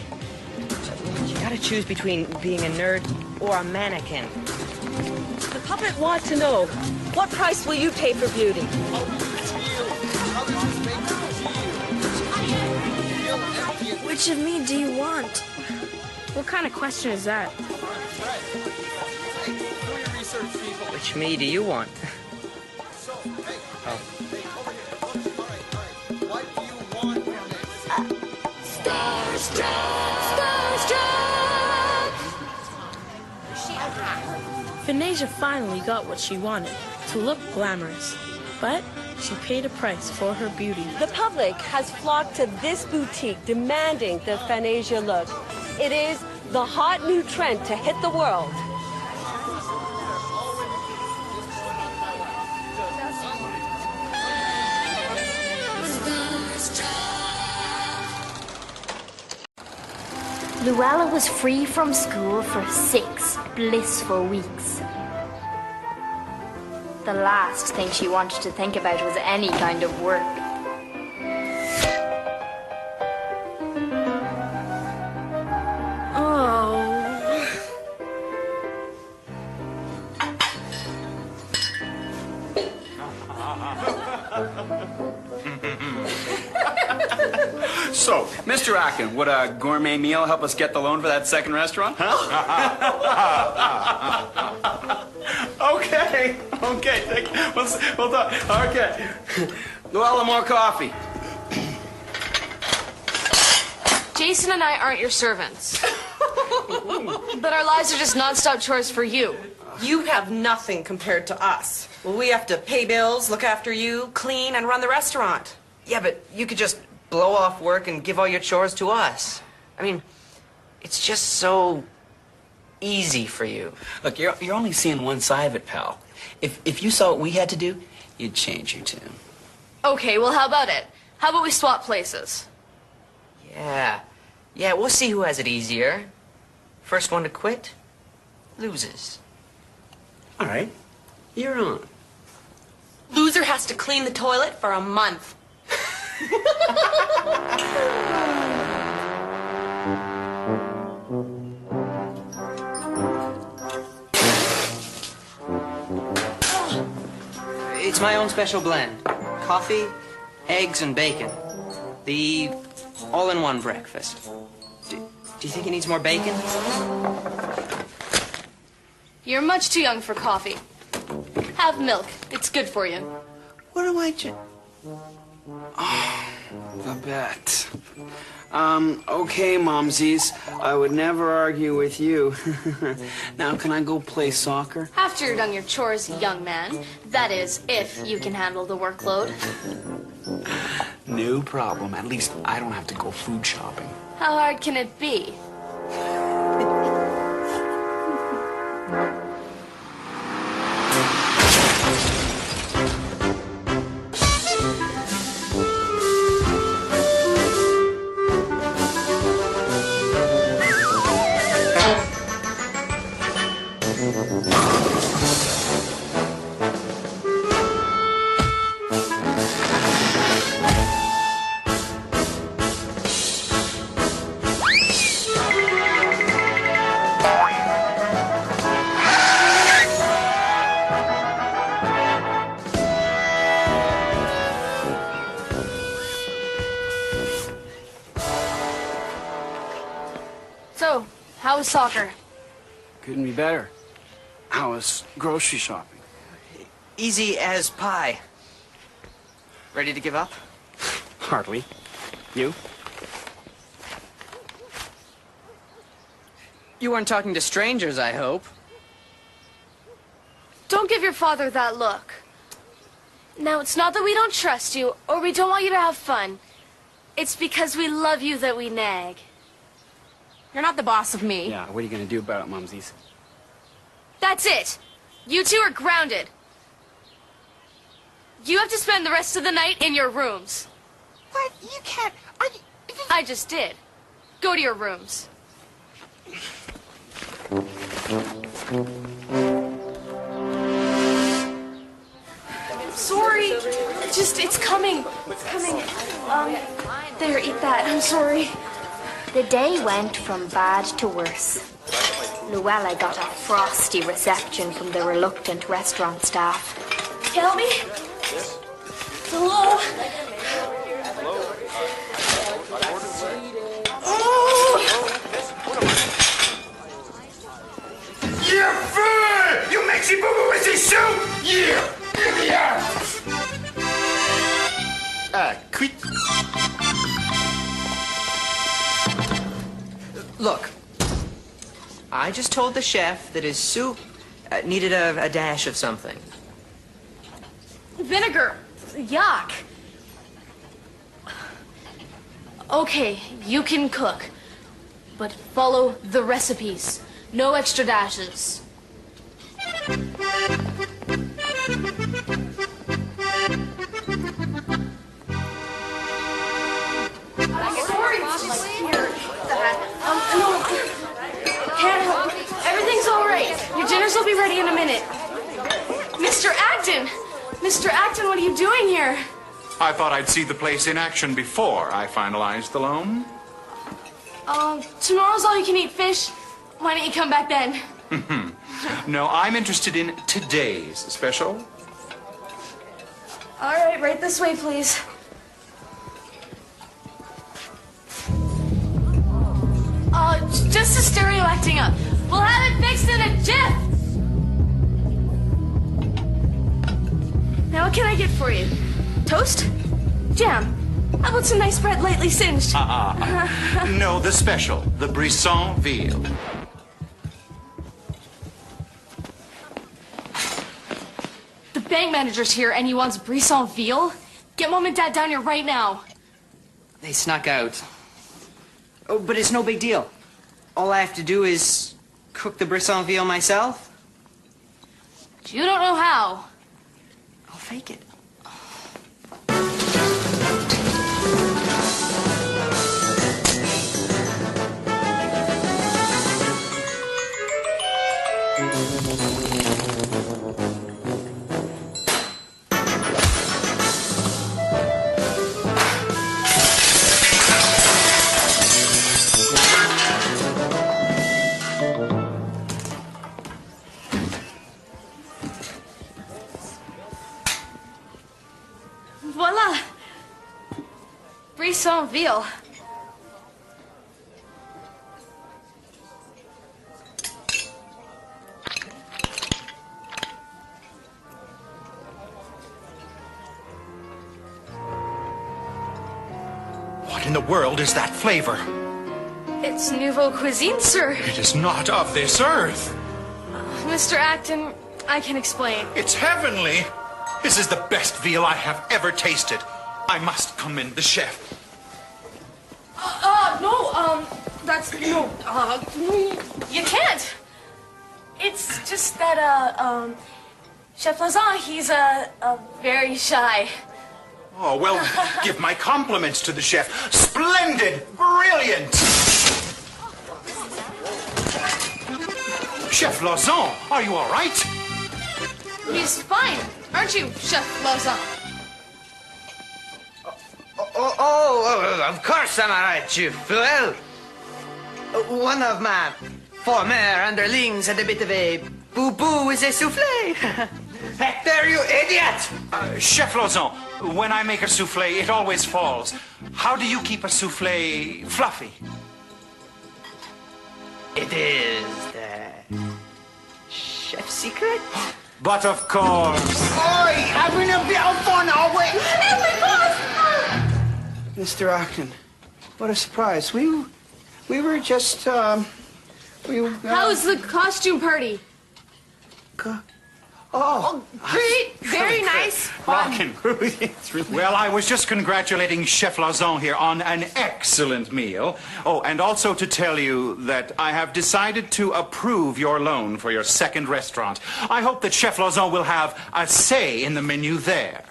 S5: You gotta choose between being a nerd or a mannequin.
S14: The puppet wants to know, what price will you pay for beauty?
S18: Which of me do you want?
S15: What kind of question is that?
S5: Which me do you want? Oh.
S15: Finasia finally got what she wanted, to look glamorous. But she paid a price for her beauty.
S14: The public has flocked to this boutique demanding the Finasia look. It is the hot new trend to hit the world.
S1: Luella was free from school for 6 blissful weeks. The last thing she wanted to think about was any kind of work.
S12: So, Mr. Akin, would a gourmet meal help us get the loan for that second restaurant? Huh? Okay. We'll talk. Okay. Luella, more coffee.
S13: Jason and I aren't your servants. But our lives are just nonstop chores for you.
S7: You have nothing compared to us. Well, we have to pay bills, look after you, clean, and run the restaurant.
S5: Yeah, but you could just blow off work and give all your chores to us. I mean, it's just so easy for you.
S8: Look, you're only seeing one side of it, pal. If you saw what we had to do, you'd change your tune.
S13: Okay, well, how about it? How about we swap places?
S5: Yeah, we'll see who has it easier. First one to quit loses.
S8: All right, you're on.
S7: Loser has to clean the toilet for a month.
S5: It's my own special blend. Coffee, eggs, and bacon. The all-in-one breakfast. Do you think he needs more bacon?
S13: You're much too young for coffee. Have milk. It's good for you.
S8: What do I do? Oh, the bet. Okay, Momsies. I would never argue with you. Now, can I go play soccer?
S13: After you're done your chores, young man. That is, if you can handle the workload.
S8: No problem. At least I don't have to go food shopping.
S13: How hard can it be?
S16: was soccer?
S11: Couldn't be better. How was grocery shopping?
S8: Easy as pie. Ready to give up?
S11: Hardly. You?
S8: You weren't talking to strangers, I hope.
S16: Don't give your father that look. Now, it's not that we don't trust you, or we don't want you to have fun. It's because we love you that we nag.
S17: You're not the boss of me.
S11: Yeah, what are you gonna do about it, Mumsies?
S16: That's it. You two are grounded. You have to spend the rest of the night in your rooms.
S17: What? You can't...
S16: I just did. Go to your rooms. Sorry. It's coming. It's coming. There, eat that. I'm sorry.
S18: The day went from bad to worse. Luella got a frosty reception from the reluctant restaurant staff.
S16: Kelby? Hello?
S10: Yeah, food! You make she boo-boo with this soup! Yeah!
S8: Quit. Look, I just told the chef that his soup needed a dash of something.
S16: Vinegar. Yuck. Okay, you can cook, but follow the recipes. No extra dashes. Everything's all right. Your dinners will be ready in a minute. Mr. Acton! Mr. Acton, what are you doing here?
S19: I thought I'd see the place in action before I finalized the loan.
S16: Tomorrow's all-you-can-eat fish. Why don't you come back then?
S19: No, I'm interested in today's special.
S16: All right, right this way, please. Just the stereo acting up. We'll have it fixed in a jiff. Now, what can I get for you? Toast? Jam? How about some nice bread lightly singed?
S19: No, the special, the brisson veal.
S16: The bank manager's here and he wants brisson veal? Get Mom and Dad down here right now.
S8: They snuck out. Oh, but it's no big deal. All I have to do is cook the brisson veal myself.
S16: You don't know how.
S8: I'll fake it.
S16: Voila! Brisson veal.
S19: What in the world is that flavor?
S16: It's nouveau cuisine, sir.
S19: It is not of this earth.
S16: Mr. Acton, I can explain.
S19: It's heavenly. This is the best veal I have ever tasted. I must commend the chef.
S16: You can't. It's just that, Chef Lazan, he's, very shy.
S19: Oh, well, give my compliments to the chef. Splendid! Brilliant! Chef Lazan, are you all right?
S16: He's fine, aren't you, Chef Lazan?
S8: Oh, of course I'm all right, Chef. Well, one of my former underlings had a bit of a boo-boo with a souffle. Hector, you idiot!
S19: Chef Lazan, when I make a souffle, it always falls. How do you keep a souffle fluffy?
S8: It is the chef's secret?
S11: But of course.
S2: Oi, having a bit of fun, are we? Mr. Acton, what a surprise. We were just,
S16: How's the costume party?
S2: Oh,
S16: great. Very nice.
S11: Rockin'. Well, I was just congratulating Chef Lazon here on an excellent meal. Oh, and also to tell you that I have decided to approve your loan for your second restaurant. I hope that Chef Lazon will have a say in the menu there.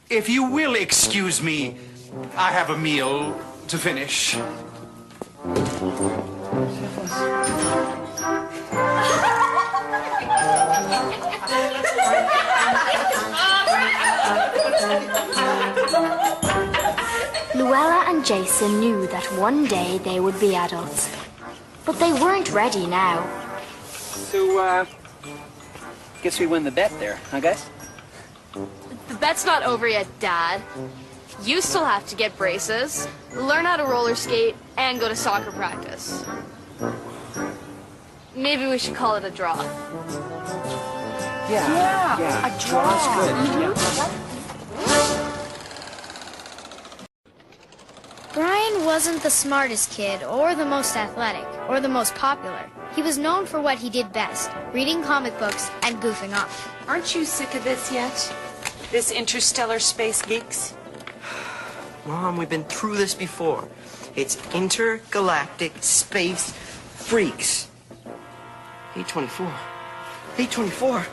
S11: If you will excuse me, I have a meal to finish.
S1: Luella and Jason knew that one day they would be adults. But they weren't ready now.
S8: So, guess we win the bet there, huh, guys?
S16: The bet's not over yet, Dad. You still have to get braces, learn how to roller skate, and go to soccer practice. Maybe we should call it a draw.
S8: Yeah,
S16: a draw.
S8: Draw's good.
S1: Brian wasn't the smartest kid, or the most athletic, or the most popular. He was known for what he did best, reading comic books and goofing off.
S17: Aren't you sick of this yet? This interstellar space geeks?
S8: Mom, we've been through this before. It's intergalactic space freaks. 824. 824.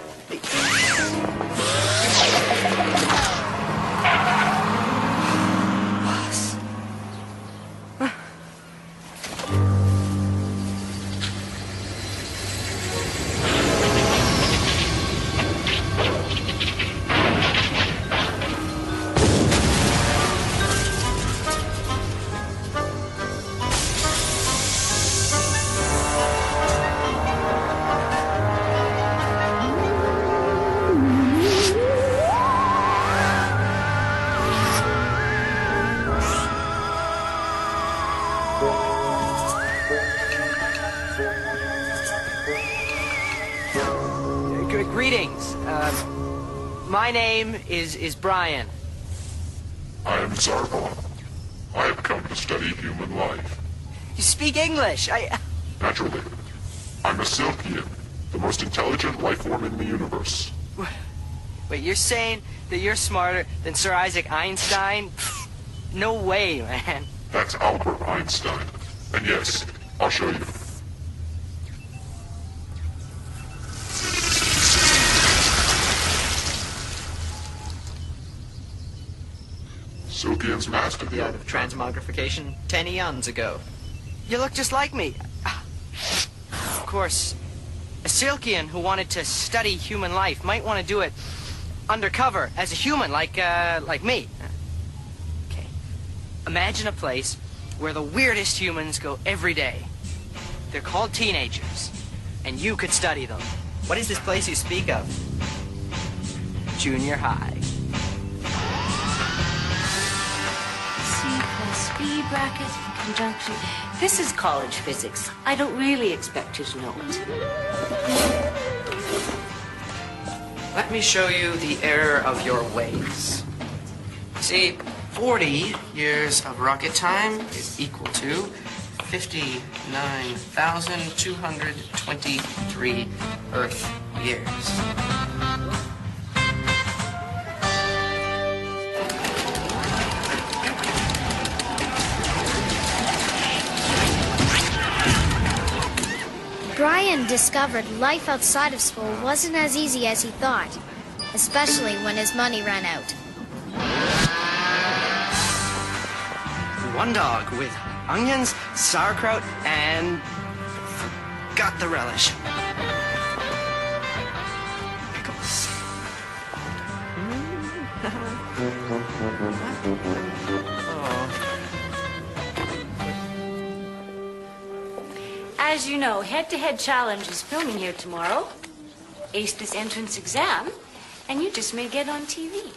S8: Greetings. My name is Brian.
S10: I am Zarbon. I have come to study human life.
S8: You speak English.
S10: Naturally. I'm a Silkian, the most intelligent life form in the universe.
S8: Wait, you're saying that you're smarter than Sir Isaac Einstein? No way, man.
S10: That's Albert Einstein. And yes, I'll show you. Silkians mastered
S8: The art of transmogrification 10 eons ago. You look just like me. Of course, a Silkian who wanted to study human life might want to do it undercover as a human, like me. Okay. Imagine a place where the weirdest humans go every day. They're called teenagers, and you could study them. What is this place you speak of? Junior high.
S25: C+B bracket, conjunction. This is college physics. I don't really expect you to know it.
S8: Let me show you the error of your ways. See, 40 years of rocket time is equal to 59,223 Earth years.
S1: Brian discovered life outside of school wasn't as easy as he thought, especially when his money ran out.
S8: One dog with onions, sauerkraut, and got the relish. Pickles.
S25: As you know, Head-to-Head Challenge is filming here tomorrow. Ace this entrance exam, and you just may get on TV.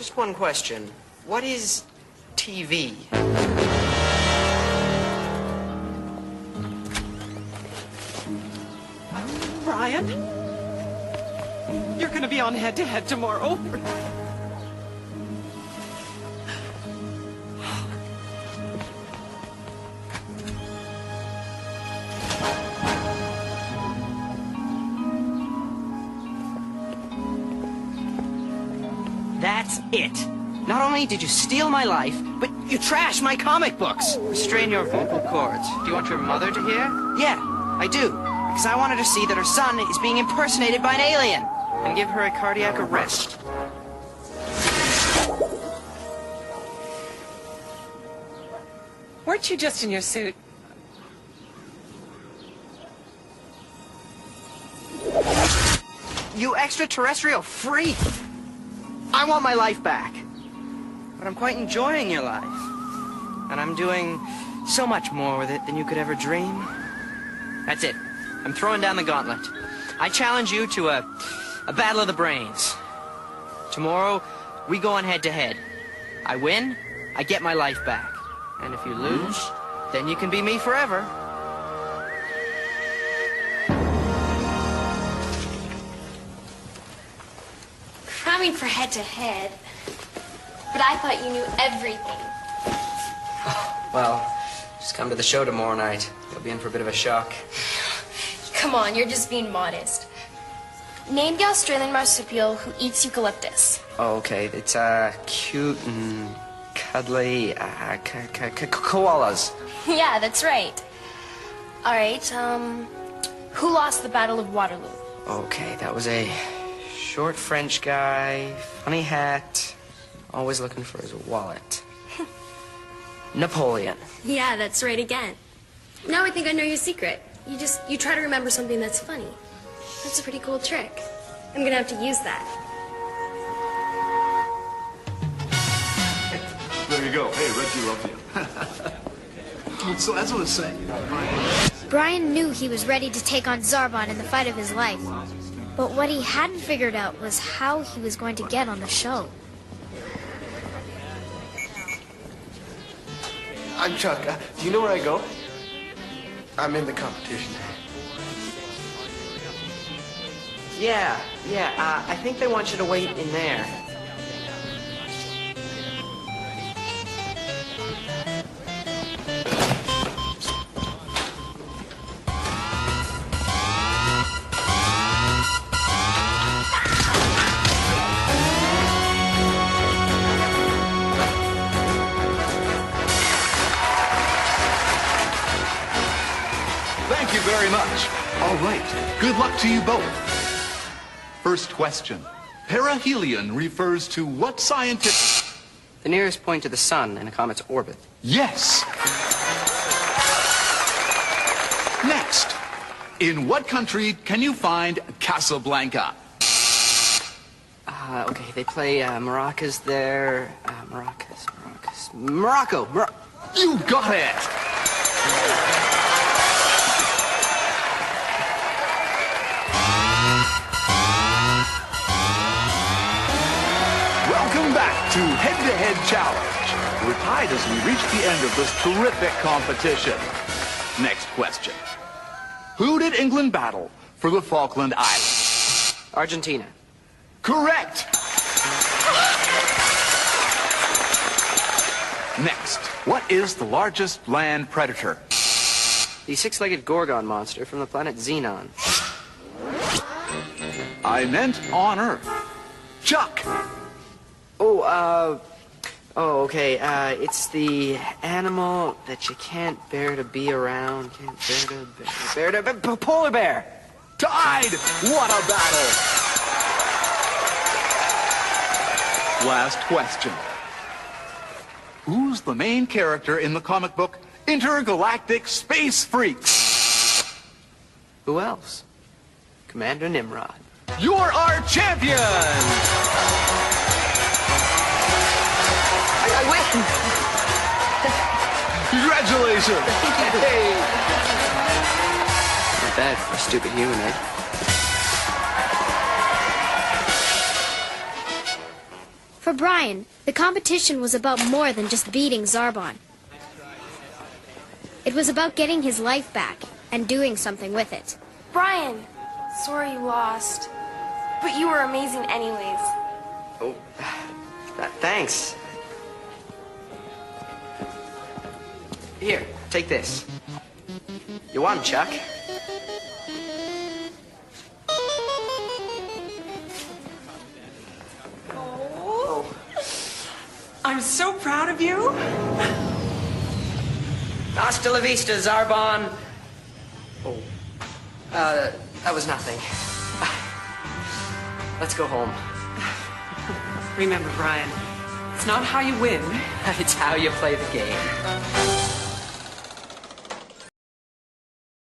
S8: Just one question. What is TV?
S7: Brian? You're gonna be on head-to-head tomorrow.
S8: That's it. Not only did you steal my life, but you trashed my comic books. Restrain your vocal cords. Do you want your mother to hear? Yeah, I do. Because I wanted to see that her son is being impersonated by an alien. And give her a cardiac arrest.
S7: Weren't you just in your suit?
S8: You extraterrestrial freak! I want my life back. But I'm quite enjoying your life. And I'm doing so much more with it than you could ever dream. That's it. I'm throwing down the gauntlet. I challenge you to a battle of the brains. Tomorrow, we go on head-to-head. I win, I get my life back. And if you lose, then you can be me forever.
S16: Cramming for head-to-head. But I thought you knew everything.
S8: Well, just come to the show tomorrow night. You'll be in for a bit of a shock.
S16: Come on, you're just being modest. Name the Australian marsupial who eats eucalyptus.
S8: Oh, okay. It's, cute and cuddly, koalas.
S16: Yeah, that's right. All right, who lost the Battle of Waterloo?
S8: Okay, that was a short French guy, funny hat, always looking for his wallet. Napoleon.
S16: Yeah, that's right again. Now I think I know your secret. You try to remember something that's funny. That's a pretty cool trick. I'm gonna have to use that.
S3: There you go. Hey, Reggie loves you. So that's what I was saying.
S18: Brian knew he was ready to take on Zarbon in the fight of his life. But what he hadn't figured out was how he was going to get on the show.
S2: I'm Chuck. Do you know where I go? I'm in the competition.
S8: Yeah, I think they want you to wait in there.
S3: Thank you very much. All right. Good luck to you both. First question. Perihelion refers to what scientific...
S8: The nearest point to the sun in a comet's orbit.
S3: Yes. Next. In what country can you find Casablanca?
S8: Okay, they play maracas there. Morocco.
S3: You got it! Welcome back to Head-to-Head Challenge. We're tied as we reach the end of this terrific competition. Next question. Who did England battle for the Falkland Islands?
S8: Argentina.
S3: Correct! Next, what is the largest land predator?
S8: The six-legged Gorgon monster from the planet Xenon.
S3: I meant on Earth. Chuck!
S8: Okay, it's the animal that you can't bear to be around. Polar bear!
S3: Tied! What a battle! Last question. Who's the main character in the comic book Intergalactic Space Freaks?
S8: Who else? Commander Nimrod.
S3: You're our champion!
S8: I win!
S3: Congratulations!
S8: Hey. Not bad for a stupid human, eh?
S1: For Brian, the competition was about more than just beating Zarbon. It was about getting his life back and doing something with it.
S16: Brian, sorry you lost. But you were amazing anyways.
S8: Oh, thanks. Here, take this. You won, Chuck.
S7: Oh, I'm so proud of you.
S8: Hasta la vista, Zarbon. Oh, that was nothing. Let's go home.
S7: Remember, Brian, it's not how you win.
S8: It's how you play the game.